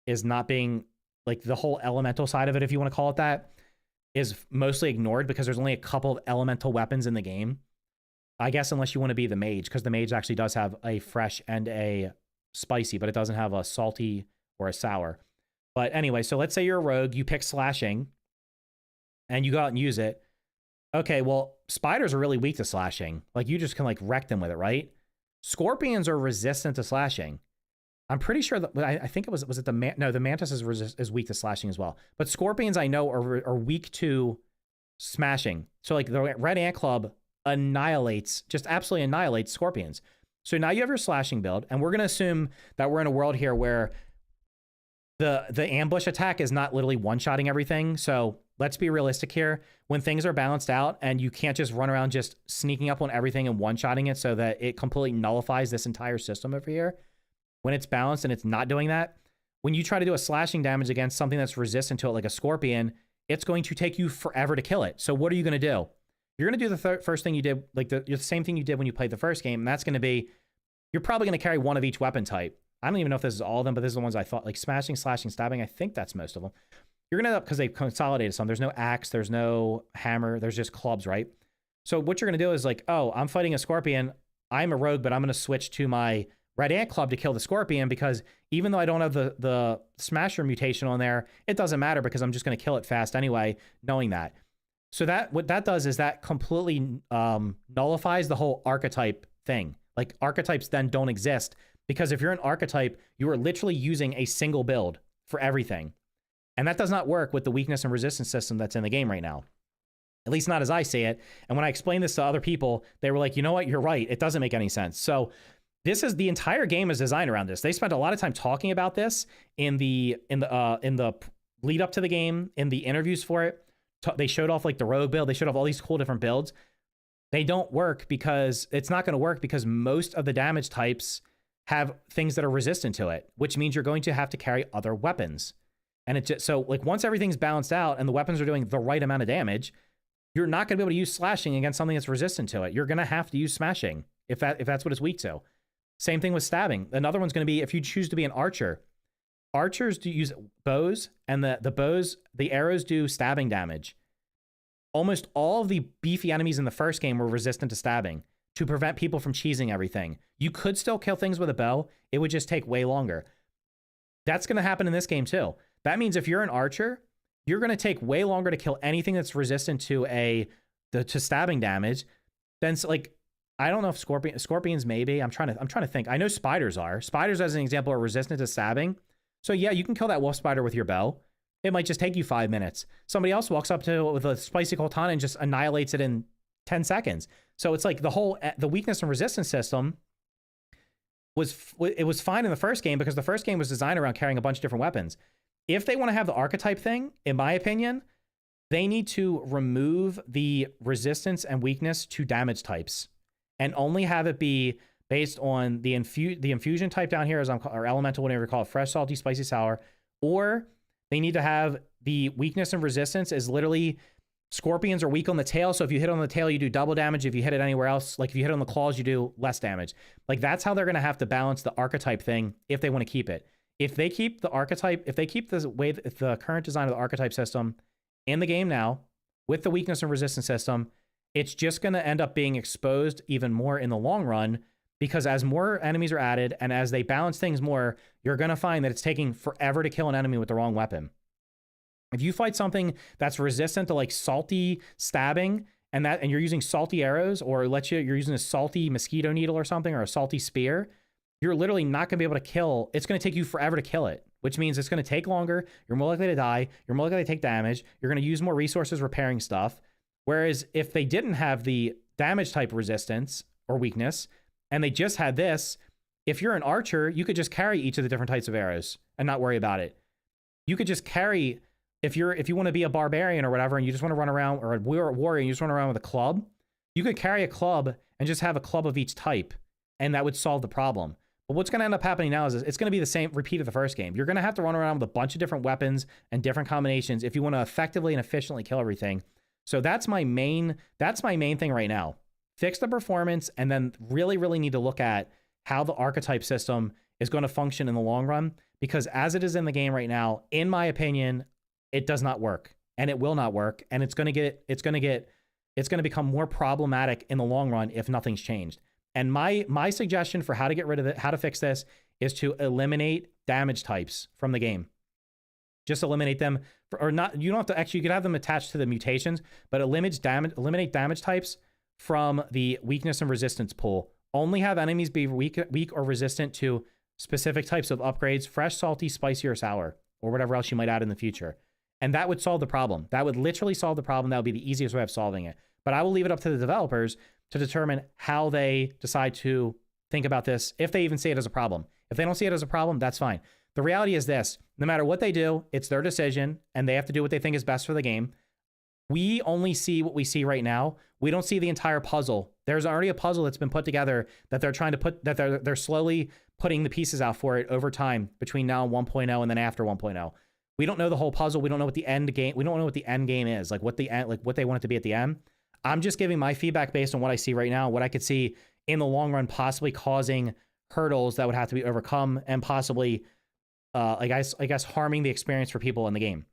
is not being, like the whole elemental side of it, if you want to call it that, is mostly ignored because there's only a couple of elemental weapons in the game. I guess unless you want to be the mage, because the mage actually does have a fresh and a spicy, but it doesn't have a salty or a sour. But anyway, so let's say you're a rogue, you pick slashing, and you go out and use it. Okay, well, spiders are really weak to slashing. Like, you just can, like, wreck them with it, right? Scorpions are resistant to slashing. I'm pretty sure that, I think it was it the no, the mantis is weak to slashing as well. But scorpions, I know, are weak to smashing. So, like, the Red Ant Club annihilates, just absolutely annihilates scorpions. So now you have your slashing build, and we're going to assume that we're in a world here where the ambush attack is not literally one-shotting everything. So let's be realistic here. When things are balanced out and you can't just run around just sneaking up on everything and one-shotting it so that it completely nullifies this entire system over here, when it's balanced and it's not doing that, when you try to do a slashing damage against something that's resistant to it, like a scorpion, it's going to take you forever to kill it. So what are you going to do? You're going to do the first thing you did, like the same thing you did when you played the first game, and that's going to be, you're probably going to carry one of each weapon type. I don't even know if this is all of them, but this is the ones I thought, like smashing, slashing, stabbing. I think that's most of them. You're going to end up, because they've consolidated some. There's no axe, there's no hammer, there's just clubs, right? So what you're going to do is like, oh, I'm fighting a scorpion. I'm a rogue, but I'm going to switch to my Red Ant Club to kill the scorpion, because even though I don't have the smasher mutation on there, it doesn't matter because I'm just going to kill it fast anyway, knowing that. So that what that does is that completely nullifies the whole archetype thing. Like, archetypes then don't exist, because if you're an archetype, you are literally using a single build for everything. And that does not work with the weakness and resistance system that's in the game right now. At least not as I see it. And when I explained this to other people, they were like, you know what, you're right. It doesn't make any sense. So this is, the entire game is designed around this. They spent a lot of time talking about this in the lead up to the game, in the interviews for it. They showed off like the rogue build. They showed off all these cool different builds. They don't work because it's not going to work because most of the damage types have things that are resistant to it, which means you're going to have to carry other weapons. And it just, so like once everything's balanced out and the weapons are doing the right amount of damage, you're not going to be able to use slashing against something that's resistant to it. You're going to have to use smashing if that's what it's weak to. Same thing with stabbing. Another one's going to be if you choose to be an archer. Archers do use bows, and the arrows do stabbing damage. Almost all of the beefy enemies in the first game were resistant to stabbing to prevent people from cheesing everything. You could still kill things with a bow. It would just take way longer. That's going to happen in this game too. That means if you're an archer, you're going to take way longer to kill anything that's resistant to stabbing damage. Then like, I don't know if scorpions maybe. I'm trying to think. I know spiders are. Spiders, as an example, are resistant to stabbing. So yeah, you can kill that wolf spider with your bow. It might just take you 5 minutes. Somebody else walks up to it with a spicy katana and just annihilates it in 10 seconds. So it's like the weakness and resistance system was fine in the first game because the first game was designed around carrying a bunch of different weapons. If they want to have the archetype thing, in my opinion, they need to remove the resistance and weakness to damage types and only have it be based on the infusion type down here, or elemental, whatever you call it, fresh, salty, spicy, sour, or they need to have the weakness and resistance is literally scorpions are weak on the tail. So if you hit on the tail, you do double damage. If you hit it anywhere else, like if you hit on the claws, you do less damage. Like that's how they're going to have to balance the archetype thing if they want to keep it. If they keep the archetype, if they keep the current design of the archetype system in the game now with the weakness and resistance system, it's just going to end up being exposed even more in the long run, because as more enemies are added and as they balance things more, you're going to find that it's taking forever to kill an enemy with the wrong weapon. If you fight something that's resistant to like salty stabbing and you're using salty arrows, or you're using a salty mosquito needle or something, or a salty spear, you're literally not going to be able to kill. It's going to take you forever to kill it, which means it's going to take longer. You're more likely to die. You're more likely to take damage. You're going to use more resources repairing stuff. Whereas if they didn't have the damage type resistance or weakness, and they just had this, if you're an archer, you could just carry each of the different types of arrows and not worry about it. You could just carry, if you want to be a barbarian or whatever, and you just want to run around, or a warrior, and you just run around with a club, you could carry a club and just have a club of each type, and that would solve the problem. But what's going to end up happening now is it's going to be the same repeat of the first game. You're going to have to run around with a bunch of different weapons and different combinations if you want to effectively and efficiently kill everything. So that's my main thing right now. Fix the performance, and then really, really need to look at how the archetype system is going to function in the long run, because as it is in the game right now, in my opinion, it does not work, and it will not work, and it's going to become more problematic in the long run if nothing's changed. And my suggestion for how to get rid of it, how to fix this, is to eliminate damage types from the game. Just eliminate them, or not. You don't have to actually. You could have them attached to the mutations, but eliminate damage types from the weakness and resistance pool. Only have enemies be weak or resistant to specific types of upgrades: fresh, salty, spicy, or sour, or whatever else you might add in the future. And that would solve the problem. That would literally solve the problem. That would be the easiest way of solving it. But I will leave it up to the developers to determine how they decide to think about this, if they even see it as a problem. If they don't see it as a problem, that's fine. The reality is this: no matter what they do, it's their decision, and they have to do what they think is best for the game. We only see what we see right now. We don't see the entire puzzle. There's already a puzzle that's been put together that they're trying to put, that they're slowly putting the pieces out for it over time between now and 1.0 and then after 1.0. We don't know the whole puzzle. We don't know what the end game. We don't know what the end game is, like what they want it to be at the end. I'm just giving my feedback based on what I see right now, what I could see in the long run possibly causing hurdles that would have to be overcome, and possibly, I guess harming the experience for people in the game.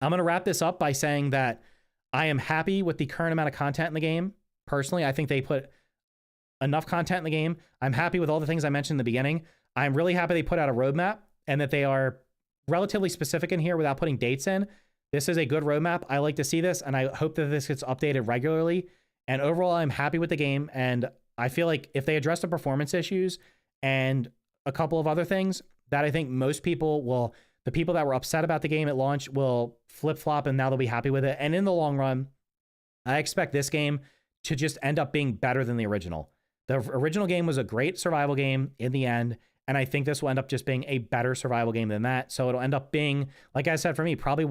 I'm going to wrap this up by saying that I am happy with the current amount of content in the game. Personally, I think they put enough content in the game. I'm happy with all the things I mentioned in the beginning. I'm really happy they put out a roadmap and that they are relatively specific in here without putting dates in. This is a good roadmap. I like to see this, and I hope that this gets updated regularly. And overall, I'm happy with the game. And I feel like if they address the performance issues and a couple of other things, that I think most people will, the people that were upset about the game at launch will flip-flop, and now they'll be happy with it. And in the long run, I expect this game to just end up being better than the original. The original game was a great survival game in the end, and I think this will end up just being a better survival game than that. So it'll end up being, like I said, for me, probably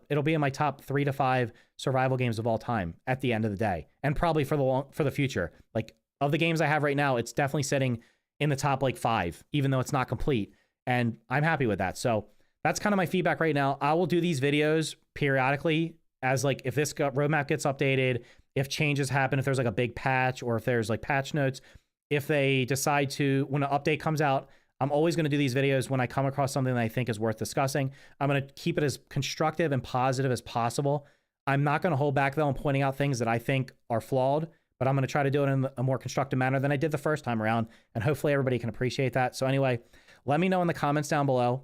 it'll be in my top 3 to 5 survival games of all time at the end of the day, and probably for the future. Like, of the games I have right now, it's definitely sitting in the top 5, even though it's not complete, and I'm happy with that. So that's kind of my feedback right now. I will do these videos periodically as like if this roadmap gets updated, if changes happen, if there's like a big patch or if there's like patch notes, if they decide to, when an update comes out, I'm always going to do these videos when I come across something that I think is worth discussing. I'm going to keep it as constructive and positive as possible. I'm not going to hold back though on pointing out things that I think are flawed, but I'm going to try to do it in a more constructive manner than I did the first time around. And hopefully everybody can appreciate that. So anyway, let me know in the comments down below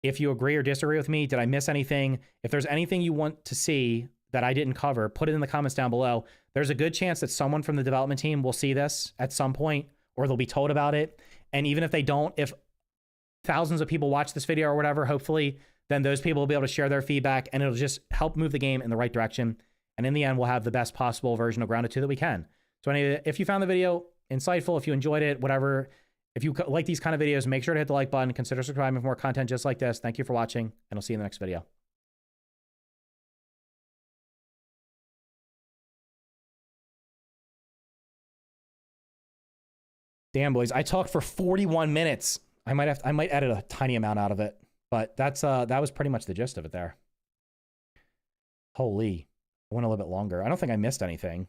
if you agree or disagree with me. Did I miss anything? If there's anything you want to see that I didn't cover, put it in the comments down below. There's a good chance that someone from the development team will see this at some point, or they'll be told about it. And even if they don't, if thousands of people watch this video or whatever, hopefully, then those people will be able to share their feedback and it'll just help move the game in the right direction. And in the end, we'll have the best possible version of Grounded 2 that we can. So anyway, if you found the video insightful, if you enjoyed it, whatever, if you like these kind of videos, make sure to hit the like button, consider subscribing for more content just like this. Thank you for watching, and I'll see you in the next video. Damn, boys, I talked for 41 minutes. I might edit a tiny amount out of it, but that was pretty much the gist of it there. Holy, I went a little bit longer. I don't think I missed anything.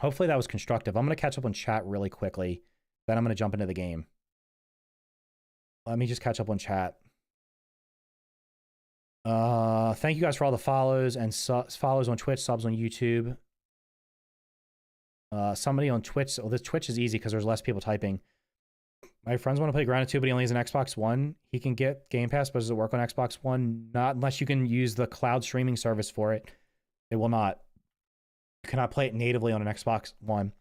Hopefully that was constructive. I'm going to catch up on chat really quickly. Then I'm going to jump into the game. Let me just catch up on chat. Thank you guys for all the follows and follows on Twitch, subs on YouTube. Somebody on Twitch. Oh, this Twitch is easy because there's less people typing. My friends want to play Grounded 2, but he only has an Xbox One. He can get Game Pass, but does it work on Xbox One? Not unless you can use the cloud streaming service for it. It will not. You cannot play it natively on an Xbox One.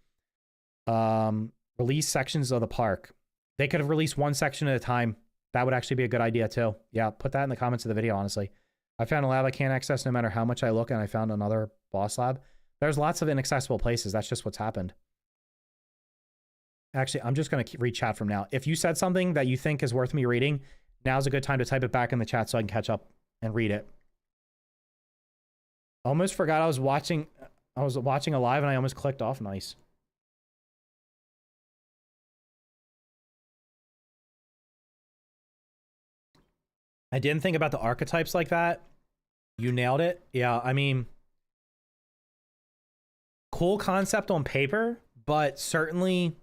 Release sections of the park. They could have released one section at a time. That would actually be a good idea too. Yeah, put that in the comments of the video, honestly. I found a lab I can't access no matter how much I look, and I found another boss lab. There's lots of inaccessible places. That's just what's happened. Actually, I'm just going to read chat from now. If you said something that you think is worth me reading, now's a good time to type it back in the chat so I can catch up and read it. Almost forgot I was watching a live and I almost clicked off. Nice. I didn't think about the archetypes like that. You nailed it. Yeah, I mean, cool concept on paper, but certainly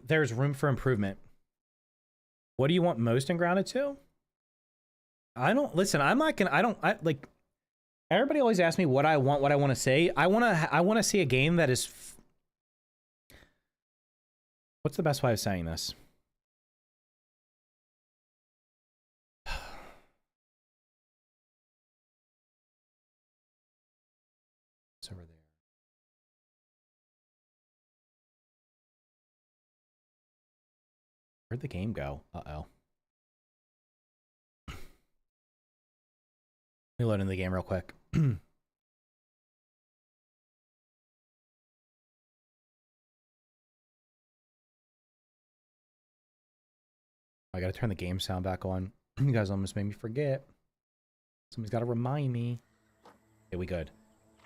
there's room for improvement. What do you want most in Grounded 2? Like, everybody always asks me what I want to say. I want to see a game that is what's the best way of saying this? It's over there. Where'd the game go? Uh-oh. Let me load in the game real quick. I gotta turn the game sound back on. You guys almost made me forget. Somebody's gotta remind me. Okay, we good.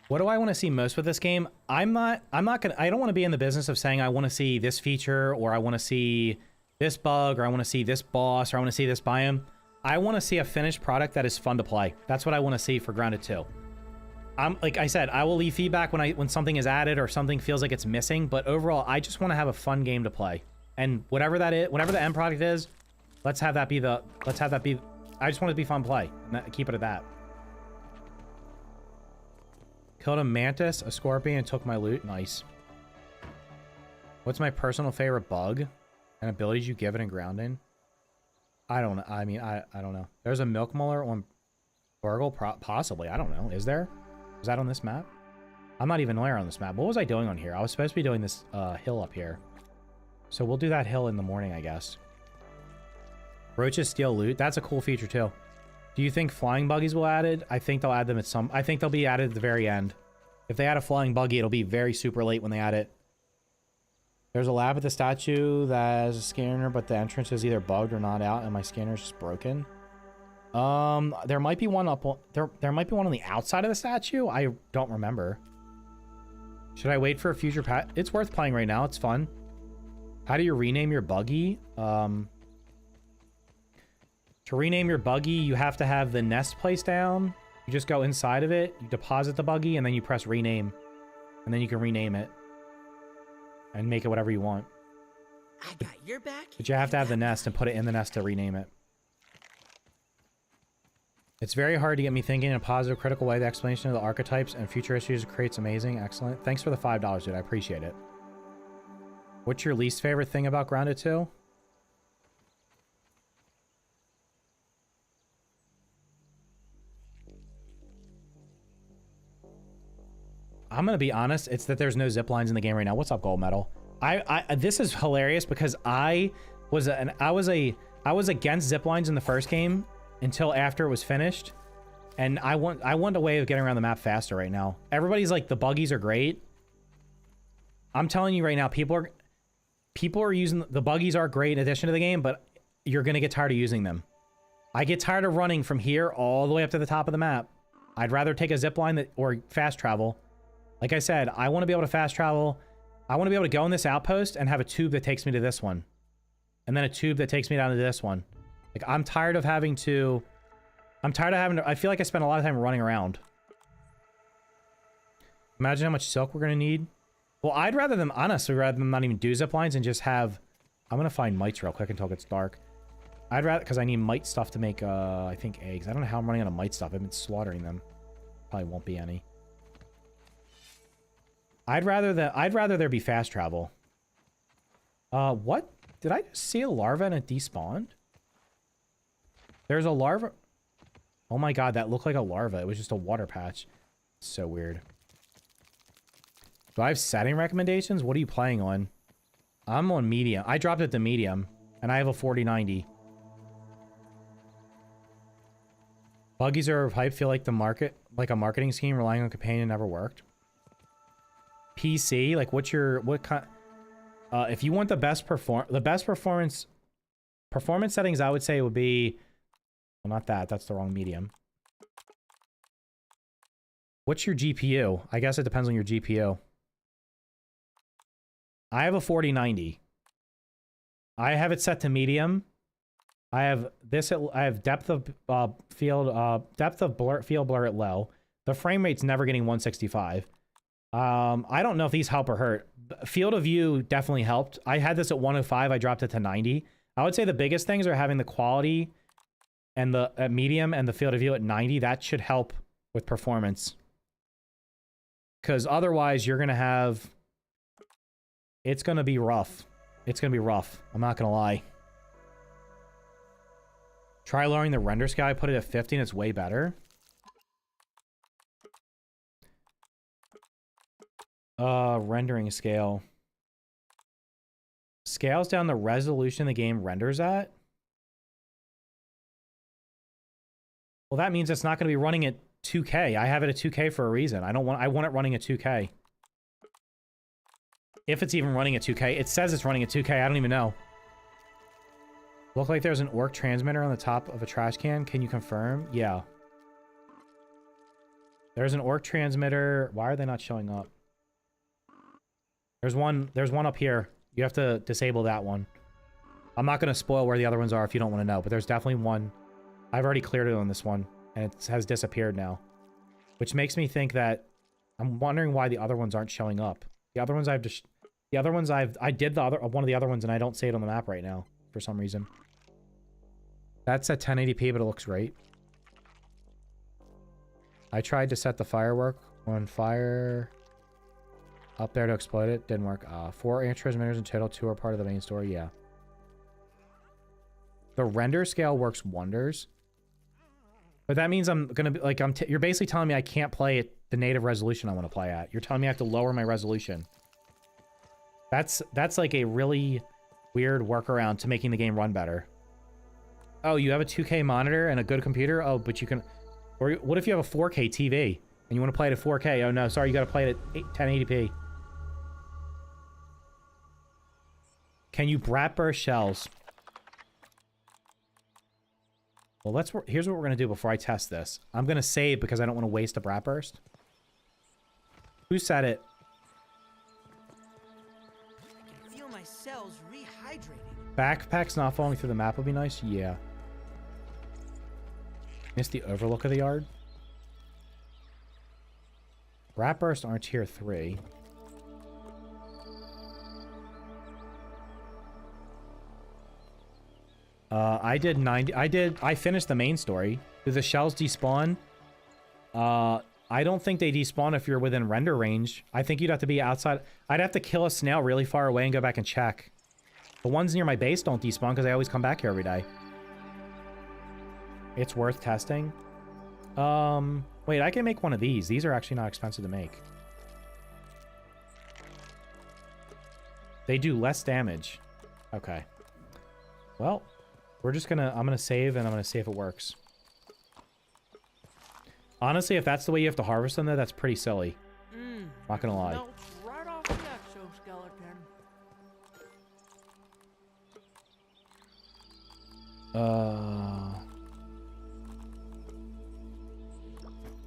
What do I want to see most with this game? I don't want to be in the business of saying I want to see this feature, or I want to see this bug, or I want to see this boss, or I want to see this biome. I want to see a finished product that is fun to play. That's what I want to see for Grounded 2. Like I said, I will leave feedback when something is added or something feels like it's missing, but overall, I just want to have a fun game to play. And whatever that is, whatever the end product is, I just want it to be fun play. And keep it at that. Killed a mantis, a scorpion, and took my loot. Nice. What's my personal favorite bug and abilities you give it in Grounded? I don't know. I mean, I don't know. There's a milk muller on Burgle, possibly. I don't know. Is there? Is that on this map? I'm not even aware on this map. What was I doing on here? I was supposed to be doing this hill up here. So we'll do that hill in the morning, I guess. Roaches steal loot. That's a cool feature too. Do you think flying buggies will be added? I think they'll add them I think they'll be added at the very end. If they add a flying buggy, it'll be very super late when they add it. There's a lab at the statue that has a scanner, but the entrance is either bugged or not out, and my scanner's just broken. There might be one up on, there might be one on the outside of the statue. I don't remember. Should I wait for a future patch? It's worth playing right now. It's fun. How do you rename your buggy? To rename your buggy, you have to have the nest placed down. You just go inside of it, you deposit the buggy, and then you press rename. And then you can rename it. And make it whatever you want. I got your back. But you have to have the nest and put it in the nest to rename it. It's very hard to get me thinking in a positive, critical way. The explanation of the archetypes and future issues creates amazing. Excellent. Thanks for the $5, dude. I appreciate it. What's your least favorite thing about Grounded 2? I'm gonna be honest, it's that there's no zip lines in the game right now. What's up, Gold Medal? This is hilarious because I was against zip lines in the first game until after it was finished, and I want a way of getting around the map faster right now. Everybody's like, the buggies are great. I'm telling you right now, people are using the buggies are great in addition to the game, but you're gonna get tired of using them. I get tired of running from here all the way up to the top of the map. I'd rather take a zip line or fast travel. Like I said, I want to be able to fast travel. I want to be able to go in this outpost and have a tube that takes me to this one. And then a tube that takes me down to this one. Like, I'm tired of having to... I feel like I spend a lot of time running around. Imagine how much silk we're going to need. Well, I'd rather them, honestly, rather than not even do zip lines and just have... I'm going to find mites real quick until it gets dark. I'd rather... Because I need mite stuff to make, I think, eggs. I don't know how I'm running out of mite stuff. I've been slaughtering them. Probably won't be any. I'd rather there be fast travel. What? Did I just see a larva and it despawned? There's a larva. Oh my god, that looked like a larva. It was just a water patch. So weird. Do I have setting recommendations? What are you playing on? I'm on medium. I dropped it to medium, and I have a 4090. Buggies are hype. Feel like a marketing scheme relying on companion never worked. PC, like what kind? If you want the best performance settings, I would say it would be, well, not that. That's the wrong medium. What's your GPU? I guess it depends on your GPU. I have a 4090. I have it set to medium. I have this. I have depth of field blur at low. The frame rate's never getting 165. I don't know if these help or hurt. Field of view definitely helped. I had this at 105. I dropped it to 90. I would say the biggest things are having the quality and the medium and the field of view at 90. That should help with performance. Because otherwise, you're going to have... It's going to be rough. It's going to be rough. I'm not going to lie. Try lowering the render scale. I put it at 50 and it's way better. Rendering scale. Scales down the resolution the game renders at. Well, that means it's not going to be running at 2K. I have it at 2K for a reason. I want it running at 2K. If it's even running at 2K. It says it's running at 2K. I don't even know. Look like there's an orc transmitter on the top of a trash can. Can you confirm? Yeah. There's an orc transmitter. Why are they not showing up? There's one up here. You have to disable that one. I'm not going to spoil where the other ones are if you don't want to know, but there's definitely one. I've already cleared it on this one, and it has disappeared now. Which makes me think that... I'm wondering why the other ones aren't showing up. The other ones I did one of the other ones, and I don't see it on the map right now, for some reason. That's at 1080p, but it looks great. I tried to set the firework on fire... up there to exploit it. Didn't work. 4 transmitters in total. 2 are part of the main story. Yeah. The render scale works wonders. But that means I'm going to be like, you're basically telling me I can't play at the native resolution I want to play at. You're telling me I have to lower my resolution. That's like a really weird workaround to making the game run better. Oh, you have a 2K monitor and a good computer? Oh, but you can... Or what if you have a 4K TV and you want to play it at 4K? Oh, no. Sorry, you got to play it at 1080p. Can you brat burst shells? Well, here's what we're going to do before I test this. I'm going to save because I don't want to waste a brat burst. Who said it? I can feel my cells rehydrating. Backpacks not falling through the map would be nice? Yeah. Missed the overlook of the yard. Rat bursts aren't tier 3. I finished the main story. Do the shells despawn? I don't think they despawn if you're within render range. I think you'd have to be outside. I'd have to kill a snail really far away and go back and check. The ones near my base don't despawn because I always come back here every day. It's worth testing. Wait, I can make one of these. These are actually not expensive to make. They do less damage. Okay. Well, I'm gonna save and I'm gonna see if it works. Honestly, if that's the way you have to harvest them, though, that's pretty silly. Not gonna lie. Melts right off the exoskeleton.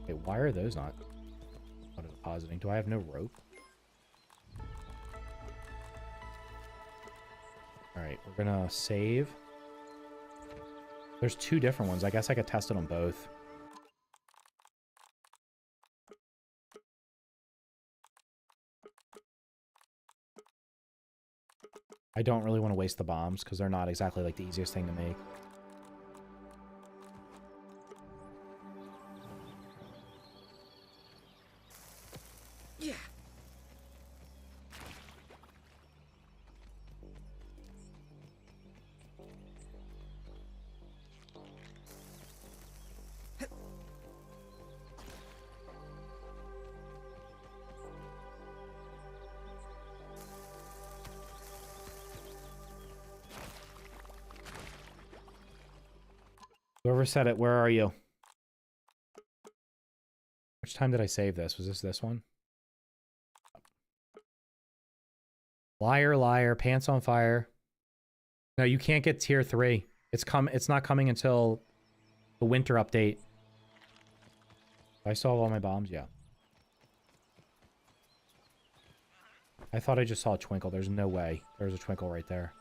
Okay, why are those not auto-depositing? Do I have no rope? Alright, we're gonna save. There's 2 different ones. I guess I could test it on both. I don't really want to waste the bombs because they're not exactly like the easiest thing to make. Yeah. Whoever said it, where are you? Which time did I save this? Was this one? Liar, liar, pants on fire. No, you can't get tier 3. It's not coming until the winter update. I saw all my bombs, yeah. I thought I just saw a twinkle. There's no way. There's a twinkle right there.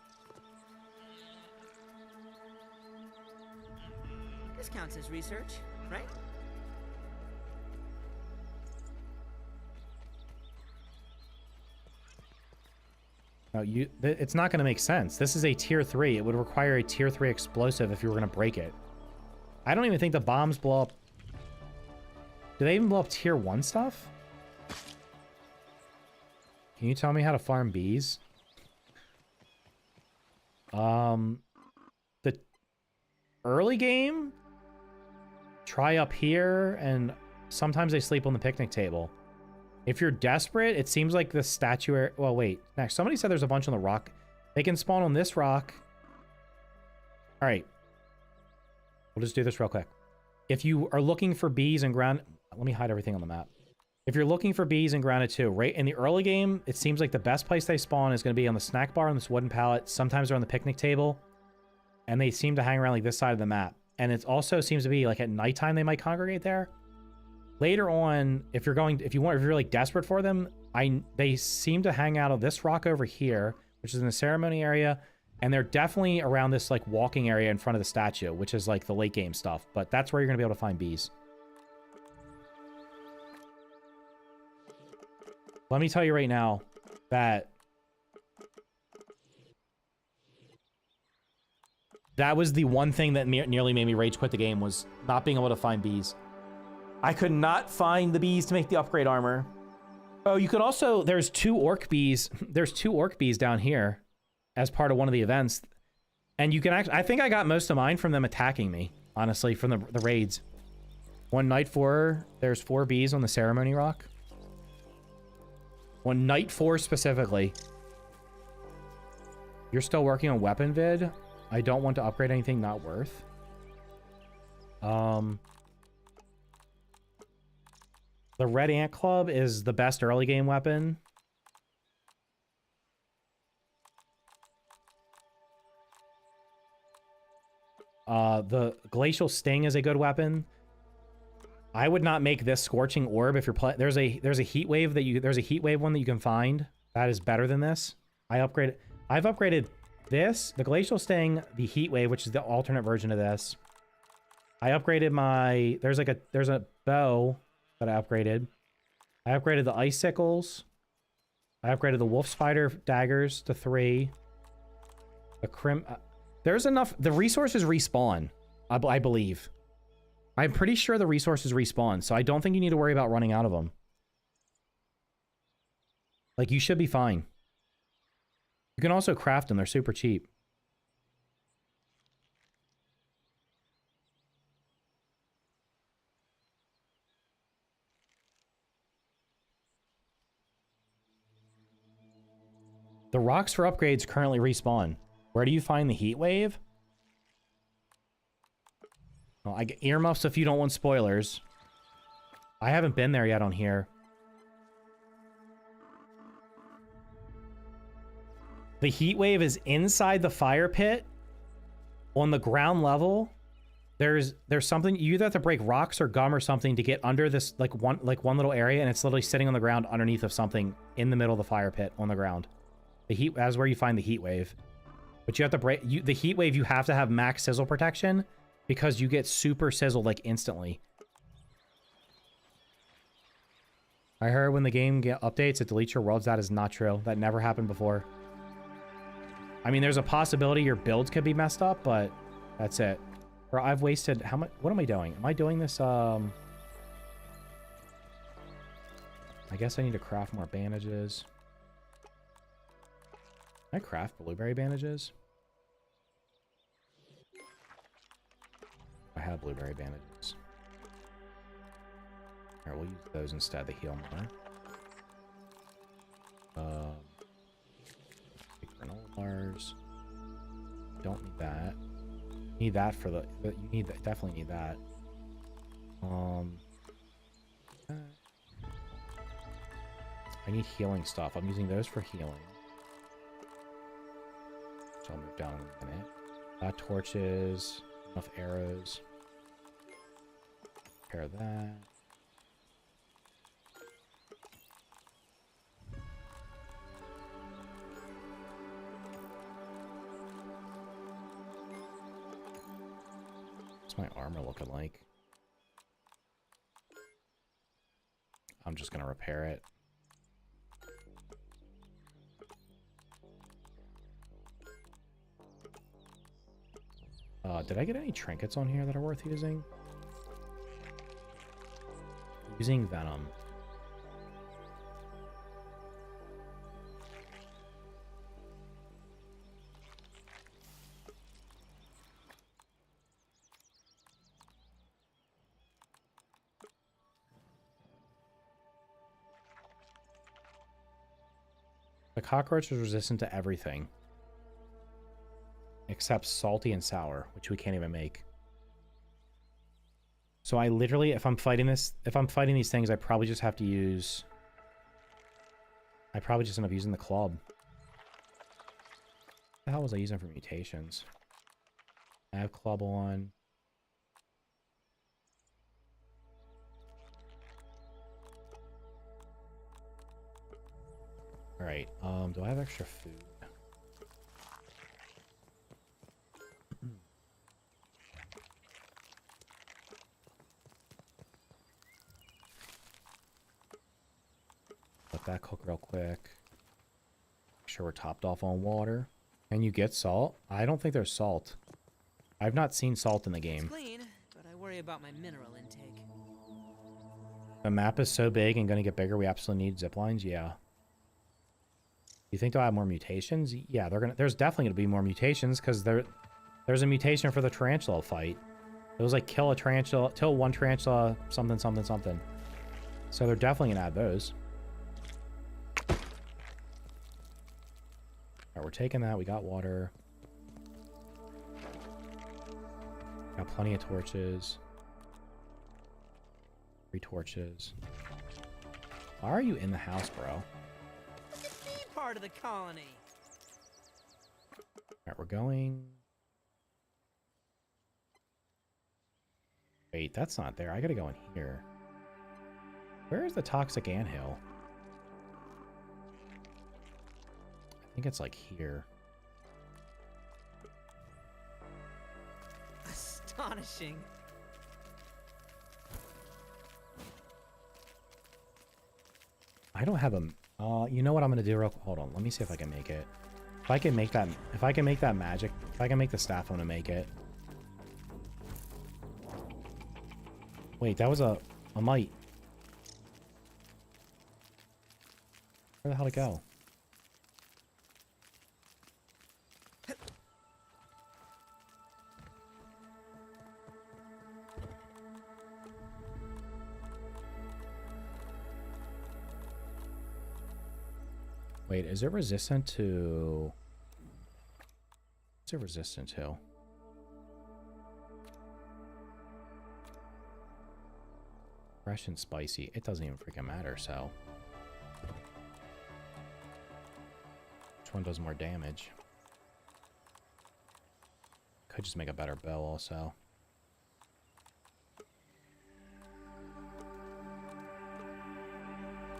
This counts as research, right? No, it's not going to make sense. This is a tier 3. It would require a tier 3 explosive if you were going to break it. I don't even think the bombs blow up. Do they even blow up tier 1 stuff? Can you tell me how to farm bees? The early game? Try up here, and sometimes they sleep on the picnic table. If you're desperate, it seems like the statuary... Well, wait. Next, somebody said there's a bunch on the rock. They can spawn on this rock. All right. We'll just do this real quick. If you are looking for bees and ground... Let me hide everything on the map. If you're looking for bees in grounded 2, right in the early game, it seems like the best place they spawn is going to be on the snack bar on this wooden pallet. Sometimes they're on the picnic table. And they seem to hang around like this side of the map. And it also seems to be like at nighttime they might congregate there. Later on, if you're like desperate for them, they seem to hang out on this rock over here, which is in the ceremony area, and they're definitely around this like walking area in front of the statue, which is like the late game stuff. But that's where you're gonna be able to find bees. Let me tell you right now that that was the one thing that nearly made me rage quit the game, was not being able to find bees. I could not find the bees to make the upgrade armor. Oh, you could also... There's 2 orc bees. There's 2 orc bees down here as part of one of the events. And you can actually... I think I got most of mine from them attacking me, honestly, from the raids. One night 4, there's 4 bees on the ceremony rock. One night 4 specifically. You're still working on weapon vid? I don't want to upgrade anything not worth. The Red Ant Club is the best early game weapon. The Glacial Sting is a good weapon. I would not make this Scorching Orb if you're there's a heat wave there's a heat wave one that you can find that is better than this. I've upgraded this, the Glacial Sting, the heat wave, which is the alternate version of this. I upgraded my... There's a bow that I upgraded. I upgraded the icicles. I upgraded the wolf spider daggers to 3. The there's enough... The resources respawn, I believe. I'm pretty sure the resources respawn, so I don't think you need to worry about running out of them. Like, you should be fine. You can also craft them. They're super cheap. The rocks for upgrades currently respawn. Where do you find the heat wave? Well, I get earmuffs if you don't want spoilers. I haven't been there yet on here. The heat wave is inside the fire pit. On the ground level, there's something. You either have to break rocks or gum or something to get under this one little area, and it's literally sitting on the ground underneath of something in the middle of the fire pit on the ground. That's where you find the heat wave. But you have to break the heat wave. You have to have max sizzle protection because you get super sizzled like instantly. I heard when the game updates, it deletes your worlds. That is not true. That never happened before. I mean, there's a possibility your builds could be messed up, but that's it. Bro, I've wasted how much? What am I doing? Am I doing this? I guess I need to craft more bandages. Can I craft blueberry bandages? I have blueberry bandages. Alright, we'll use those instead to heal more. Granola bars. Don't need that. Need that for the... You need that. Definitely need that. I need healing stuff. I'm using those for healing. So I'll move down in a minute. Torches. Enough arrows. Repair that. What's my armor looking like? I'm just gonna repair it. Did I get any trinkets on here that are worth using? Using venom. The cockroach is resistant to everything. Except salty and sour, which we can't even make. So I literally, if I'm fighting these things, I probably just have to use... I probably just end up using the club. What the hell was I using for mutations? I have club on. Alright, do I have extra food? Let that cook real quick. Make sure we're topped off on water. Can you get salt? I don't think there's salt. I've not seen salt in the game. It's clean, but I worry about my mineral intake. The map is so big and gonna get bigger, we absolutely need zip lines? Yeah. You think they'll have more mutations? Yeah, there's definitely gonna be more mutations because there's a mutation for the tarantula fight. It was like kill a tarantula, kill one tarantula, something, something, something. So they're definitely gonna add those. Alright, we're taking that. We got water. Got plenty of torches. 3 torches. Why are you in the house, bro? Part of the colony. Alright, we're going... Wait, that's not there. I gotta go in here. Where is the toxic anthill? I think it's like here. Astonishing. I don't have a... you know what I'm going to do real... Hold on. Let me see if I can make it. If I can make that... If I can make that magic... If I can make the staff, I'm going to make it. Wait, that was a mite. Where the hell did it go? Wait, is it resistant to... What's it resistant to? Fresh and spicy. It doesn't even freaking matter, so... Which one does more damage? Could just make a better bow also.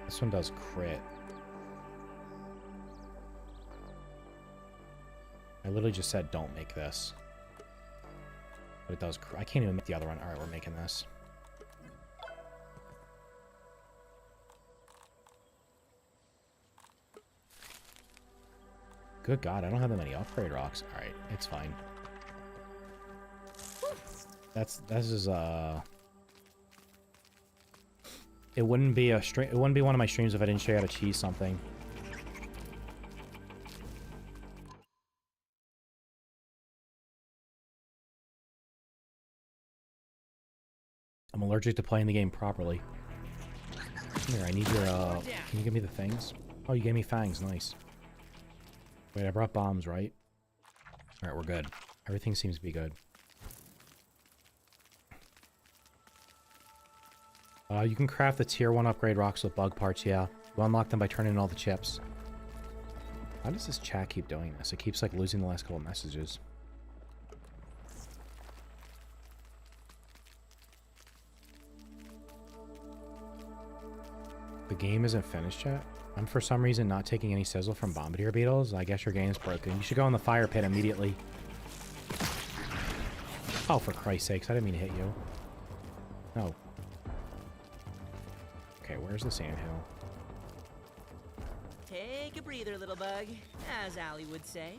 This one does crit. I literally just said don't make this. But it does I can't even make the other one. Alright, we're making this. Good God, I don't have that many upgrade rocks. Alright, it's fine. This is it wouldn't be a stream. It wouldn't be one of my streams if I didn't show you how to cheese something. I'm allergic to playing the game properly. Here, I need your, can you give me the things? Oh, you gave me fangs, nice. Wait, I brought bombs, right? Alright, we're good. Everything seems to be good. You can craft the tier 1 upgrade rocks with bug parts, yeah. You unlock them by turning in all the chips. How does this chat keep doing this? It keeps, like, losing the last couple of messages. The game isn't finished yet? I'm for some reason not taking any sizzle from bombardier beetles. I guess your game's broken. You should go in the fire pit immediately. Oh, for Christ's sakes, I didn't mean to hit you. No. Okay, where's the sandhill? Take a breather, little bug, as Allie would say.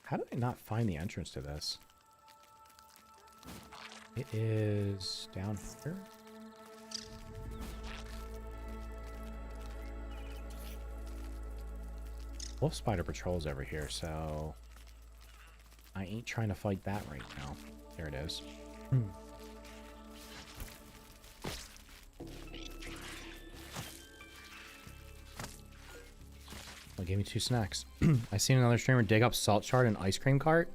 How did I not find the entrance to this? It is down here. Wolf Spider Patrol's over here, so I ain't trying to fight that right now. There it is. Well, gave me 2 snacks. I seen another streamer dig up salt shard and ice cream cart.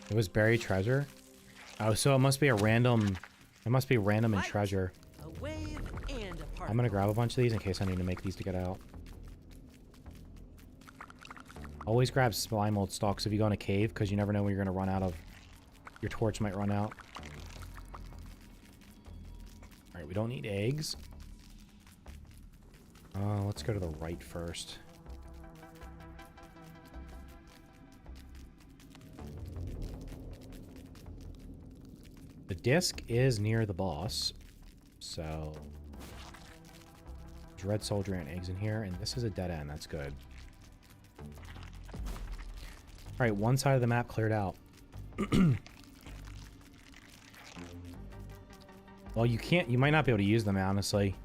It was buried treasure. Oh, so it must be a random... It must be random in treasure. A wave and a I'm gonna grab a bunch of these in case I need to make these to get out. Always grab slime mold stalks if you go in a cave, because you never know when you're gonna run out of... Your torch might run out. Alright, we don't need eggs. Let's go to the right first. The disc is near the boss, so there's red soldier and eggs in here, and this is a dead end. That's good. All right, one side of the map cleared out. Well, you can't. You might not be able to use them, honestly.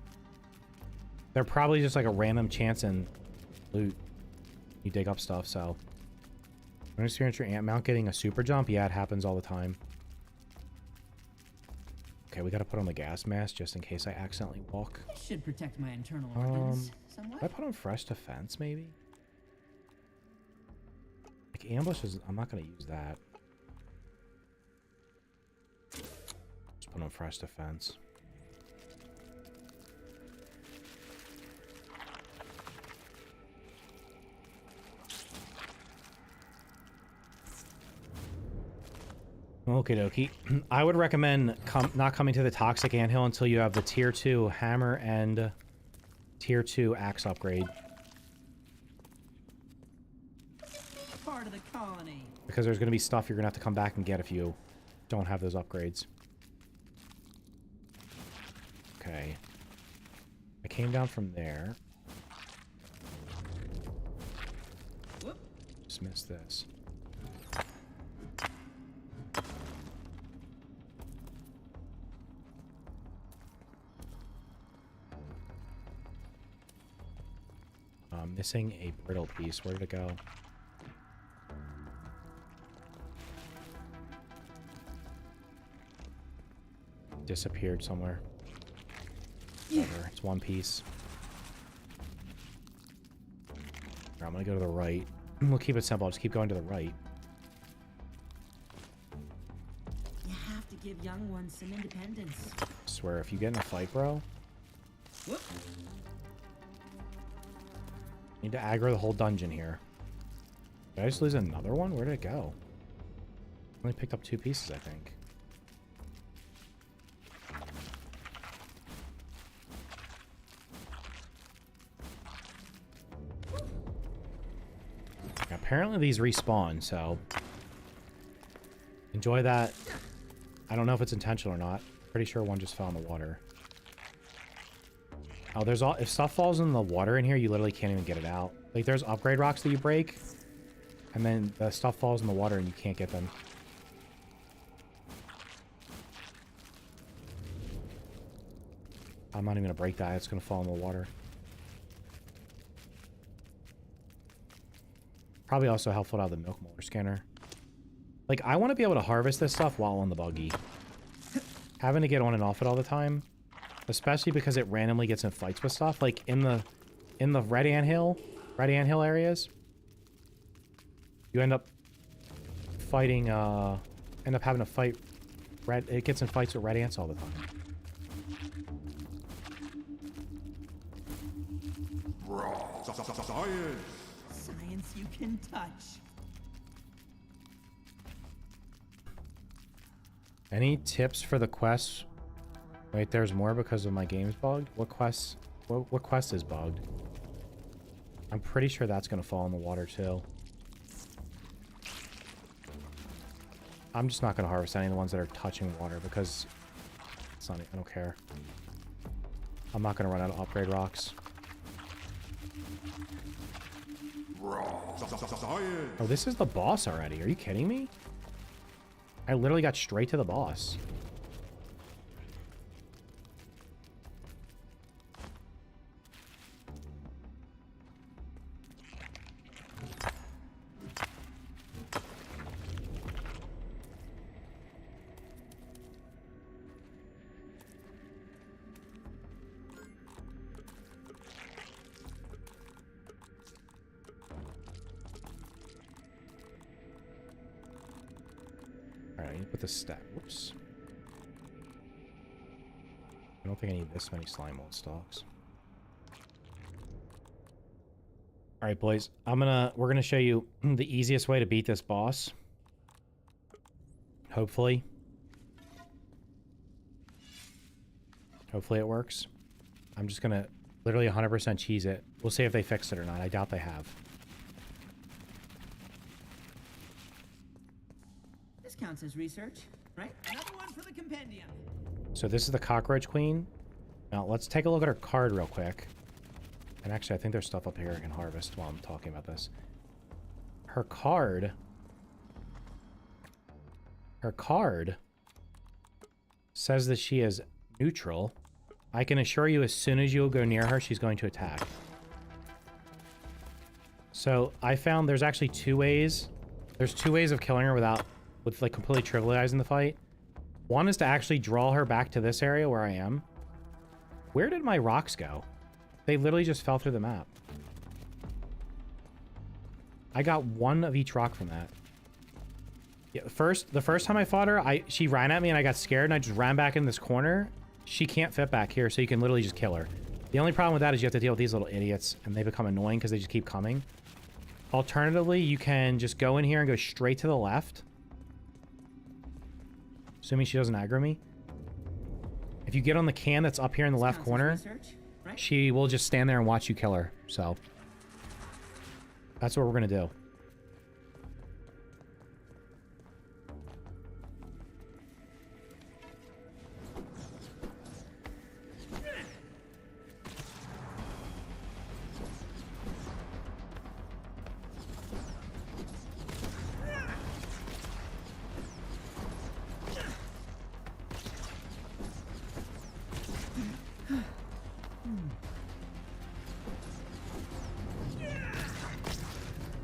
They're probably just like a random chance in loot. You dig up stuff, so. When you experience your ant mount getting a super jump, yeah, it happens all the time. Okay, we gotta put on the gas mask just in case I accidentally walk. This should protect my internal organs somewhat. Did I put on fresh defense, maybe? Like ambush is... I'm not gonna use that. Just put on fresh defense. Okie dokie. I would recommend not coming to the toxic anthill until you have the tier 2 hammer and tier 2 axe upgrade. Part of the colony. Because there's going to be stuff you're going to have to come back and get if you don't have those upgrades. Okay. I came down from there. Whoop. Just missed this. Missing a brittle piece. Where did it go? Disappeared somewhere. Whatever. It's one piece. Here, I'm gonna go to the right. We'll keep it simple. I'll just keep going to the right. You have to give young ones some independence. I swear, if you get in a fight, bro, Whoop. need to aggro the whole dungeon here. Did I just lose another one? Where did it go? Only picked up 2 pieces, I think. Apparently these respawn, so enjoy that. I don't know if it's intentional or not. Pretty sure one just fell in the water. Oh, there's all, if stuff falls in the water in here, you literally can't even get it out. Like, there's upgrade rocks that you break, and then the stuff falls in the water and you can't get them. I'm not even gonna break that. It's gonna fall in the water. Probably also helpful to have the milk molar scanner. Like, I want to be able to harvest this stuff while on the buggy. Having to get on and off it all the time, especially because it randomly gets in fights with stuff. Like in the red anthill areas, you end up fighting. End up having to fight red. It gets in fights with red ants all the time. Science you can touch. Any tips for the quests? Wait, there's more because of my game's bugged? What quests? What quest is bugged? I'm pretty sure that's gonna fall in the water too. I'm just not gonna harvest any of the ones that are touching water because it's not. I don't care. I'm not gonna run out of upgrade rocks. Oh, this is the boss already. Are you kidding me? I literally got straight to the boss. Alright, I need to put the stat. Whoops. I don't think I need this many slime mold stalks. Alright, boys. We're gonna show you the easiest way to beat this boss. Hopefully. Hopefully it works. I'm just gonna literally 100% cheese it. We'll see if they fixed it or not. I doubt they have. This counts as research, right? Another one for the compendium. So this is the cockroach queen. Now let's take a look at her card real quick. And actually, I think there's stuff up here I can harvest while I'm talking about this. Her card says that she is neutral. I can assure you as soon as you go near her, she's going to attack. So I found there's actually 2 ways. There's 2 ways of killing her with like completely trivializing the fight. One is to actually draw her back to this area where I am. Where did my rocks go? They literally just fell through the map. I got 1 of each rock from that. Yeah, the first time I fought her, she ran at me and I got scared and I just ran back in this corner. She can't fit back here, so you can literally just kill her. The only problem with that is you have to deal with these little idiots and they become annoying because they just keep coming. Alternatively, you can just go in here and go straight to the left. Assuming she doesn't aggro me. If you get on the can that's up here in the left corner, she will just stand there and watch you kill her. So that's what we're going to do.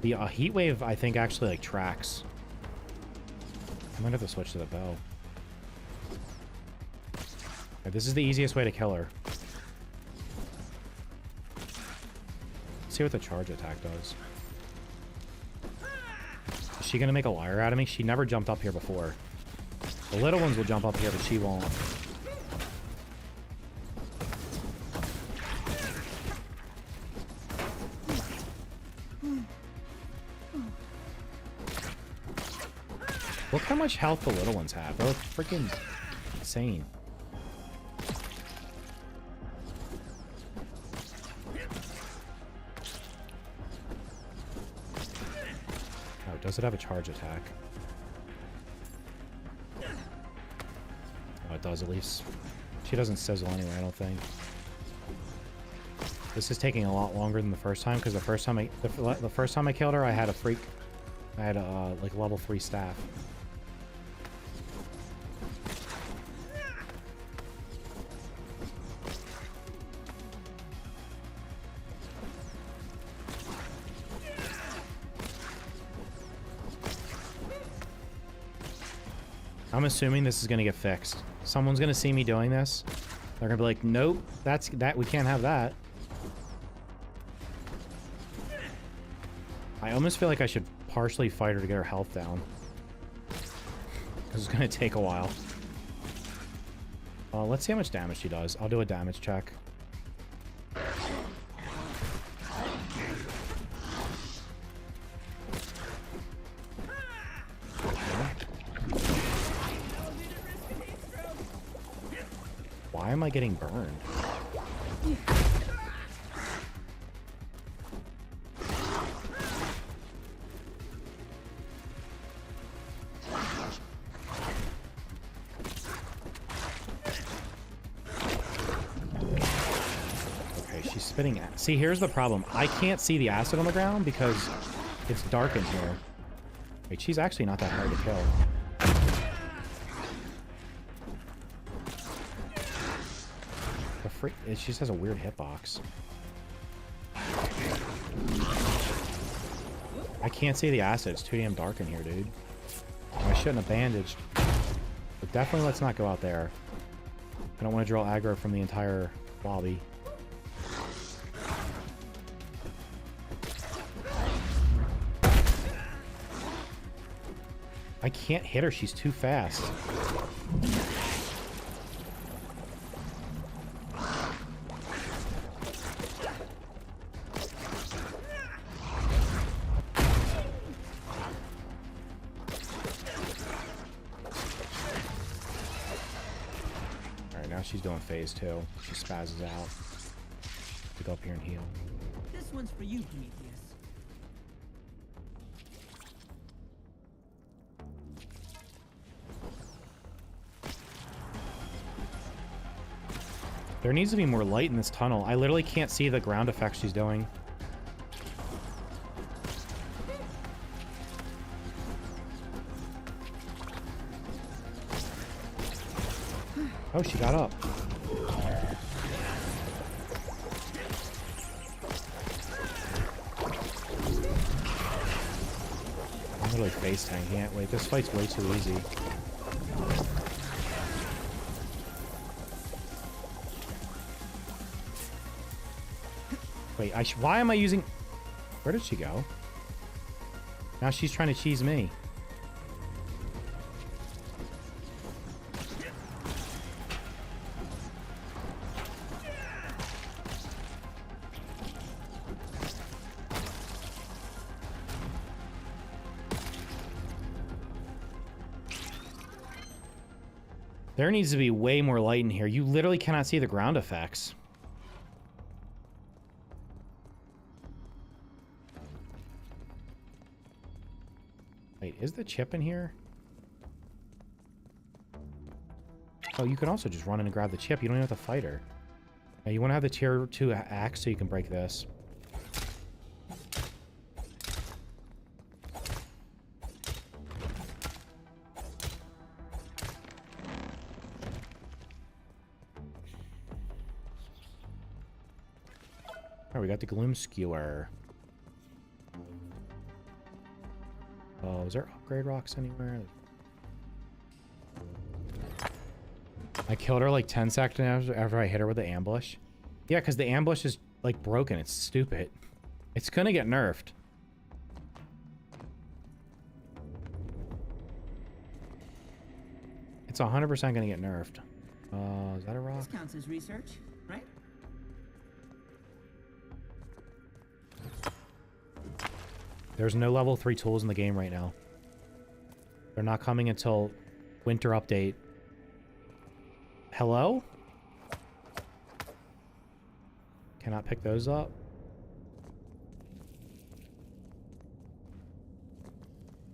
The heat wave, I think, actually like tracks. I might have to switch to the bow. Okay, this is the easiest way to kill her. Let's see what the charge attack does. Is she gonna make a liar out of me? She never jumped up here before. The little ones will jump up here, but she won't. Look how much health the little ones have. They're freaking insane. Oh, does it have a charge attack? Oh, it does at least. She doesn't sizzle anyway, I don't think. This is taking a lot longer than the first time, because the first time I killed her, I had a like level 3 staff. I'm assuming this is gonna get fixed. Someone's gonna see me doing this. They're gonna be like, nope, we can't have that. I almost feel like I should partially fight her to get her health down. Because it's gonna take a while. Let's see how much damage she does. I'll do a damage check. Why am I getting burned? Okay, she's spitting. See, here's the problem. I can't see the acid on the ground because it's dark in here. Wait, she's actually not that hard to kill. It just has a weird hitbox. I can't see the acid. It's too damn dark in here, dude. I shouldn't have bandaged. But definitely let's not go out there. I don't want to draw aggro from the entire lobby. I can't hit her. She's too fast. She's doing phase 2. She spazzes out. To go up here and heal. This one's for you, Prometheus. There needs to be more light in this tunnel. I literally can't see the ground effects she's doing. Oh, she got up. I'm literally face tanking it. Wait, this fight's way too easy. Wait, why am I using... Where did she go? Now she's trying to cheese me. There needs to be way more light in here. You literally cannot see the ground effects. Wait, is the chip in here? Oh, you can also just run in and grab the chip. You don't even have to fight her. Now, you want to have the tier 2 axe so you can break this. Oh, we got the gloom skewer. Is there upgrade rocks anywhere? I killed her like 10 seconds after I hit her with the ambush. Yeah, because the ambush is like broken. It's stupid. It's gonna get nerfed. It's 100% gonna get nerfed. Is that a rock? This counts as research, right? There's no level 3 tools in the game right now. They're not coming until winter update. Hello? Cannot pick those up.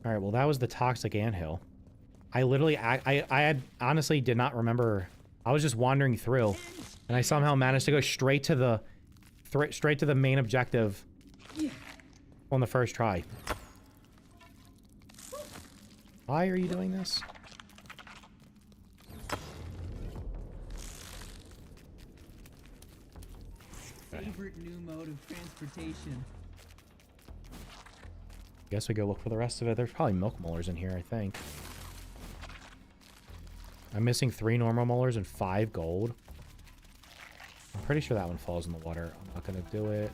Alright, well that was the toxic anthill. I literally, I had honestly did not remember. I was just wandering through, and I somehow managed to go straight to the main objective on the first try. Why are you doing this? Favorite new mode of transportation. Guess we go look for the rest of it. There's probably milk molars in here, I think. I'm missing 3 normal molars and 5 gold. I'm pretty sure that one falls in the water. I'm not gonna do it.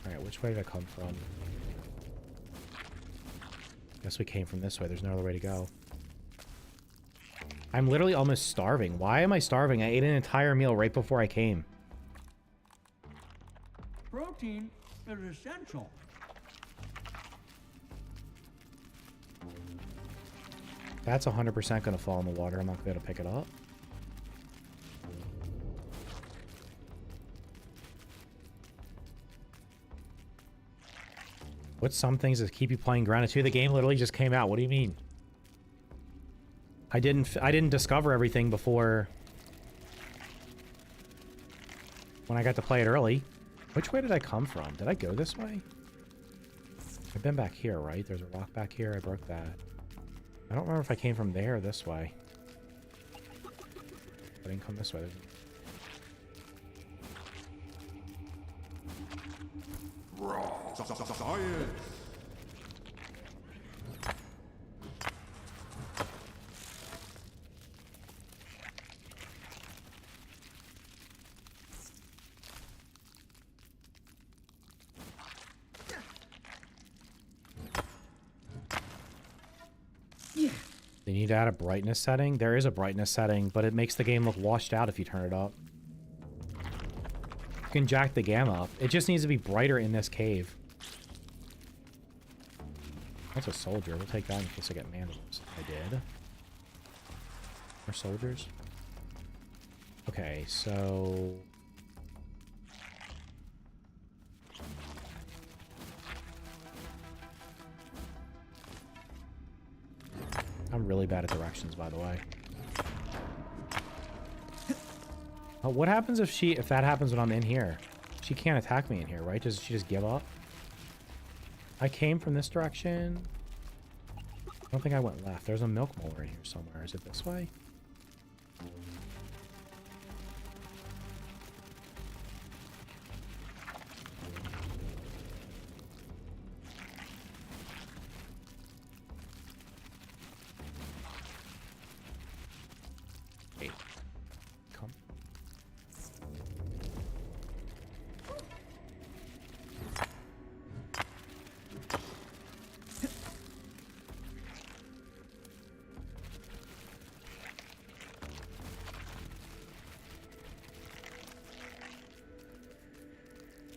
Alright, which way did I come from? Guess we came from this way. There's no other way to go. I'm literally almost starving. Why am I starving? I ate an entire meal right before I came. Protein is essential. That's 100% going to fall in the water. I'm not going to be able to pick it up. What's some things that keep you playing Grounded 2? The game literally just came out. What do you mean? I didn't discover everything before when I got to play it early. Which way did I come from? Did I go this way? I've been back here, right? There's a rock back here. I broke that. I don't remember if I came from there or this way. I didn't come this way. Science. They need to add a brightness setting. There is a brightness setting, but it makes the game look washed out if you turn it up. You can jack the gamma up. It just needs to be brighter in this cave. That's a soldier. We'll take that in case I get mandibles. I did. More soldiers. Okay, so... I'm really bad at directions, by the way. Oh, what happens if that happens when I'm in here? She can't attack me in here, right? Does she just give up? I came from this direction. I don't think I went left. There's a milk molar in here somewhere. Is it this way? Hey, come.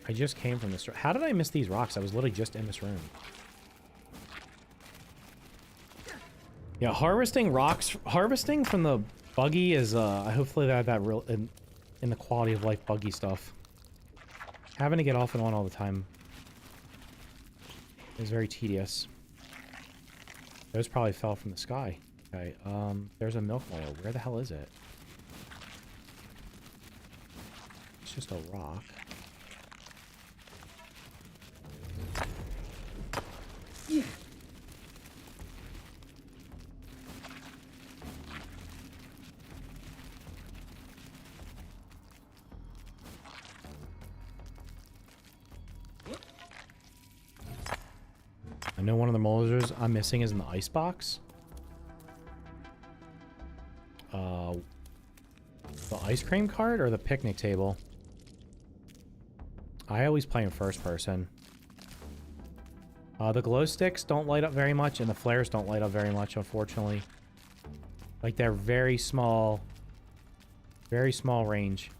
I just came from this. How did I miss these rocks? I was literally just in this room. Yeah, harvesting rocks, harvesting from the buggy is, hopefully they have that real, in the quality of life buggy stuff. Having to get off and on all the time is very tedious. Those probably fell from the sky. Okay, there's a milk molar. Where the hell is it? It's just a rock. Yeah. know one of the molars I'm missing is in the ice box. The ice cream cart or the picnic table? I always play in first person. The glow sticks don't light up very much, and the flares don't light up very much, unfortunately. Like, they're very small range.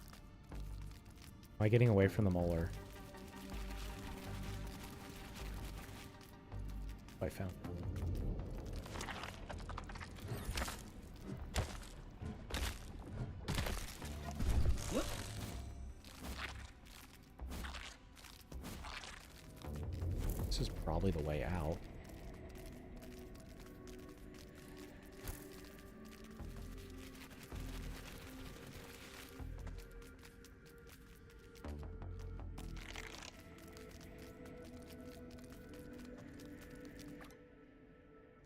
Am I getting away from the molar? I found. This is probably the way out.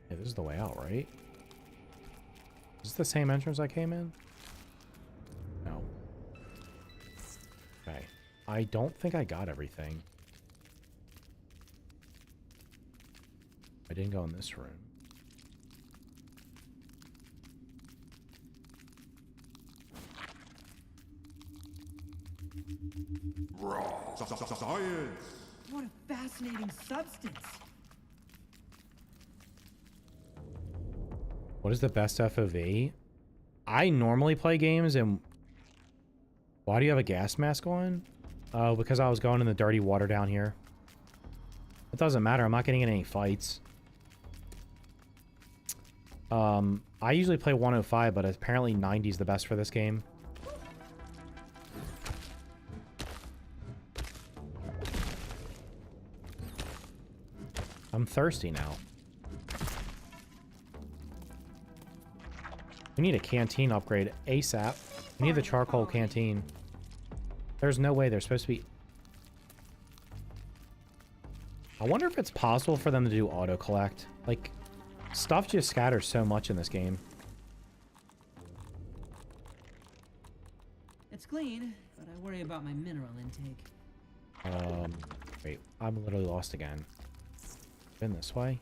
Yeah, this is the way out, right? Is this the same entrance I came in? No. Okay. I don't think I got everything. I didn't go in this room. Science! What a fascinating substance. What is the best FOV? I normally play games and... Why do you have a gas mask on? Oh, because I was going in the dirty water down here. It doesn't matter. I'm not getting in any fights. I usually play 105, but apparently 90 is the best for this game. I'm thirsty now. We need a canteen upgrade ASAP. We need the charcoal canteen. There's no way they're supposed to be... I wonder if it's possible for them to do auto-collect. Like, stuff just scatters so much in this game. It's clean, but I worry about my mineral intake. Wait, I'm literally lost again. Been this way?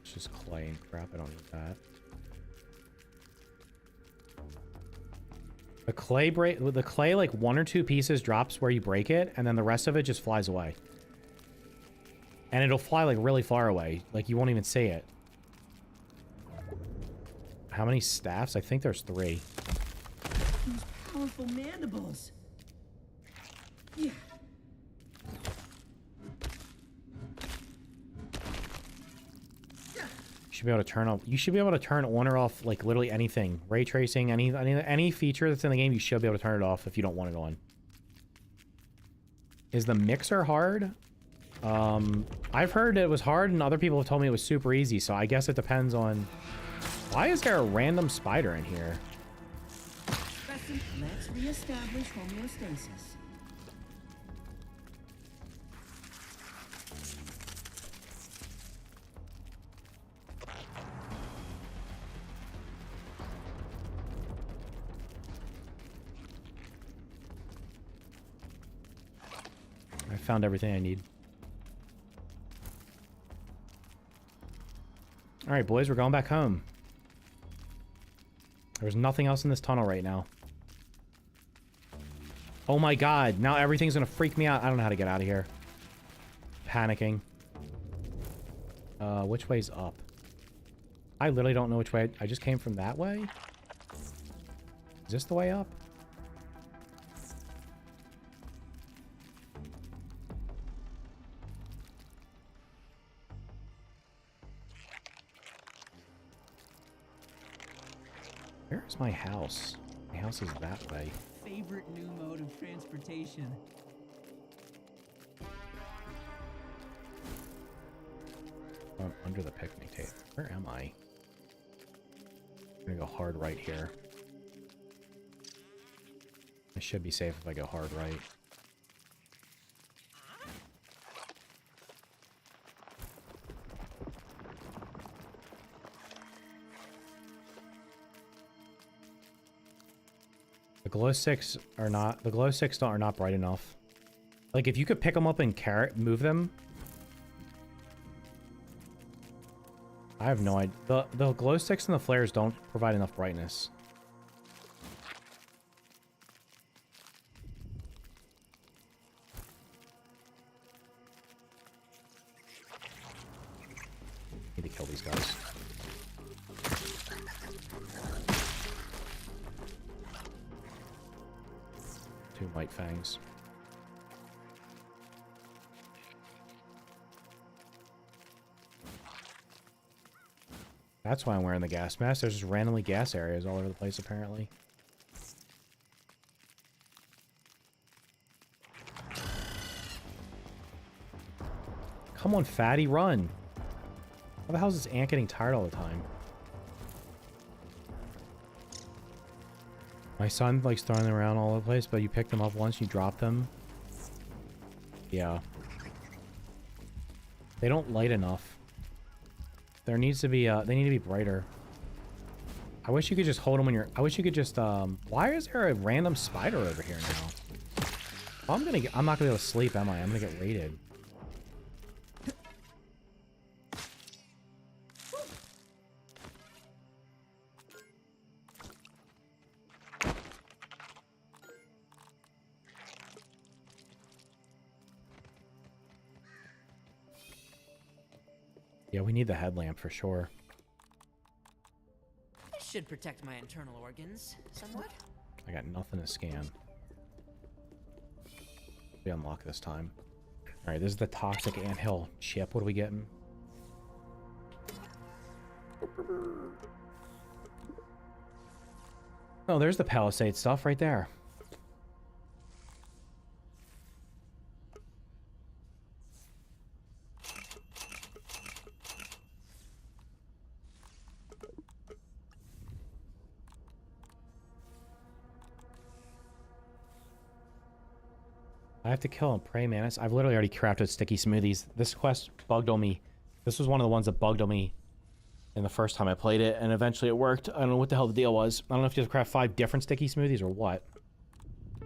It's just clay and crap. I don't need that. The clay, like 1 or 2 pieces drops where you break it, and then the rest of it just flies away. And it'll fly like really far away. Like you won't even see it. How many staffs? I think there's 3. Those powerful mandibles. Yeah. You should be able to turn off. You should be able to turn on or off like literally anything. Ray tracing, any feature that's in the game, you should be able to turn it off if you don't want it on. Is the mixer hard? I've heard it was hard, and other people have told me it was super easy. So I guess it depends on. Why is there a random spider in here? Let's reestablish homeostasis. I found everything I need. All right, boys, we're going back home. There's nothing else in this tunnel right now. Oh my god, now everything's gonna freak me out. I don't know how to get out of here. Panicking. Which way's up? I literally don't know which way. I just came from that way? Is this the way up? Where's my house? My house is that way. Favorite new mode of transportation. I'm under the picnic table. Where am I? I'm gonna go hard right here. I should be safe if I go hard right. glow sticks are not, the glow sticks are not bright enough. Like, if you could pick them up and move them. I have no idea. The glow sticks and the flares don't provide enough brightness. Need to kill these guys. Two white fangs. That's why I'm wearing the gas mask. There's just randomly gas areas all over the place, apparently. Come on, fatty, run! How the hell is this ant getting tired all the time? My son likes throwing them around all over the place, but you pick them up once, you drop them. Yeah. They don't light enough. There needs to be, they need to be brighter. I wish you could just hold them when you're, I wish you could just, why is there a random spider over here now? Oh, I'm not gonna be able to sleep, am I? I'm gonna get raided. Yeah, we need the headlamp for sure. This should protect my internal organs somewhat. I got nothing to scan. We unlock this time. Alright, this is the toxic anthill chip. What are we getting? Oh, there's the palisade stuff right there. I have to kill a prey mantis. I've literally already crafted sticky smoothies. This quest bugged on me. This was one of the ones that bugged on me in the first time I played it, and eventually it worked. I don't know what the hell the deal was. I don't know if you have to craft 5 different sticky smoothies or what.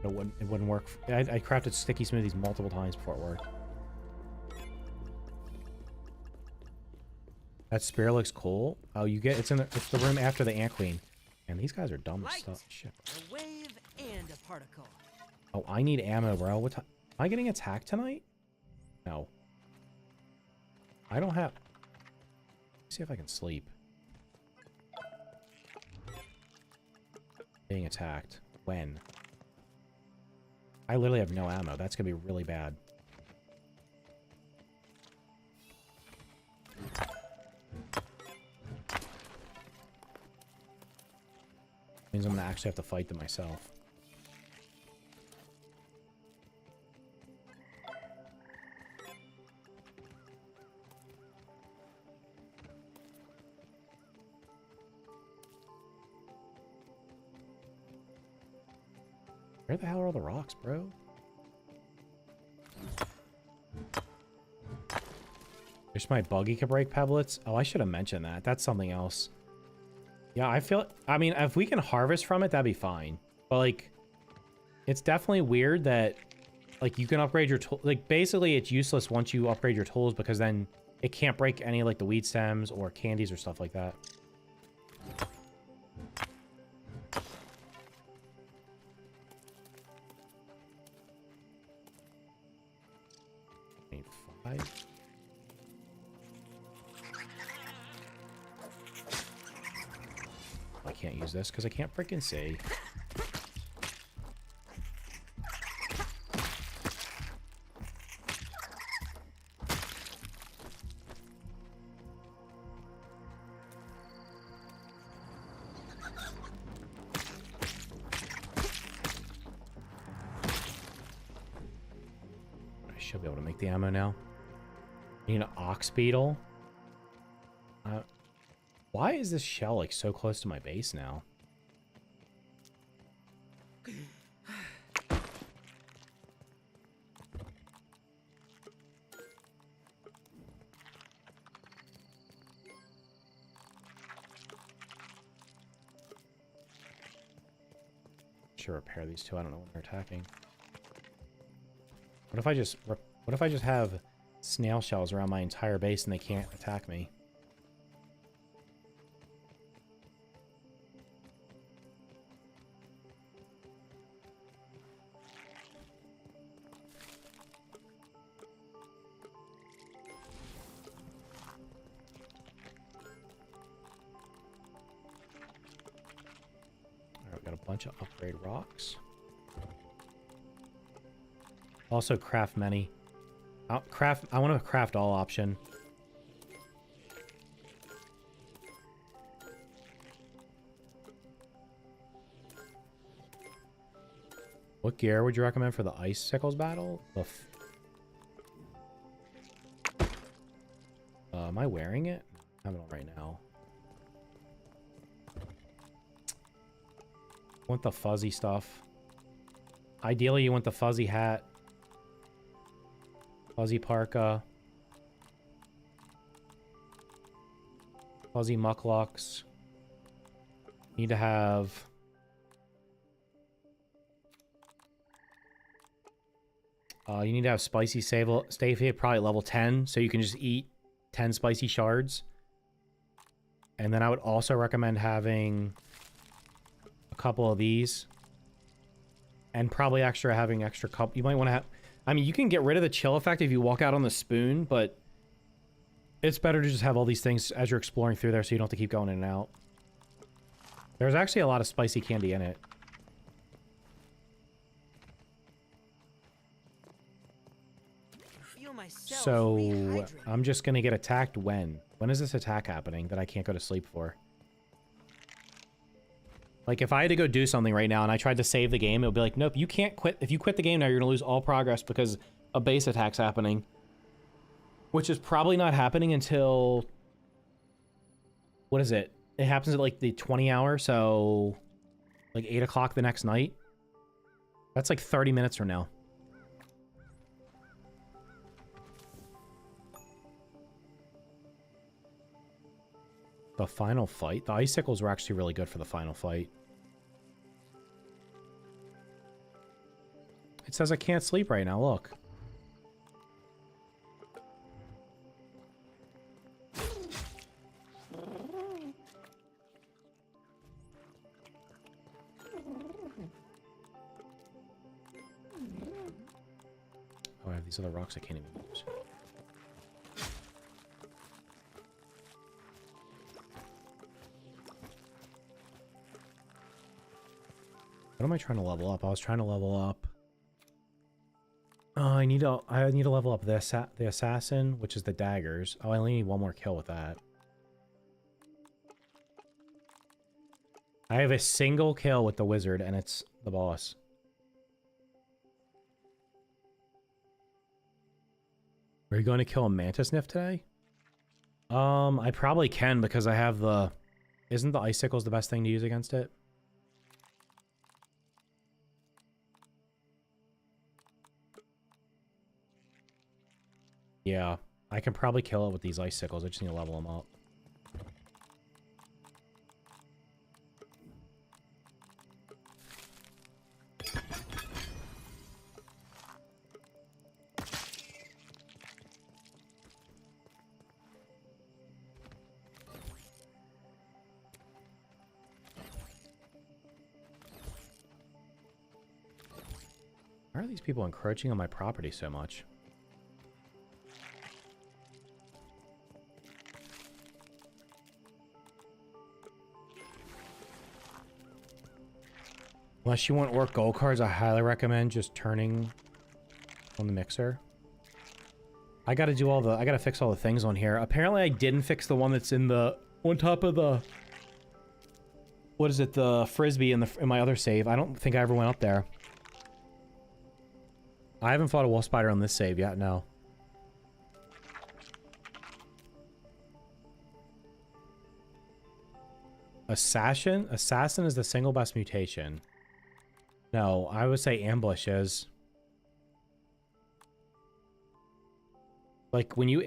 It wouldn't work. I crafted sticky smoothies multiple times before it worked. That spear looks cool. Oh, you get it's the room after the ant queen. And these guys are dumb as stuff. Shit. A wave and a particle. Oh, I need ammo, bro. What time? Am I getting attacked tonight? No. I don't have... Let's see if I can sleep. Being attacked. When? I literally have no ammo. That's gonna be really bad. Means I'm gonna actually have to fight them myself. Where the hell are all the rocks, bro? Wish my buggy could break pebblets. Oh, I should have mentioned that. That's something else. Yeah, I mean, if we can harvest from it, that'd be fine. But, like, it's definitely weird that, like, you can upgrade your tool. Like, basically, it's useless once you upgrade your tools because then it can't break any, like, the weed stems or candies or stuff like that. 5. I can't use this because I can't freaking see. I should be able to make the ammo now. I need an ox beetle. Why is this shell like so close to my base now? should repair these two. I don't know when they're attacking. What if I just have snail shells around my entire base and they can't attack me? Alright, we got a bunch of upgrade rocks. Also craft many. I want to craft all option. What gear would you recommend for the icicles battle? Am I wearing it? I have it on right now. Want the fuzzy stuff. Ideally, you want the fuzzy hat. Fuzzy parka. Fuzzy mucklucks. Need to have... you need to have spicy stay probably level 10, so you can just eat 10 spicy shards. And then I would also recommend having a couple of these. And probably having extra cup. You might want to have... I mean, you can get rid of the chill effect if you walk out on the spoon, but it's better to just have all these things as you're exploring through there so you don't have to keep going in and out. There's actually a lot of spicy candy in it. So, I'm just going to get attacked when? When is this attack happening that I can't go to sleep for? Like, if I had to go do something right now and I tried to save the game, it would be like, nope, you can't quit. If you quit the game now, you're going to lose all progress because a base attack's happening. Which is probably not happening until... What is it? It happens at, like, the 20 hour, so... Like, 8 o'clock the next night. That's, like, 30 minutes from now. The final fight? The icicles were actually really good for the final fight. It says I can't sleep right now, look. Oh, I have these other rocks I can't even use. What am I trying to level up? I was trying to level up... I need to level up the assassin, which is the daggers. Oh, I only need one more kill with that. I have a single kill with the wizard, and it's the boss. Are you going to kill a mantis sniff today? I probably can because I have the... Isn't the icicles the best thing to use against it? Yeah, I can probably kill it with these icicles. I just need to level them up. Why are these people encroaching on my property so much? Unless you want orc gold cards, I highly recommend just turning on the mixer. I gotta fix all the things on here. Apparently I didn't fix the one that's in the, on top of the, what is it, the frisbee in my other save. I don't think I ever went up there. I haven't fought a wolf spider on this save yet, no. Assassin is the single best mutation. No, I would say ambush is. Like, when you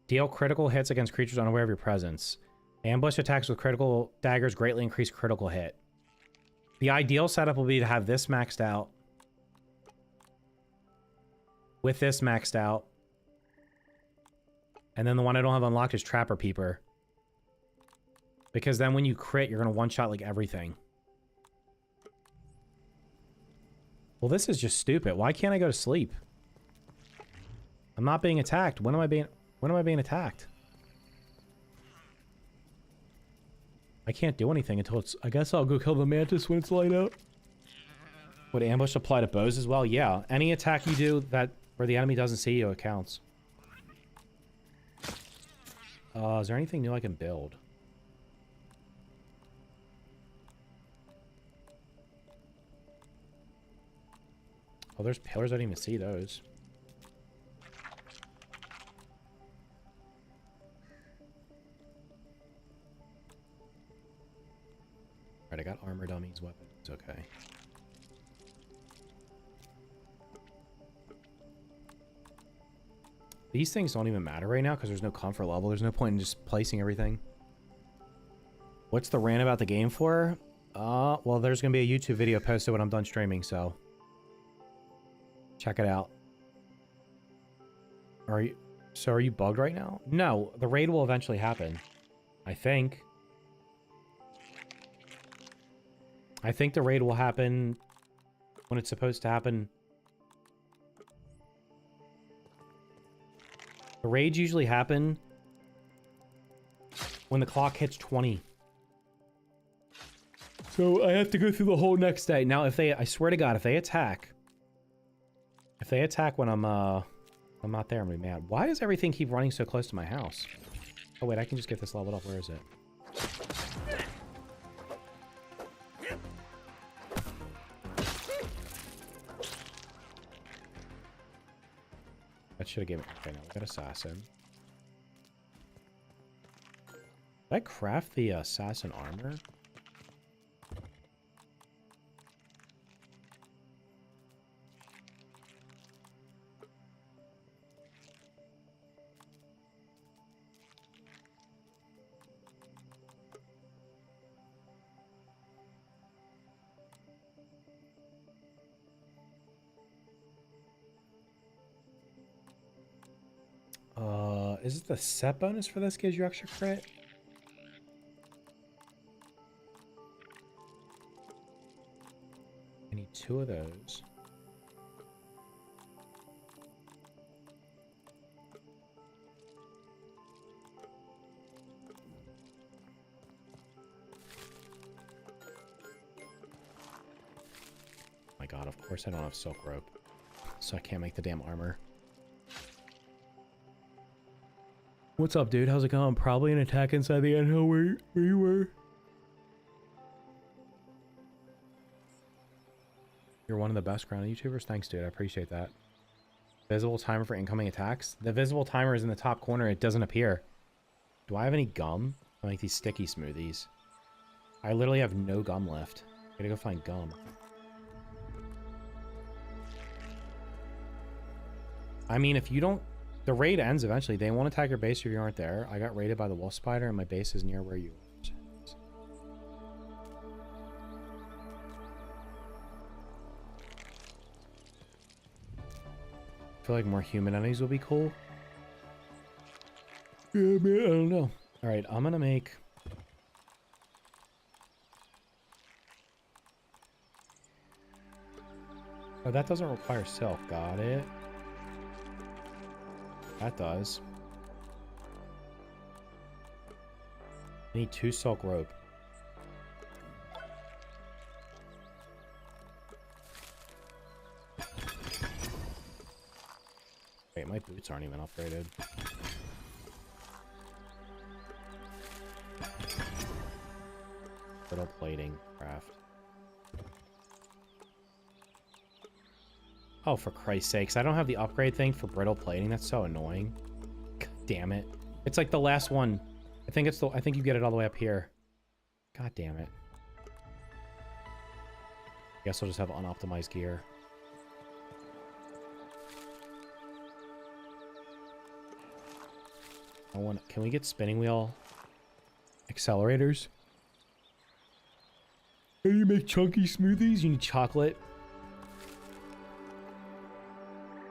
deal critical hits against creatures unaware of your presence. Ambush attacks with critical daggers greatly increase critical hit. The ideal setup will be to have this maxed out. With this maxed out. And then the one I don't have unlocked is Trapper Peeper. Because then when you crit, you're going to one-shot like everything. Well, this is just stupid. Why can't I go to sleep? I'm not being attacked. When am I being attacked? I can't do anything until it's... I guess I'll go kill the mantis when it's light out. Would ambush apply to bows as well? Yeah. Any attack you do that where the enemy doesn't see you, it counts. Is there anything new I can build? Oh, there's pillars. I didn't even see those. Alright, I got armor dummies, weapons. Okay. These things don't even matter right now because there's no comfort level. There's no point in just placing everything. What's the rant about the game for? Well, there's going to be a YouTube video posted when I'm done streaming, so... check it out. Are you bugged right now? No, the raid will eventually happen. I think. I think the raid will happen when it's supposed to happen. The raids usually happen when the clock hits 20. So I have to go through the whole next day. Now, if they, I swear to God, if they attack when I'm not there, I'm gonna be mad. Why does everything keep running so close to my house? Oh wait, I can just get this leveled up. Where is it? That should have given... Okay, now we got assassin. Did I craft the assassin armor? Is it the set bonus for this gives you extra crit? I need 2 of those. Oh my god, of course I don't have silk rope. So I can't make the damn armor. What's up, dude? How's it going? Probably an attack inside the anthill where you were. You're one of the best ground YouTubers. Thanks, dude. I appreciate that. Visible timer for incoming attacks. The visible timer is in the top corner. It doesn't appear. Do I have any gum? I like these sticky smoothies. I literally have no gum left. Gotta go find gum. I mean, if you don't... The raid ends eventually. They won't attack your base if you aren't there. I got raided by the wolf spider and my base is near where you are. I feel like more human enemies will be cool. Yeah, man, I don't know. Alright, I'm gonna make... Oh, that doesn't require silk. Got it. That does. I need 2 silk rope. Wait, my boots aren't even upgraded. Brittle plating craft. Oh, for Christ's sakes. I don't have the upgrade thing for brittle plating. That's so annoying. God damn it. It's like the last one. I think you get it all the way up here. God damn it. Guess I'll just have unoptimized gear. Can we get spinning wheel accelerators? How do you make chunky smoothies? You need chocolate.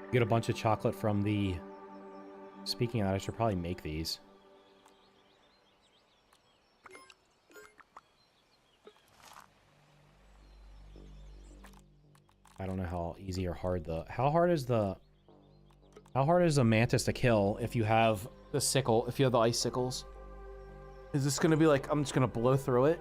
You get a bunch of chocolate from the... Speaking of that, I should probably make these. I don't know how easy or hard the... How hard is a mantis to kill if you have the sickle, if you have the icicles? Is this gonna be like, I'm just gonna blow through it?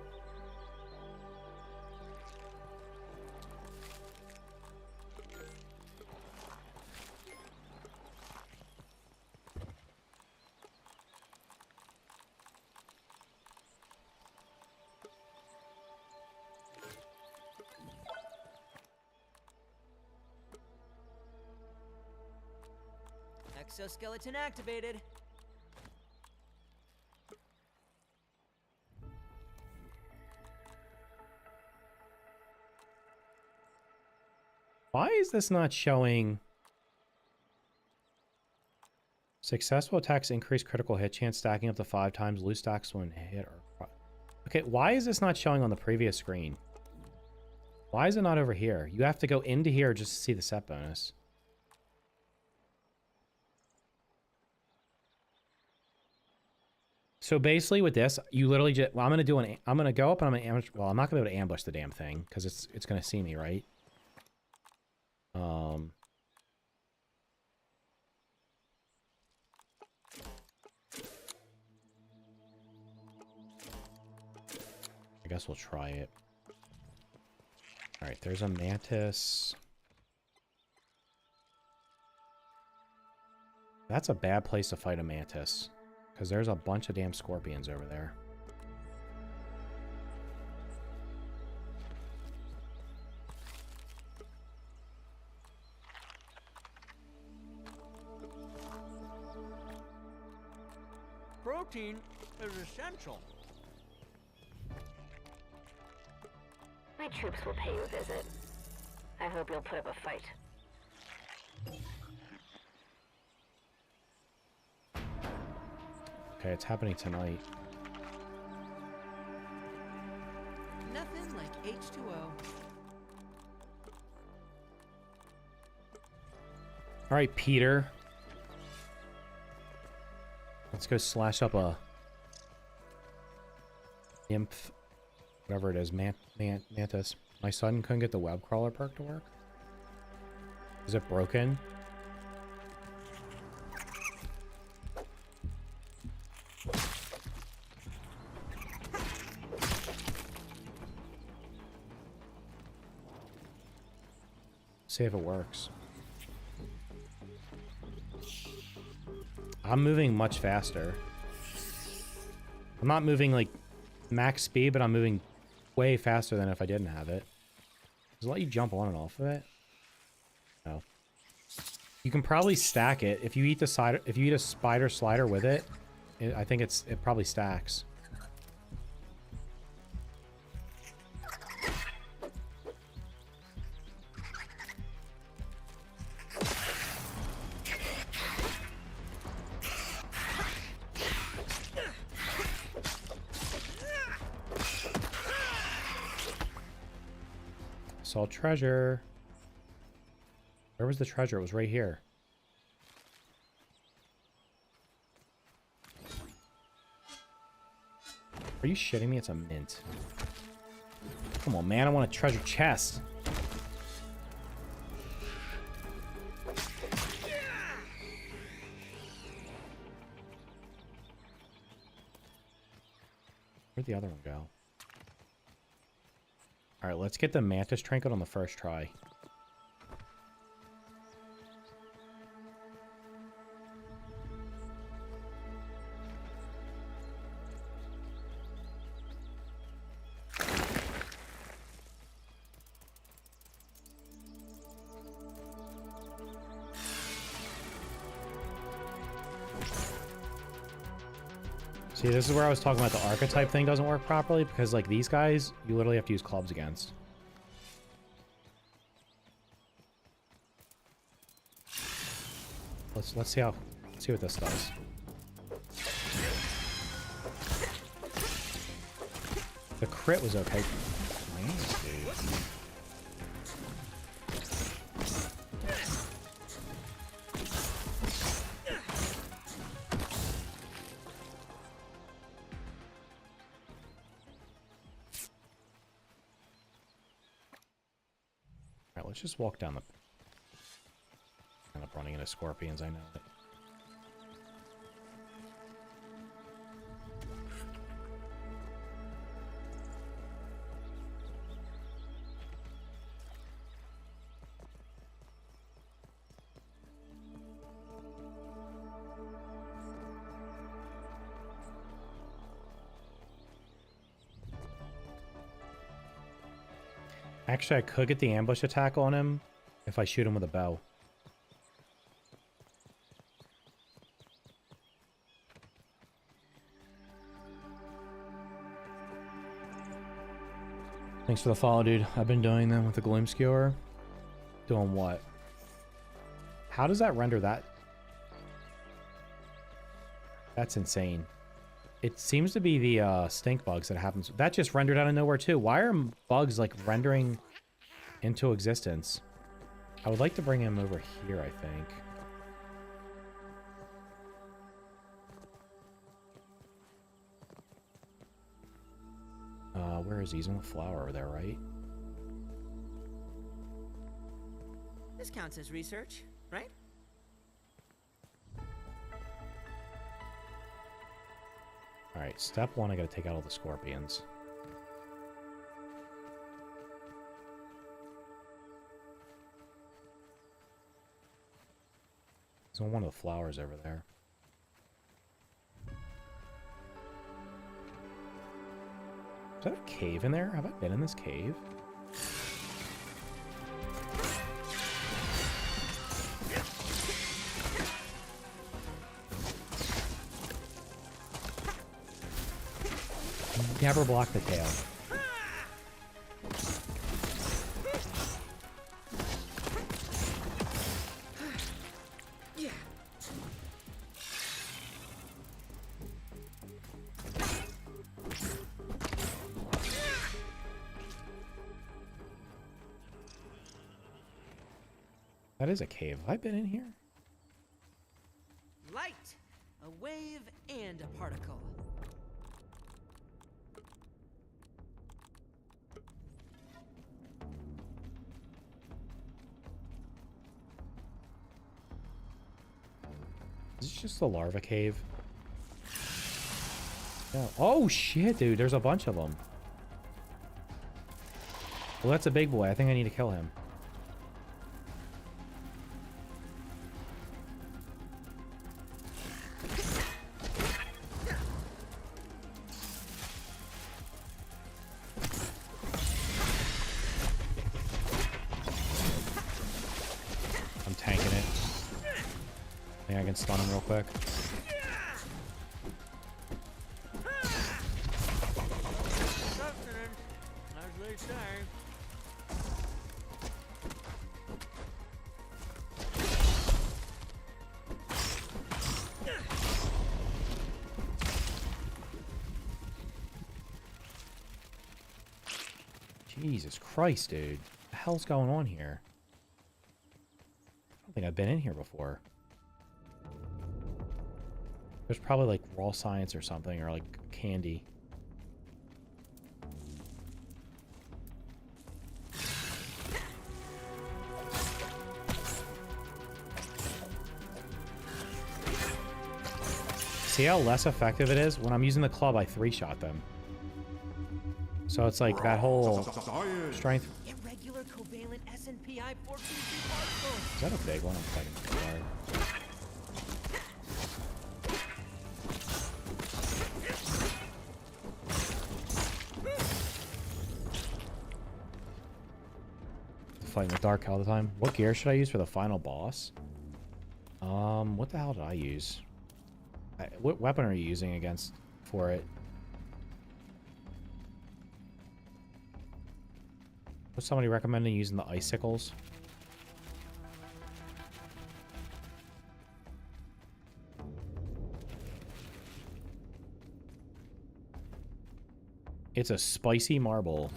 Exoskeleton activated. Why is this not showing? Successful attacks increase critical hit chance, stacking up to 5 times. Loose stacks when hit or... Okay, why is this not showing on the previous screen? Why is it not over here? You have to go into here just to see the set bonus. So basically with this, you literally just... Well, I'm going to go up and I'm going to ambush... Well, I'm not going to be able to ambush the damn thing because it's going to see me, right? I guess we'll try it. Alright, there's a mantis. That's a bad place to fight a mantis. Because there's a bunch of damn scorpions over there. Protein is essential. My troops will pay you a visit. I hope you'll put up a fight. Okay, it's happening tonight. Nothing like H2O. Alright, Peter. Let's go slash up a... imp... Whatever it is, mantis. My son couldn't get the web crawler perk to work. Is it broken? See if it works. I'm moving much faster. I'm not moving like max speed, but I'm moving way faster than if I didn't have it. Does it let you jump on and off of it? No. You can probably stack it if you eat the cider. If you eat a spider slider with it, I think it probably stacks. Saw treasure. Where was the treasure? It was right here. Are you shitting me? It's a mint. Come on, man. I want a treasure chest. Where'd the other one go? Alright, let's get the mantis trinket on the first try. See, this is where I was talking about the archetype thing doesn't work properly, because like these guys, you literally have to use clubs against. Let's see what this does. The crit was okay. Nice. dude. Alright, let's just walk down the... End up running into scorpions, I know it. Actually, I could get the ambush attack on him if I shoot him with a bow. Thanks for the follow, dude. I've been doing them with the Gloom Skewer. Doing what? How does that render that? That's insane. It seems to be the stink bugs that happens. That just rendered out of nowhere too. Why are bugs like rendering into existence? I would like to bring him over here, I think. Where is he? He's on the flower over there, right? This counts as research, right? Alright, step one, I gotta take out all the scorpions. He's on one of the flowers over there. Is that a cave in there? Have I been in this cave? Never block the tail. That is a cave. Have I been in here? Light, a wave, and a particle. Is this just the larva cave? No. Oh shit, dude. There's a bunch of them. Well, that's a big boy. I think I need to kill him. I'm tanking it. I think I can stun him real quick. Sustenance, as they say. Jesus Christ, dude. What the hell's going on here? I don't think I've been in here before. There's probably like raw science or something, or like candy. See how less effective it is? When I'm using the club, I 3-shot them. So it's like that whole strength. Irregular covalent SNPI 423 particles. Is that a big one? I'm fighting too hard. Fighting the dark all the time. What gear should I use for the final boss? What the hell did I use? What weapon are you using against for it? Was somebody recommending using the icicles? It's a spicy marble.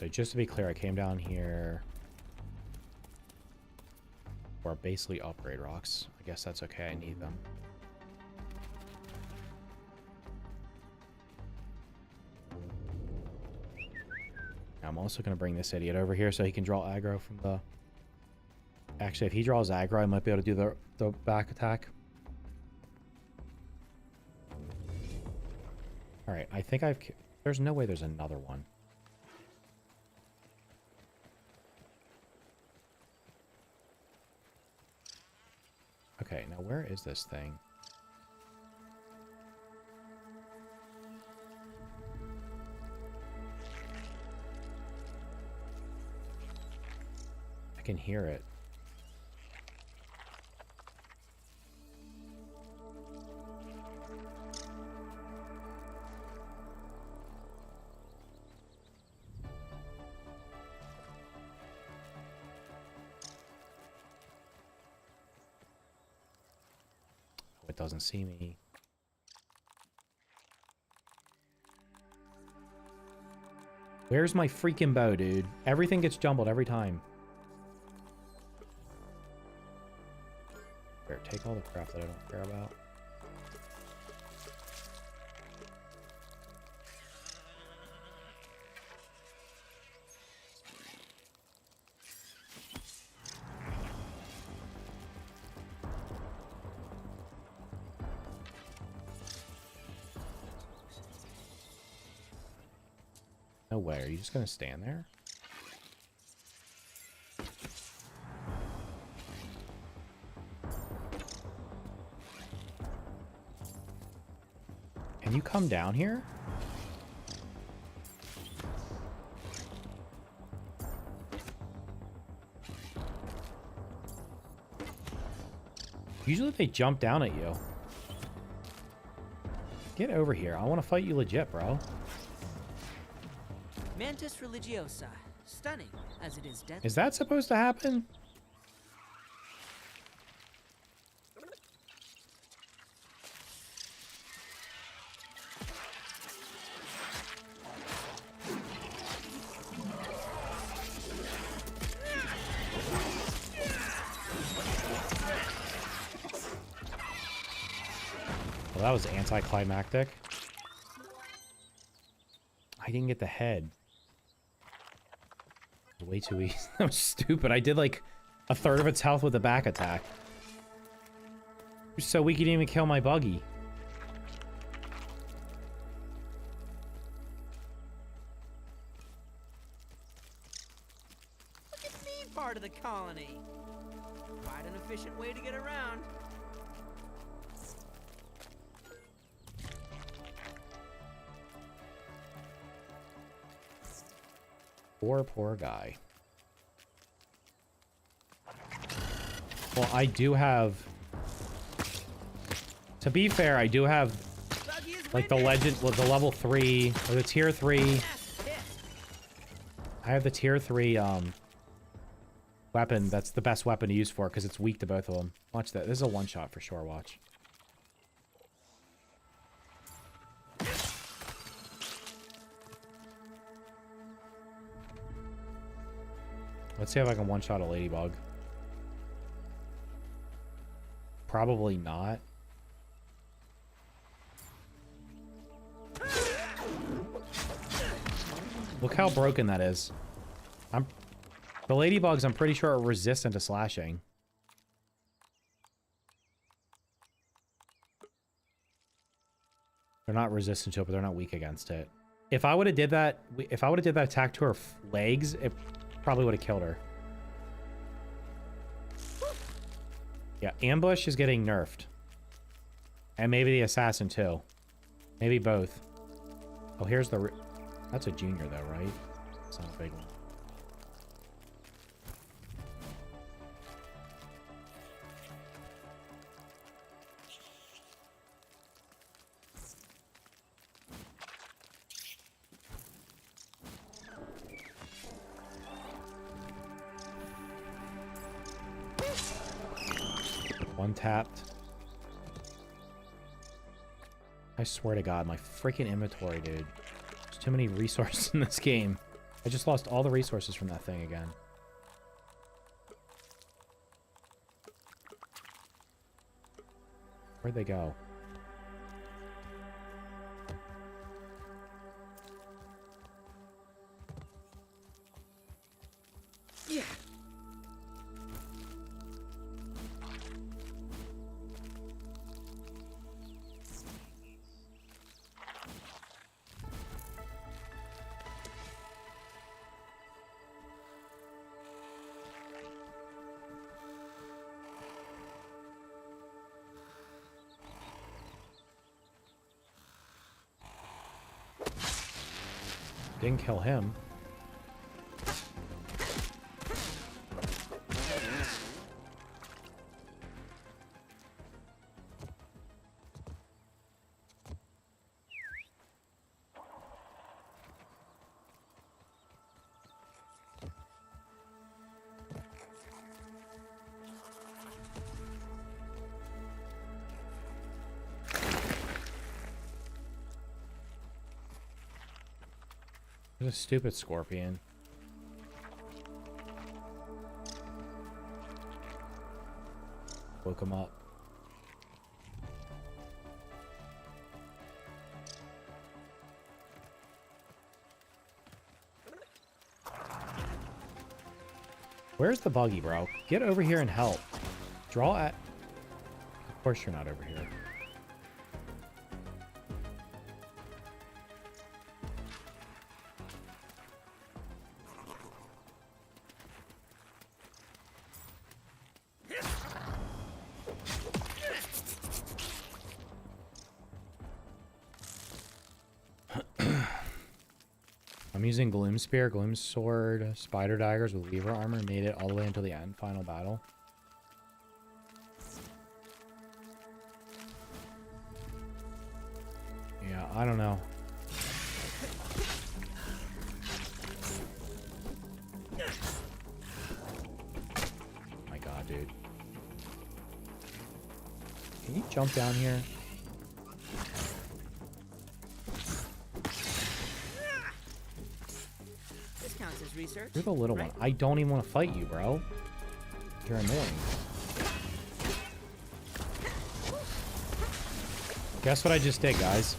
So just to be clear, I came down here for basically upgrade rocks. I guess that's okay. I need them. I'm also going to bring this idiot over here so he can draw aggro from the... Actually, if he draws aggro, I might be able to do the back attack. Alright, I think I've... There's no way there's another one. Okay, now where is this thing? I can hear it. It doesn't see me. Where's my freaking bow, dude? Everything gets jumbled every time. Here, take all the crap that I don't care about. No way. Are you just going to stand there? Can you come down here? Usually they jump down at you. Get over here. I want to fight you legit, bro. Mantis religiosa. Stunning, as it is deadly. Is that supposed to happen? Well, that was anticlimactic. I didn't get the head. Way too easy. That was stupid. I did like a third of its health with a back attack. You're so weak you didn't even kill my buggy. Look at me, part of the colony. Quite an efficient way to get around. Poor guy. Well, I do have... To be fair, I do have like the legend, well, the level 3 or the tier 3. I have the tier 3 weapon. That's the best weapon to use for because it's weak to both of them. Watch that. This is a one shot for sure. Watch. Let's see if I can one shot a ladybug. Probably not. Look how broken that is. The ladybugs, I'm pretty sure, are resistant to slashing. They're not resistant to it, but they're not weak against it. If I would have did that, attack to her legs, it probably would have killed her. Yeah, ambush is getting nerfed. And maybe the assassin too. Maybe both. Oh, here's the... That's a junior though, right? It's not a big one. One tapped. I swear to God, my freaking inventory, dude. There's too many resources in this game. I just lost all the resources from that thing again. Where'd they go? Yeah. Didn't kill him. There's a stupid scorpion. Woke him up. Where's the buggy, bro? Get over here and help. Draw at... Of course you're not over here. I'm using Gloom Spear, Gloom Sword, Spider Daggers with Weaver Armor. Made it all the way until the end. Final battle. Yeah, I don't know. Oh my god, dude. Can you jump down here? Research. You're the little one. I don't even want to fight you, bro. You're annoying. Guess what I just did, guys?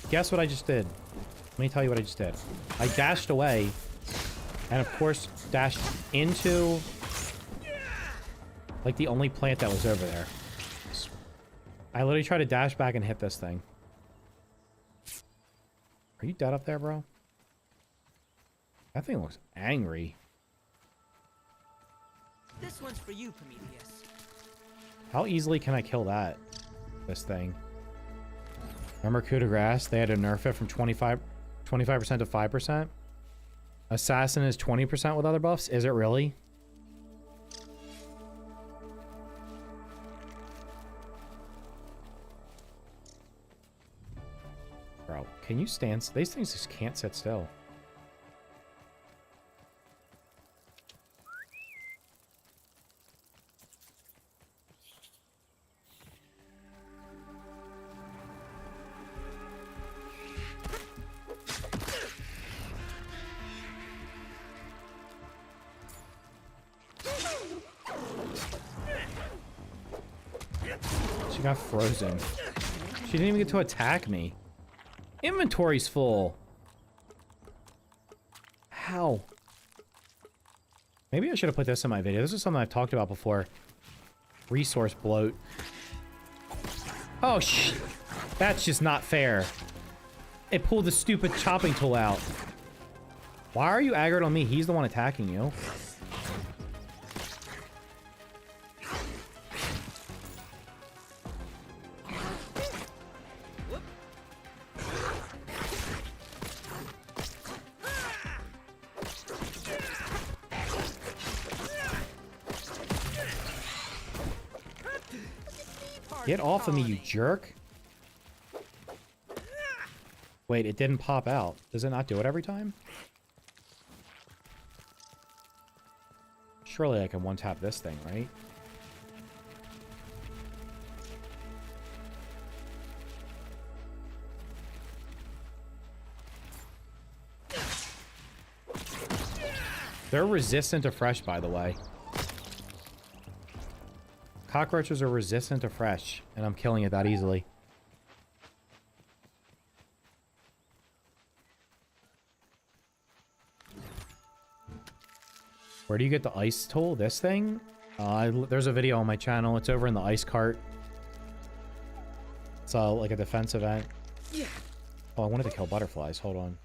Guess what I just did. Let me tell you what I just did. I dashed away, and of course, dashed into, like, the only plant that was over there. I literally tried to dash back and hit this thing. Are you dead up there, bro? That thing looks angry. This one's for you, Prometheus. How easily can I kill that? This thing. Remember coup de grace? They had to nerf it from 25% to 5%. Assassin is 20% with other buffs. Is it really? Bro, can you stand? These things just can't sit still. She got frozen. She didn't even get to attack me. Inventory's full. How? Maybe I should have put this in my video. This is something I've talked about before. Resource bloat. Oh, that's just not fair. It pulled the stupid chopping tool out. Why are you aggroed on me? He's the one attacking you. Get off of me, you jerk. Wait, it didn't pop out. Does it not do it every time? Surely I can one-tap this thing, right? They're resistant to fresh, by the way. Cockroaches are resistant to fresh, and I'm killing it that easily. Where do you get the ice tool? This thing? There's a video on my channel. It's over in the ice cart. It's like a defense event. Yeah. Oh, I wanted to kill butterflies. Hold on.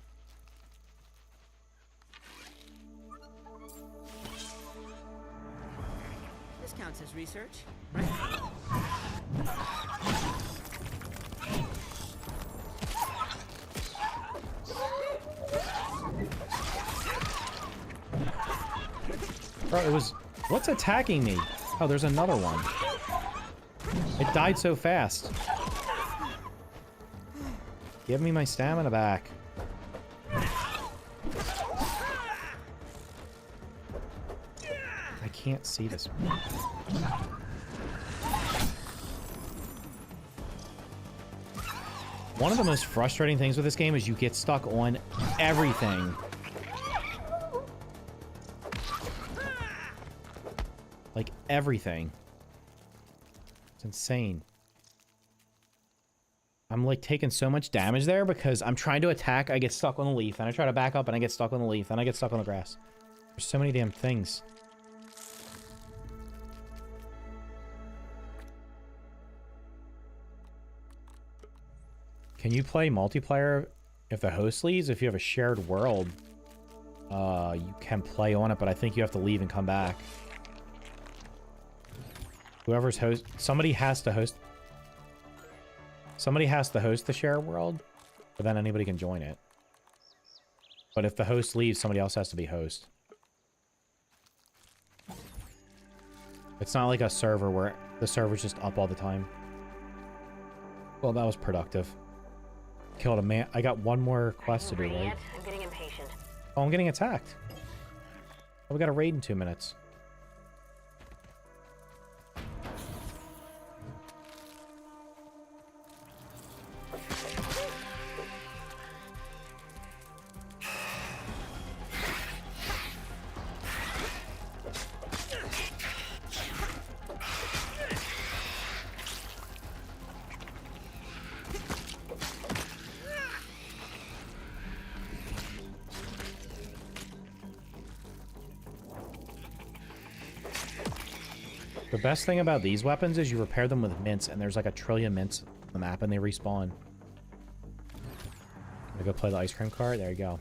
This counts as research. Bro, it was... What's attacking me? Oh, there's another one. It died so fast. Give me my stamina back. I can't see this one. One of the most frustrating things with this game is you get stuck on everything. Like, everything. It's insane. I'm, like, taking so much damage there because I'm trying to attack, I get stuck on the leaf, and I try to back up, and I get stuck on the leaf, and I get stuck on the grass. There's so many damn things. Can you play multiplayer if the host leaves? If you have a shared world, you can play on it, but I think you have to leave and come back. Whoever's host... Somebody has to host... Somebody has to host the share world, but then anybody can join it. But if the host leaves, somebody else has to be host. It's not like a server where the server's just up all the time. Well, that was productive. Killed a man. I got one more quest to do, right? I'm getting impatient. Oh, I'm getting attacked. Oh, we got a raid in 2 minutes. The best thing about these weapons is you repair them with mints, and there's like a trillion mints on the map, and they respawn. I'm gonna go play the ice cream cart. There you go.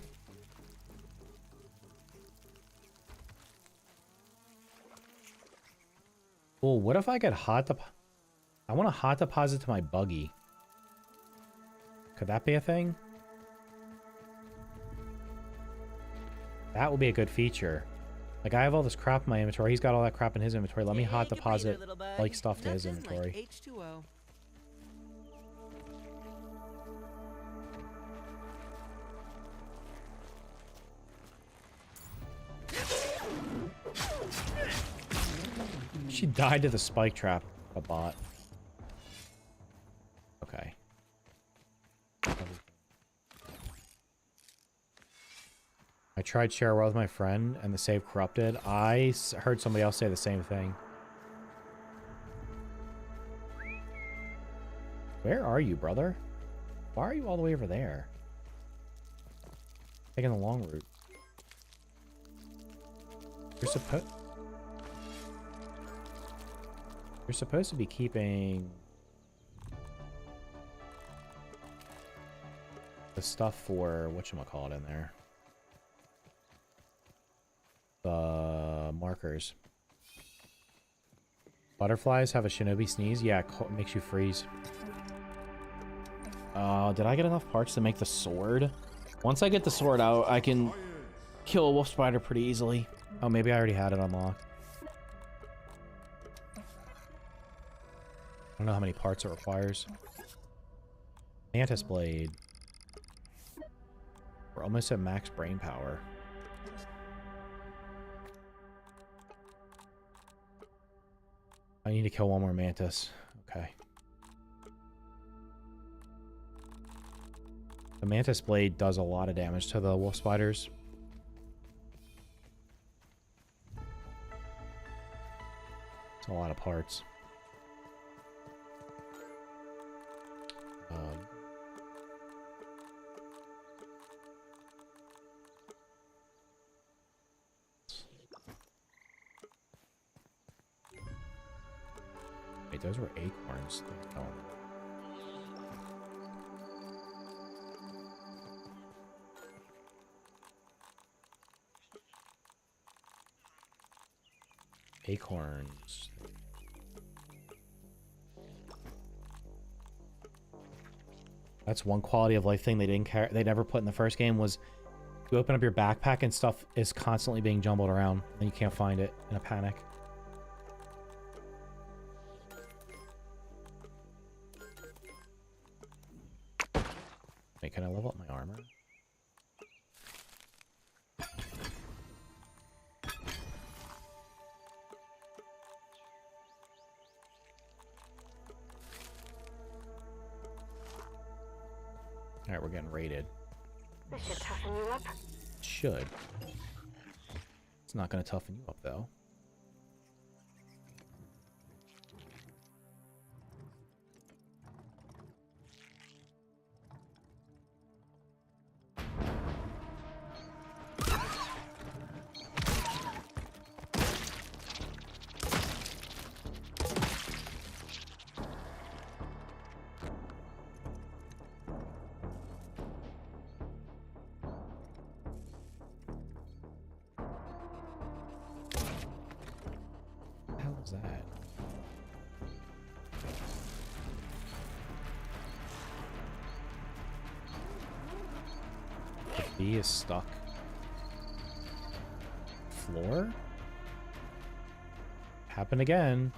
Well, what if I get I want a hot deposit to my buggy. Could that be a thing? That would be a good feature. Like, I have all this crap in my inventory. He's got all that crap in his inventory. Let me hot deposit, like, stuff to his inventory. Like H2O. She died to the spike trap, a bot. Okay. I tried share world with my friend, and the save corrupted. I heard somebody else say the same thing. Where are you, brother? Why are you all the way over there? Taking the long route. You're supposed to be keeping the stuff for whatchamacallit in there. The markers. Butterflies have a shinobi sneeze? Yeah, it makes you freeze. Did I get enough parts to make the sword? Once I get the sword out, I can kill a wolf spider pretty easily. Oh, maybe I already had it unlocked. I don't know how many parts it requires. Mantis blade. We're almost at max brain power. I need to kill one more mantis. Okay. The mantis blade does a lot of damage to the wolf spiders. It's a lot of parts. Wait, those were acorns. Oh. Acorns. That's one quality of life thing they didn't care. They never put in the first game was you open up your backpack and stuff is constantly being jumbled around and you can't find it in a panic. Wait, can I level up my armor? Alright, we're getting raided. This should toughen you up. It should. It's not going to toughen you up, though. That the bee is stuck. Floor? Happened again.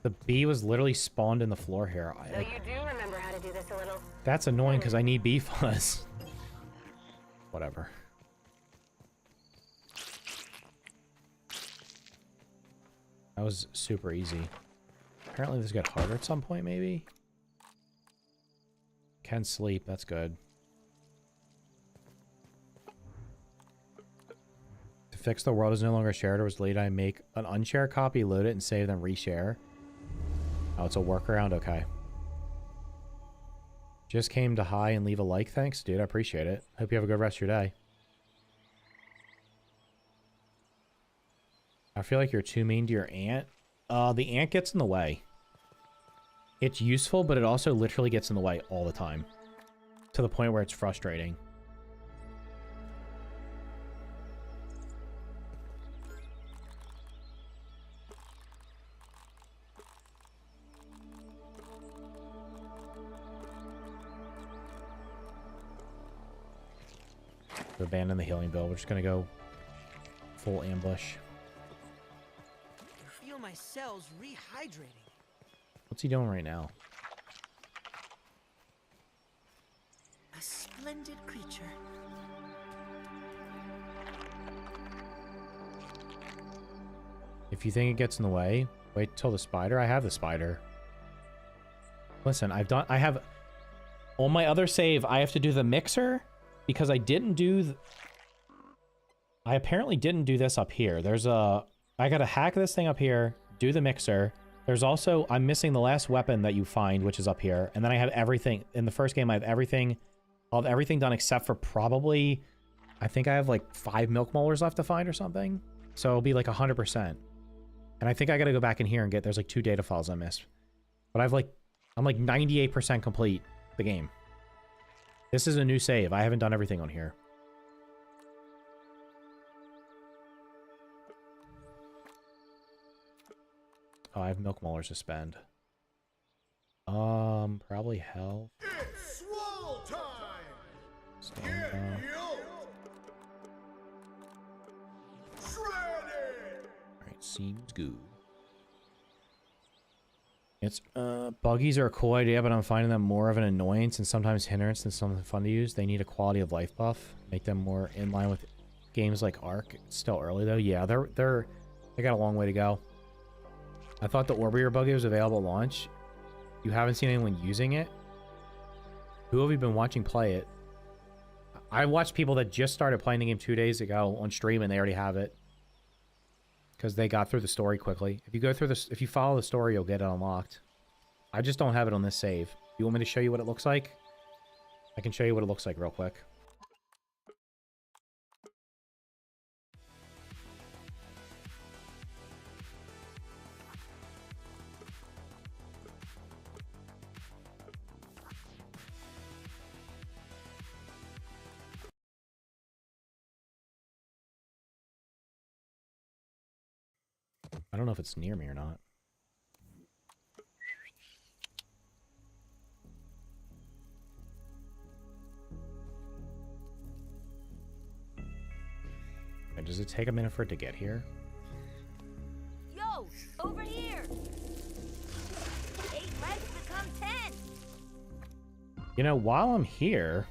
The bee was literally spawned in the floor here. So you do remember how to do this a little. That's annoying because I need bee fuzz. Whatever. That was super easy. Apparently this got harder at some point, maybe? Can sleep, that's good. To fix the world is no longer shared or was deleted, I make an unshared copy, load it, and save, then reshare. Oh, it's a workaround? Okay. Just came to hi and leave a like. Thanks, dude. I appreciate it. Hope you have a good rest of your day. I feel like you're too mean to your ant. The ant gets in the way. It's useful, but it also literally gets in the way all the time. To the point where it's frustrating. To abandon the healing build, we're just gonna go full ambush. My cells rehydrating. What's he doing right now? A splendid creature. If you think it gets in the way, wait till the spider. I have the spider. Listen, I have on my other save, I have to do the mixer because I didn't do I apparently didn't do this up here. I gotta hack this thing up here, do the mixer. There's also, I'm missing the last weapon that you find, which is up here. And then I have everything. In the first game, I have everything. I'll have everything done except for probably, I think I have like 5 milk molars left to find or something. So it'll be like 100%. And I think I gotta go back in here and get, there's like 2 data files I missed. But I'm like 98% complete the game. This is a new save. I haven't done everything on here. Oh, I have milk molars to spend. Probably health. It's swole time. Stamina. Alright, seems good. It's buggies are a cool idea, but I'm finding them more of an annoyance and sometimes hindrance than something fun to use. They need a quality of life buff. Make them more in line with games like Ark. It's still early though. Yeah, they got a long way to go. I thought the Orbier buggy was available at launch. You haven't seen anyone using it? Who have you been watching play it? I watched people that just started playing the game 2 days ago on stream and they already have it. because they got through the story quickly. If you go through this, if you follow the story, you'll get it unlocked. I just don't have it on this save. You want me to show you what it looks like? I can show you what it looks like real quick. I don't know if it's near me or not. And does it take a minute for it to get here? Yo, over here! 8 legs become 10! You know, while I'm here...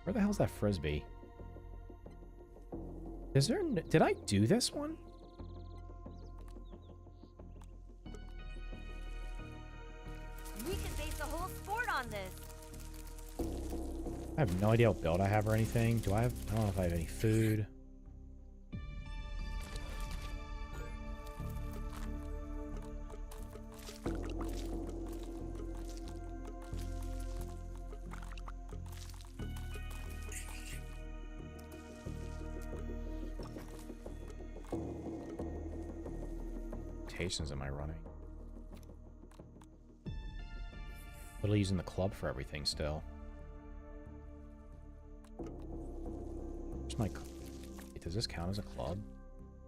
Where the hell's that frisbee? Is there... Did I do this one? We can base the whole sport on this. I have no idea what build I have or anything. Do I have... I don't know if I have any food. Mutations am I running? Literally using the club for everything still. Where's my... Wait, does this count as a club?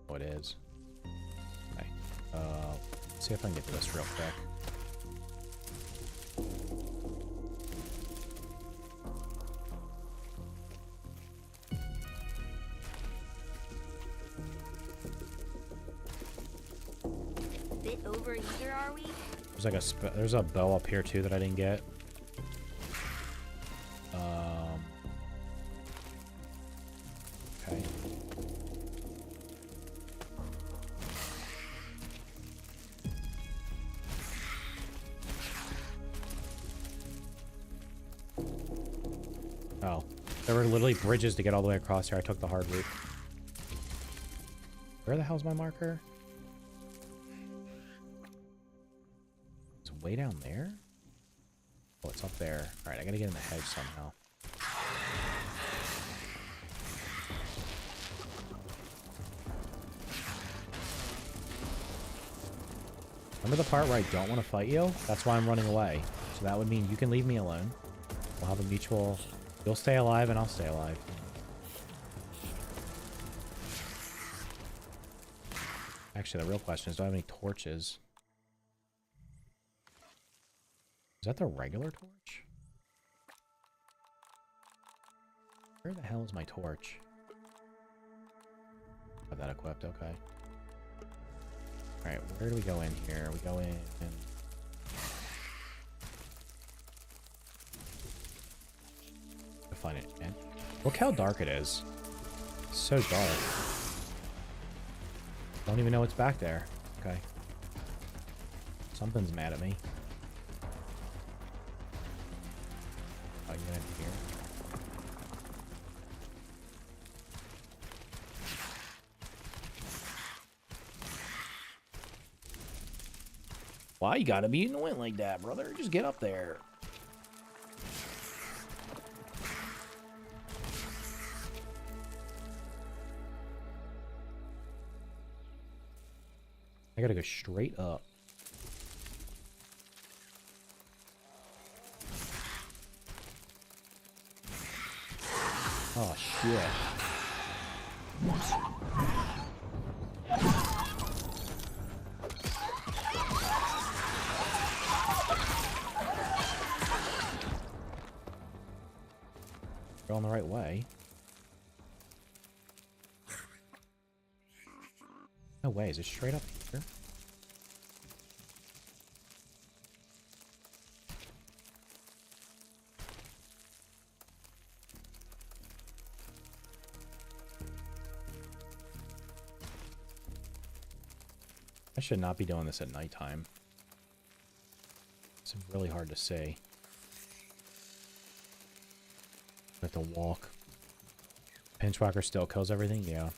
Oh, it is. Okay. Let's see if I can get to this real quick. Bit over eager, are we? There's like there's a bow up here too that I didn't get. Okay. Oh, there were literally bridges to get all the way across here. I took the hard route. Where the hell's my marker? It's way down there? Oh, it's up there. Alright, I gotta get in the hedge somehow. Remember the part where I don't want to fight you? That's why I'm running away. So that would mean you can leave me alone. We'll have a mutual... You'll stay alive and I'll stay alive. Actually, the real question is, do I have any torches? Is that the regular torch? Where the hell is my torch? Have that equipped, okay. Alright, where do we go in here? We go in and... to find it. Look how dark it is. It's so dark. Don't even know what's back there. Okay. Something's mad at me. Oh, you in here? Why you gotta be in the wind like that, brother? Just get up there. I gotta go straight up. Oh, shit. Going the right way. No way, is it straight up here? I should not be doing this at nighttime. It's really hard to see. I have to walk. Pinchwhacker still kills everything? Yeah.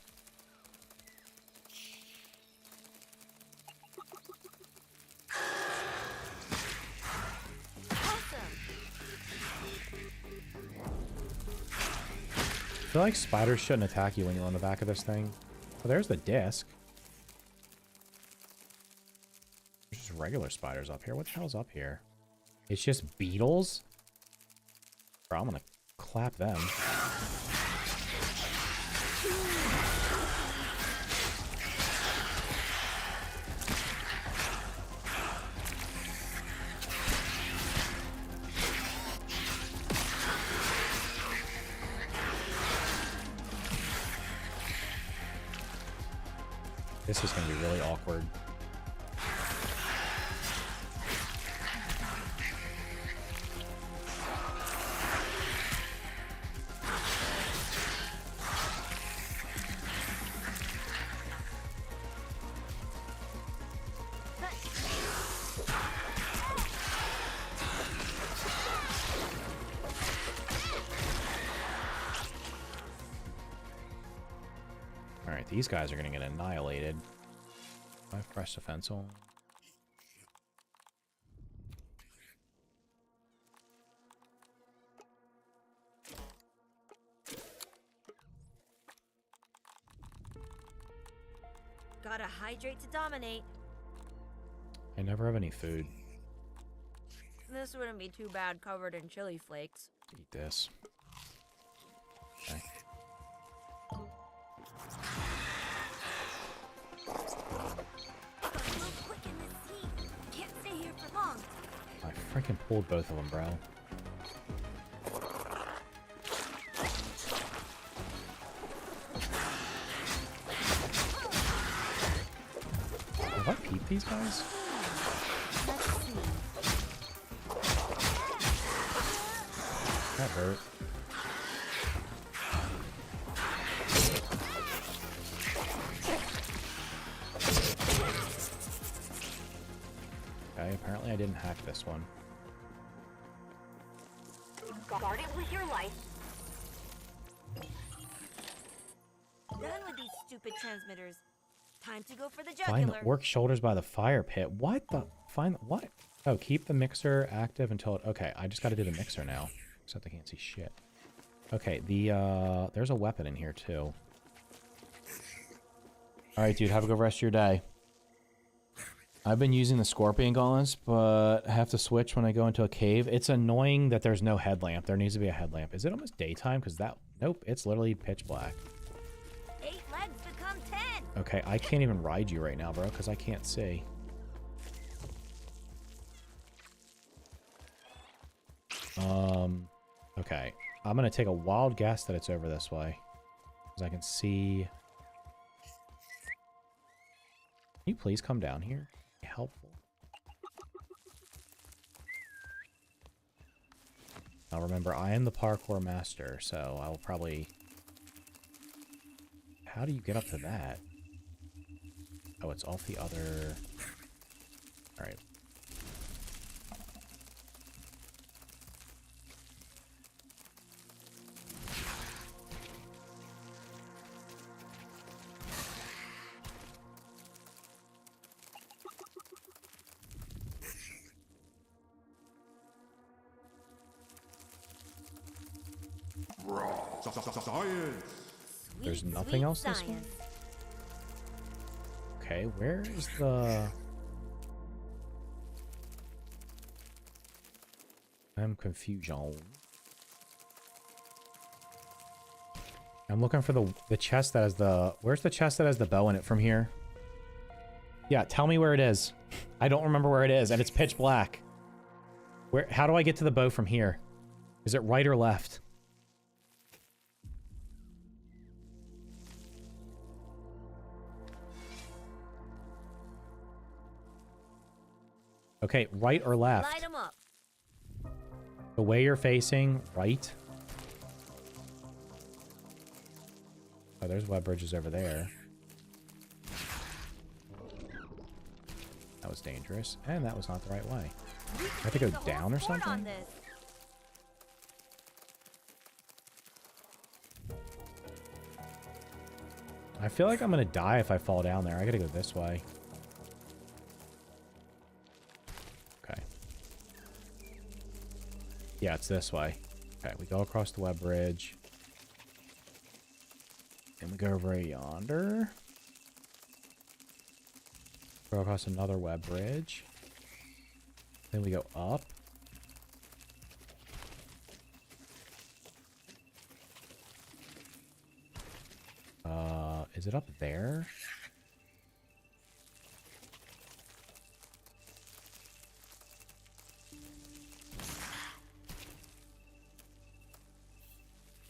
feel like spiders shouldn't attack you when you're on the back of this thing. Oh, there's the disc. There's just regular spiders up here. What the hell's up here? It's just beetles? Bro, I'm gonna clap them. This is going to be really awkward. Alright, these guys are going to get annihilated. I have fresh defense on. Gotta hydrate to dominate. I never have any food. This wouldn't be too bad covered in chili flakes. Eat this. Okay. I freaking pulled both of them, bro. Have I peeped these guys? That hurt. Okay, apparently I didn't hack this one. Guard it with your life. Done with these stupid transmitters. Time to go for the Find jugular. work shoulders by the fire pit. What the? Find what? Oh, keep the mixer active until it... Okay, I just got to do the mixer now. Except I can't see shit. Okay, there's a weapon in here too. All right, dude. Have a good rest of your day. I've been using the scorpion gauntlets, but I have to switch when I go into a cave. It's annoying that there's no headlamp. There needs to be a headlamp. Is it almost daytime? Because that... Nope, it's literally pitch black. 8 legs become 10. Okay, I can't even ride you right now, bro, because I can't see. Okay. I'm going to take a wild guess that it's over this way. Because I can see... Can you please come down here? Helpful. Now remember, I am the parkour master, so I will probably... How do you get up to that? Oh, it's off the other... Alright. Science! There's Sweet, nothing sweet else this way? science. Okay, where is the... I'm confused. I'm looking for the chest that has the... Where's the chest that has the bow in it from here? Yeah, tell me where it is. I don't remember where it is, and it's pitch black. Where? How do I get to the bow from here? Is it right or left? Okay, right or left? Light 'em up. The way you're facing, right? Oh, there's web bridges over there. That was dangerous. And that was not the right way. I have to go down or something? I feel like I'm gonna die if I fall down there. I gotta go this way. Okay. Yeah, it's this way. Okay, we go across the web bridge. we go over yonder. Go across another web bridge. Then we go up. Is it up there?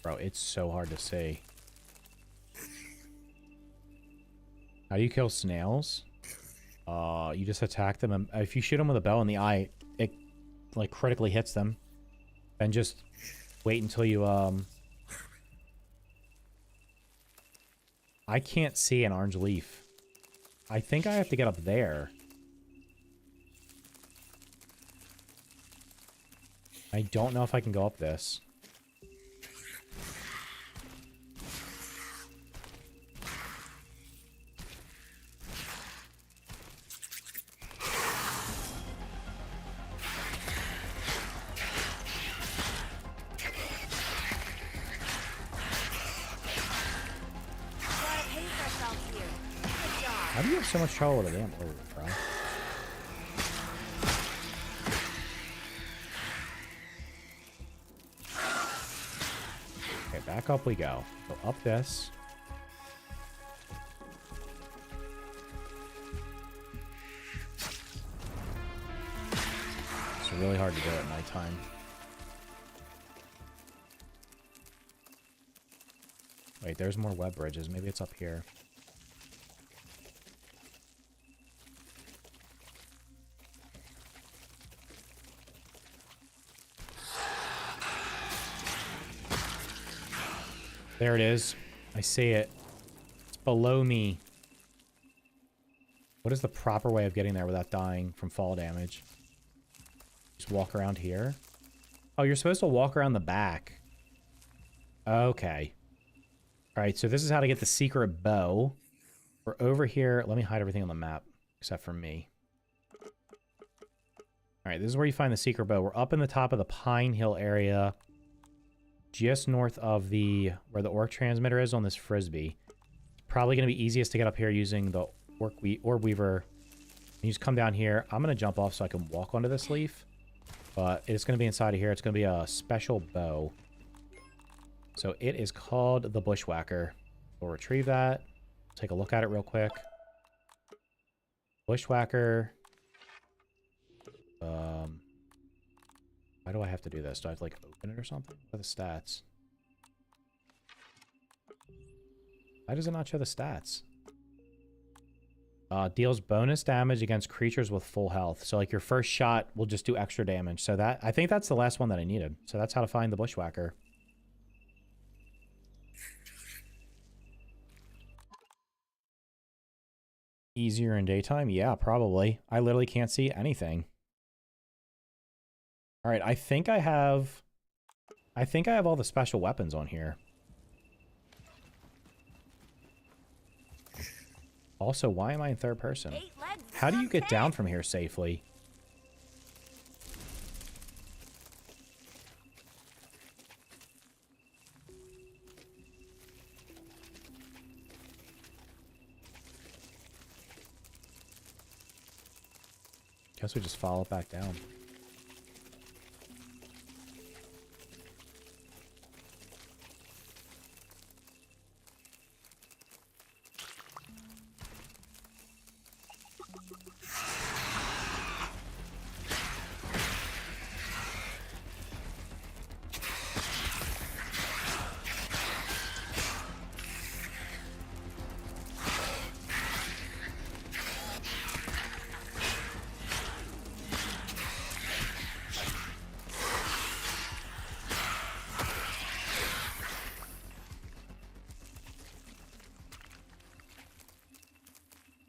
Bro, it's so hard to see. How do you kill snails? You just attack them, and if you shoot them with a bow in the eye, it like critically hits them. And just wait until you I can't see an orange leaf. I think I have to get up there. I don't know if I can go up this. How do you have so much trouble with a damn orb, bro? Okay, back up we go. Go up this. It's really hard to do at nighttime. Wait, there's more web bridges. Maybe it's up here. There it is. I see it. It's below me. What is the proper way of getting there without dying from fall damage? Just walk around here? Oh, you're supposed to walk around the back. Okay. Alright, so this is how to get the secret bow. We're over here. Let me hide everything on the map, except for me. Alright, this is where you find the secret bow. We're up in the top of the Pine Hill area. Just north of the where the orc transmitter is on this frisbee. It's probably going to be easiest to get up here using the orb weaver. And you just come down here. I'm going to jump off so I can walk onto this leaf. But it's going to be inside of here. It's going to be a special bow. So it is called the Bushwhacker. We'll retrieve that. Take a look at it real quick. Bushwhacker. Why do I have to do this? Do I have to, like, open it or something? What are the stats? Why does it not show the stats? Deals bonus damage against creatures with full health. So, like, your first shot will just do extra damage. So that, I think that's the last one that I needed. So that's how to find the Bushwhacker. Easier in daytime? Yeah, probably. I literally can't see anything. All right, I think I have all the special weapons on here. Also, why am I in third person? How do you get down from here safely? Guess we just follow it back down.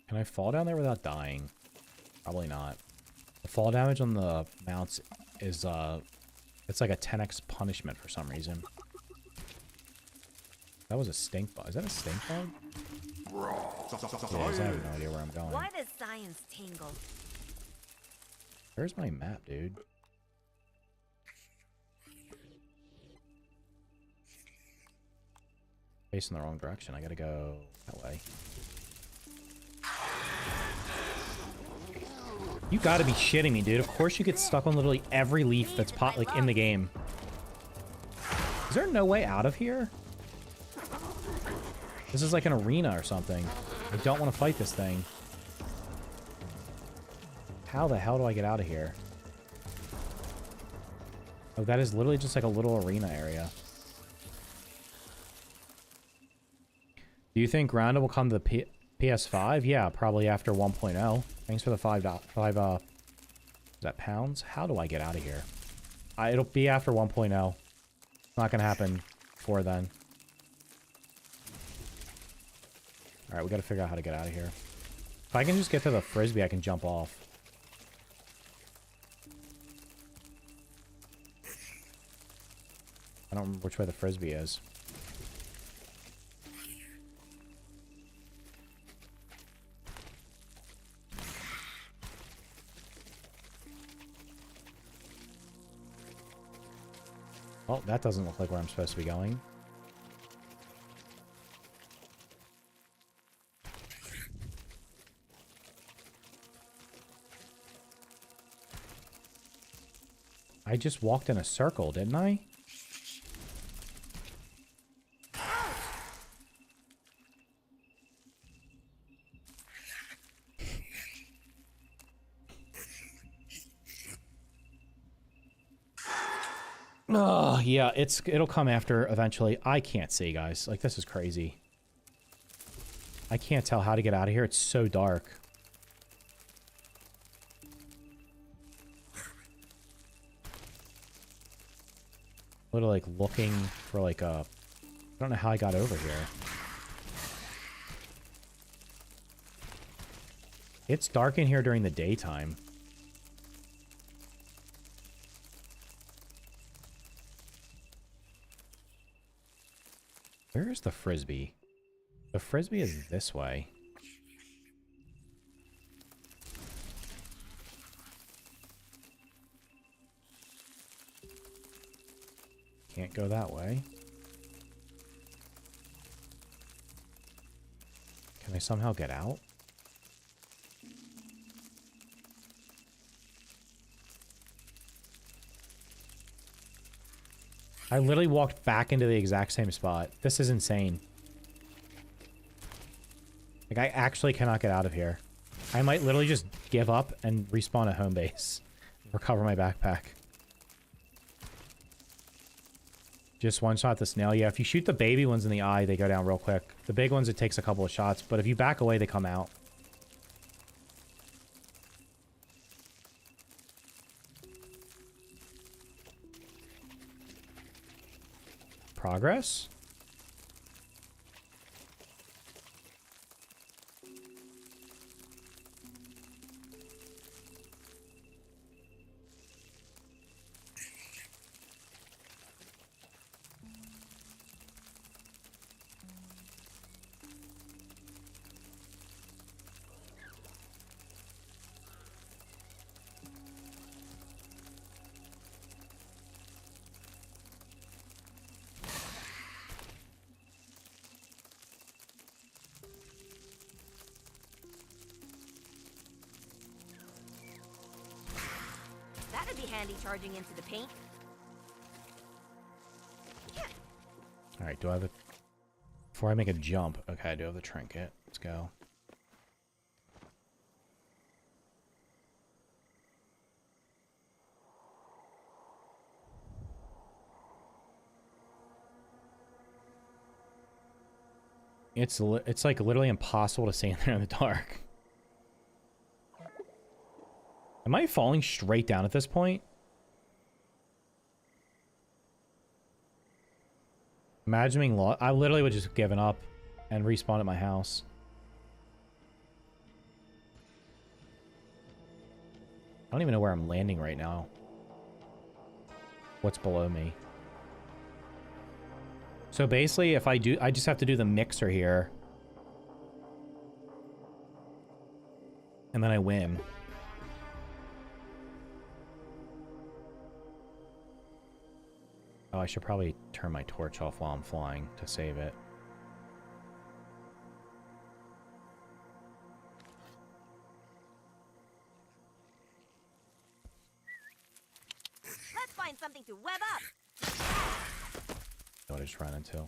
Can I fall down there without dying? Probably not. The fall damage on the mounts is, it's like a 10x punishment for some reason. That was a stink bug. Is that a stink bug? Yeah, I have no idea where I'm going. Why does science tingle? Where's my map, dude? Okay, facing the wrong direction. I gotta go that way. You gotta be shitting me, dude. Of course you get stuck on literally every leaf that's like in the game. Is there no way out of here? This is like an arena or something. I don't want to fight this thing. How the hell do I get out of here? Oh, that is literally just like a little arena area. Do you think Grounded will come to the PS5? Yeah, probably after 1.0. Thanks for the $5. Is that pounds? How do I get out of here? It'll be after 1.0. It's not gonna happen before then. Alright, we gotta figure out how to get out of here. If I can just get to the frisbee, I can jump off. I don't remember which way the frisbee is. Well, that doesn't look like where I'm supposed to be going. I just walked in a circle, didn't I? Oh, yeah, it'll come after eventually. I can't see, guys. Like, this is crazy. I can't tell how to get out of here. It's so dark. Literally, like, looking for, like, a... I don't know how I got over here. It's dark in here during the daytime. Where is the frisbee? The frisbee is this way. Can't go that way. Can I somehow get out? I literally walked back into the exact same spot. This is insane. Like, I actually cannot get out of here. I might literally just give up and respawn at home base. Recover my backpack. Just one shot the snail. Yeah, if you shoot the baby ones in the eye, they go down real quick. The big ones, it takes a couple of shots. But if you back away, they come out. Progress? That'd be handy charging into the paint. Alright, do I have a... Before I make a jump... Okay, I do have the trinket. Let's go. It's like literally impossible to see in there in the dark. Am I falling straight down at this point? Imagine being lost. I literally would just have given up and respawn at my house. I don't even know where I'm landing right now. What's below me? So basically, if I do, I just have to do the mixer here. And then I win. Oh, I should probably turn my torch off while I'm flying to save it. find something to web up. What I just ran into.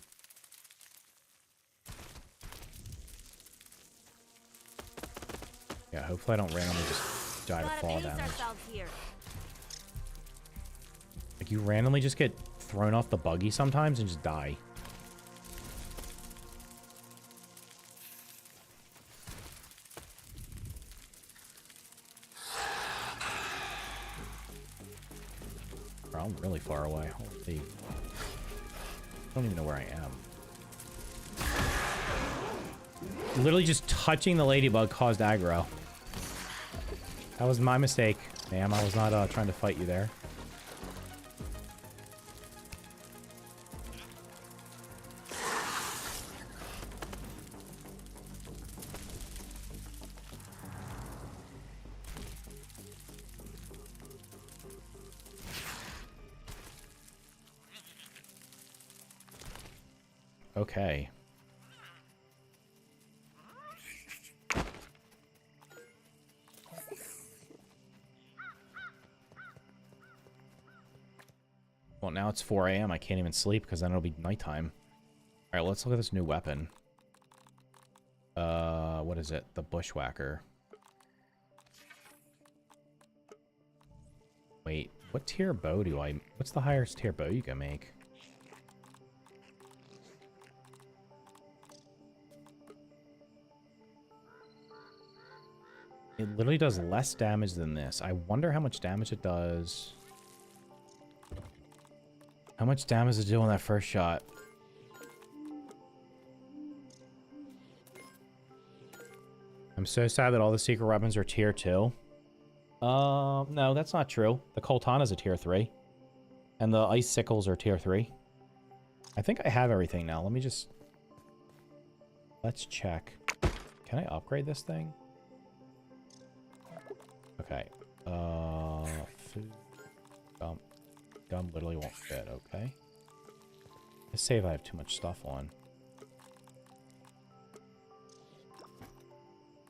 Yeah, hopefully I don't randomly just die to Gotta fall pace damage. ourselves here. Like, you randomly just get thrown off the buggy sometimes and just die. Bro, I'm really far away. Holy. I don't even know where I am. Literally just touching the ladybug caused aggro. That was my mistake, ma'am. I was not trying to fight you there. Okay. Well, now it's 4 a.m. I can't even sleep because then it'll be nighttime. All right, let's look at this new weapon. What is it? The Bushwhacker. Wait, what tier bow do I... What's the highest tier bow you can make? It literally does less damage than this. I wonder how much damage it does. How much damage does it do on that first shot? I'm so sad that all the secret weapons are tier 2. No, that's not true. The Coltana's a tier 3. And the Ice Sickles are tier 3. I think I have everything now. Let me just... Let's check. Can I upgrade this thing? Okay. Food. Gum. Gum literally won't fit, okay. Let's save I have too much stuff on.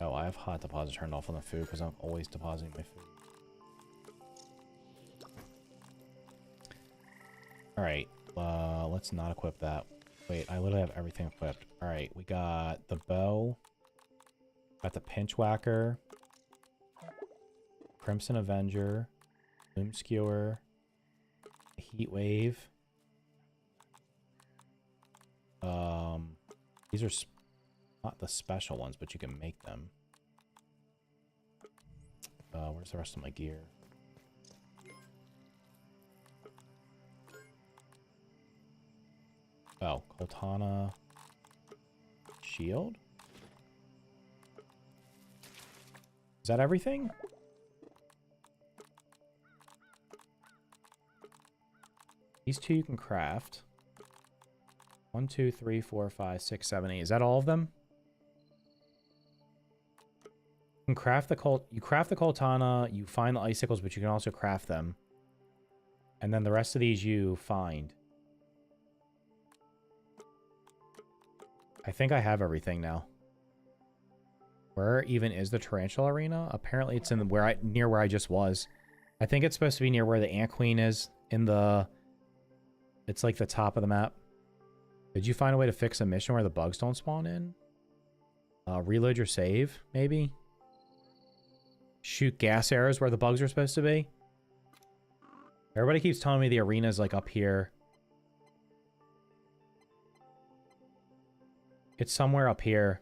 Oh, I have hot deposit turned off on the food because I'm always depositing my food. Alright, let's not equip that. Wait, I literally have everything equipped. Alright, we got the bow. Got the pinch whacker. Crimson Avenger. Loom Skewer. Heat Wave. These are not the special ones, but you can make them. Where's the rest of my gear? Oh, Coltana shield? Is that everything? These two you can craft. 1, 2, 3, 4, 5, 6, 7, 8. Is that all of them? You can craft the Coltana, you find the icicles, but you can also craft them. And then the rest of these you find. I think I have everything now. Where even is the Tarantula Arena? Apparently it's in the, near where I just was. I think it's supposed to be near where the Ant Queen is in the... It's like the top of the map. Did you find a way to fix a mission where the bugs don't spawn in? Reload your save, maybe? Shoot gas arrows where the bugs are supposed to be? Everybody keeps telling me the arena is like up here. It's somewhere up here.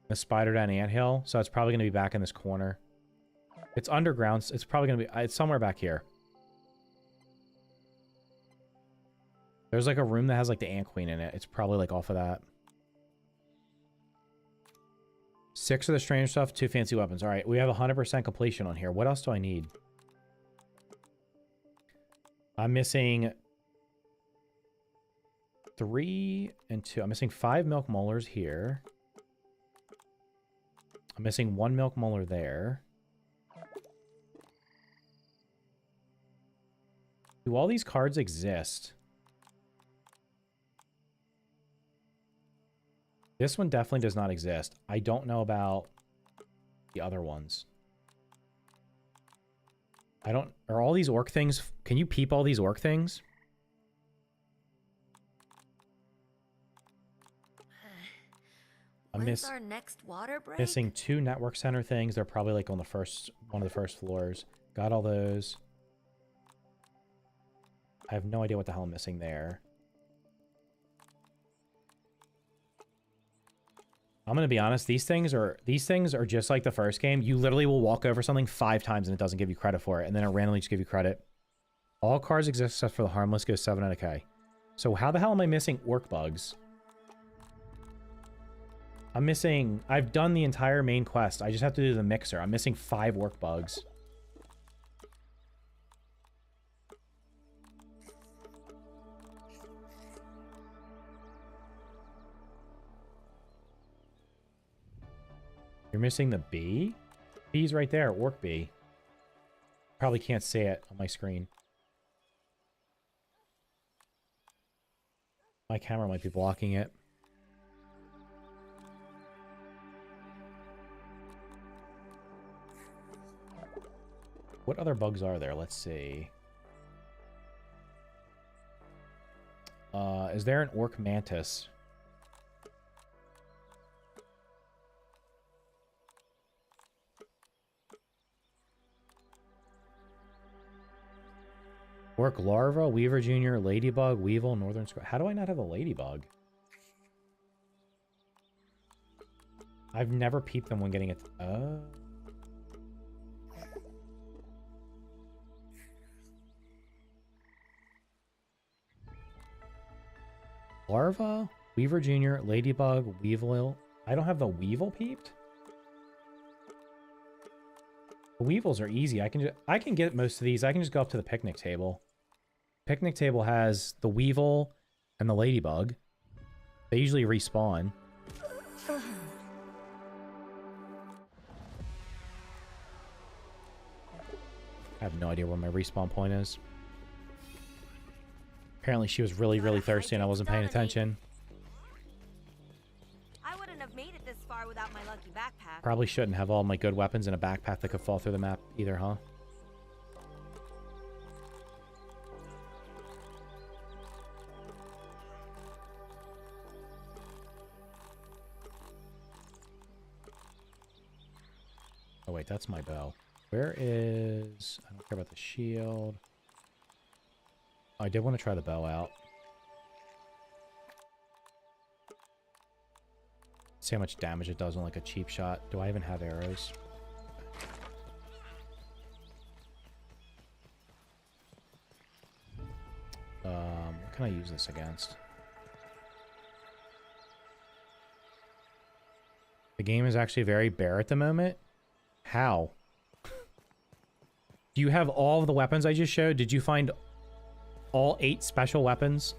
The Spider Den Anthill, so it's probably going to be back in this corner. It's underground. So it's probably going to be... It's somewhere back here. There's like a room that has like the Ant Queen in it. It's probably like off of that. 6 of the strange stuff, 2 fancy weapons. All right, we have 100% completion on here. What else do I need? I'm missing 3 and 2. I'm missing 5 milk molars here. I'm missing 1 milk molar there. Do all these cards exist? This one definitely does not exist. I don't know about the other ones. I don't... Are all these orc things... Can you peep all these orc things? I'm When's our next water break? missing 2 network center things. They're probably like on the first... one of the first floors. Got all those. I have no idea what the hell I'm missing there. I'm gonna be honest, these things are just like the first game. You literally will walk over something 5 times and it doesn't give you credit for it, and then it randomly just give you credit. All cars exist except for the harmless goes 7 out of K. So how the hell am I missing orc bugs? I'm missing... I've done the entire main quest. I just have to do the mixer. I'm missing 5 orc bugs. You're missing the bee? Bee's right there, orc bee. Probably can't see it on my screen. My camera might be blocking it. What other bugs are there? Let's see. Is there an orc mantis? Orc larva, weaver junior, ladybug, weevil, northern squirrel. How do I not have a ladybug? I've never peeped them when getting it. Oh. Larva, weaver junior, ladybug, weevil. I don't have the weevil peeped. The weevils are easy. I can get most of these. I can just go up to the picnic table. Picnic table has the weevil and the ladybug. They usually respawn. I have no idea where my respawn point is. Apparently she was really, really thirsty and I wasn't paying attention. I wouldn't have made it this far without my lucky backpack. Probably shouldn't have all my good weapons in a backpack that could fall through the map either, huh? Oh wait, that's my bow. Where is... I don't care about the shield. Oh, I did want to try the bow out. See how much damage it does on like a cheap shot. Do I even have arrows? What can I use this against? The game is actually very bare at the moment. How? Do you have all of the weapons I just showed? Did you find all 8 special weapons?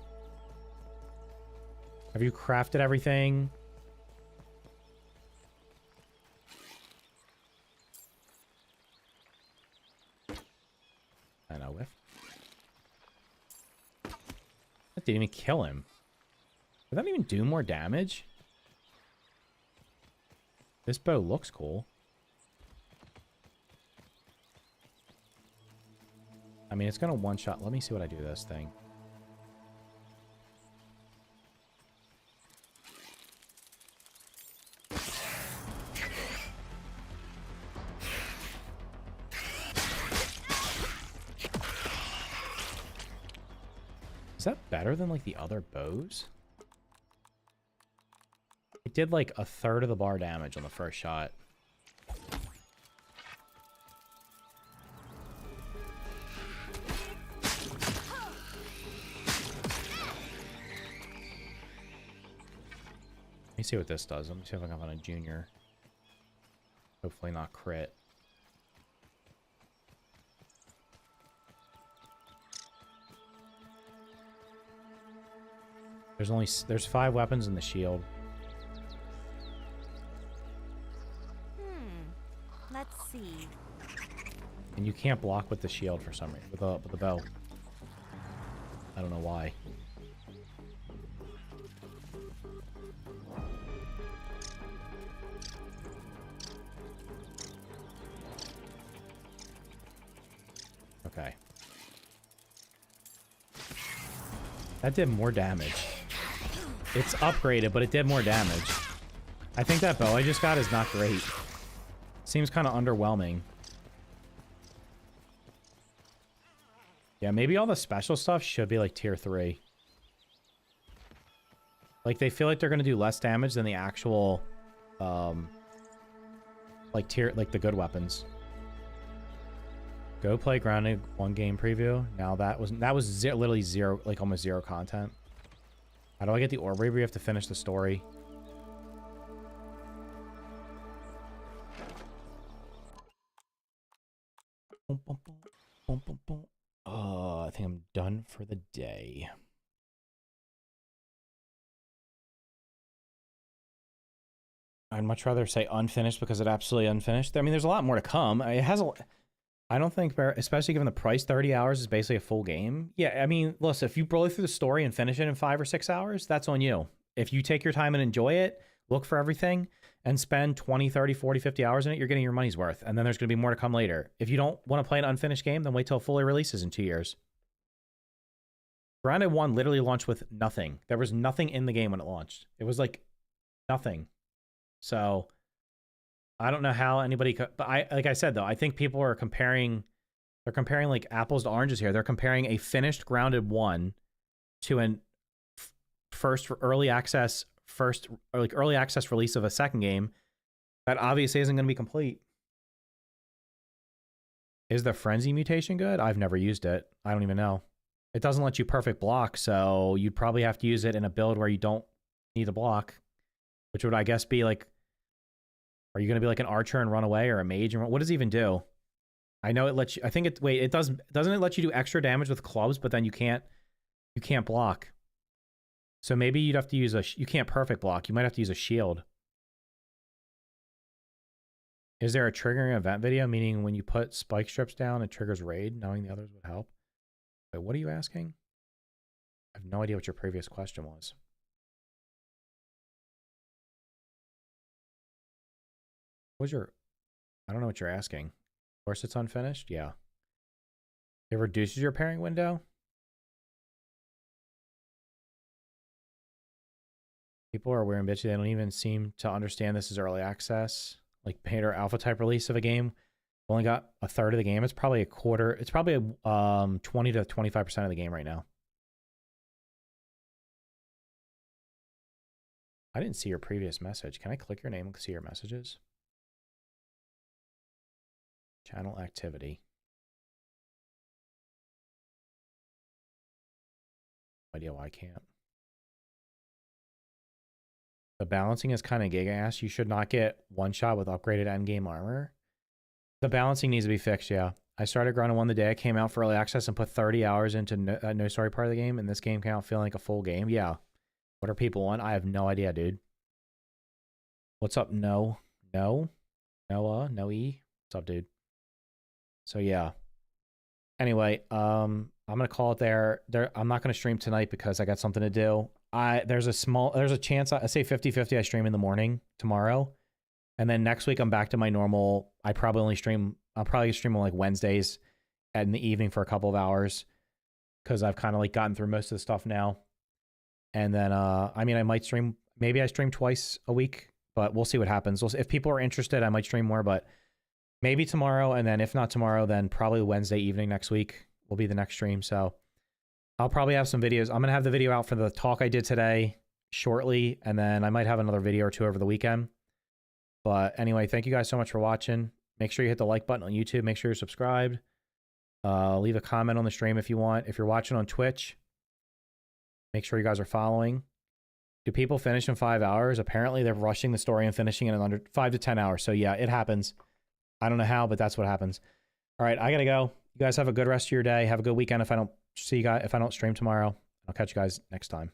Have you crafted everything? I know, whiff. That didn't even kill him. Did that even do more damage? This bow looks cool. I mean, it's gonna one-shot. Let me see what I do to this thing. Is that better than, like, the other bows? It did, like, 1/3 of the bar damage on the first shot. Let me see what this does. Let me see if I can find a junior. Hopefully not crit. There's 5 weapons in the shield. Let's see. And you can't block with the shield for some reason, with the bow. I don't know why. Okay. That did more damage. It's upgraded, but it did more damage. I think that bow I just got is not great. Seems kind of underwhelming. Yeah, maybe all the special stuff should be like tier 3. Like, they feel like they're going to do less damage than the actual, like, the good weapons. Go play Grounded 1 game preview. Now that was literally zero, like almost zero content. How do I get the orb reaver? You have to finish the story. I think I'm done for the day. I'd much rather say unfinished because it absolutely unfinished. I mean, there's a lot more to come. It has a... I don't think, especially given the price, 30 hours is basically a full game. Yeah, I mean, listen, if you blow through the story and finish it in 5 or 6 hours, that's on you. If you take your time and enjoy it, look for everything, and spend 20, 30, 40, 50 hours in it, you're getting your money's worth. And then there's going to be more to come later. If you don't want to play an unfinished game, then wait till it fully releases in 2 years. Grounded 1 literally launched with nothing. There was nothing in the game when it launched. It was like nothing. So... I don't know how anybody could, but like I said, though, I think people are comparing, they're comparing like apples to oranges here. They're comparing a finished Grounded 1 to an early access release of a second game that obviously isn't going to be complete. Is the Frenzy mutation good? I've never used it. I don't even know. It doesn't let you perfect block, so you'd probably have to use it in a build where you don't need to block, which would, I guess, be like, are you going to be like an archer and run away, or a mage? And what does it even do? I know it lets you, I think it, wait, it doesn't it let you do extra damage with clubs, but then you can't block. So maybe you'd have to use you can't perfect block. You might have to use a shield. Is there a triggering event video? Meaning when you put spike strips down, it triggers raid, knowing the others would help. Wait, what are you asking? I have no idea what your previous question was. I don't know what you're asking. Of course it's unfinished? Yeah. It reduces your pairing window? People are weird and bitchy. They don't even seem to understand this is early access. Like beta or alpha type release of a game. Only got a third of the game. It's probably a quarter. It's probably 20 to 25% of the game right now. I didn't see your previous message. Can I click your name and see your messages? Channel activity. No idea why I can't. The balancing is kind of giga-ass. You should not get one shot with upgraded endgame armor. The balancing needs to be fixed, yeah. I started Grounded 1 the day I came out for early access and put 30 hours into no story part of the game, and this game came out feeling like a full game. Yeah. What are people on? I have no idea, dude. What's up, No? Noah? Noe? What's up, dude? So yeah. Anyway, I'm gonna call it there. I'm not gonna stream tonight because I got something to do. There's a chance I say 50-50 I stream in the morning tomorrow. And then next week I'm back to my normal. I'll probably stream on like Wednesdays in the evening for a couple of hours. Cause I've kind of like gotten through most of the stuff now. And then I mean I might stream, maybe I stream twice a week, but we'll see what happens. If people are interested, I might stream more, but maybe tomorrow, and then if not tomorrow, then probably Wednesday evening next week will be the next stream. So I'll probably have some videos. I'm going to have the video out for the talk I did today shortly, and then I might have another video or two over the weekend. But anyway, thank you guys so much for watching. Make sure you hit the like button on YouTube. Make sure you're subscribed. Leave a comment on the stream if you want. If you're watching on Twitch, make sure you guys are following. Do people finish in 5 hours? Apparently, they're rushing the story and finishing it in under 5 to 10 hours. So yeah, it happens. I don't know how, but that's what happens. All right, I gotta go. You guys have a good rest of your day. Have a good weekend. If I don't stream tomorrow, I'll catch you guys next time.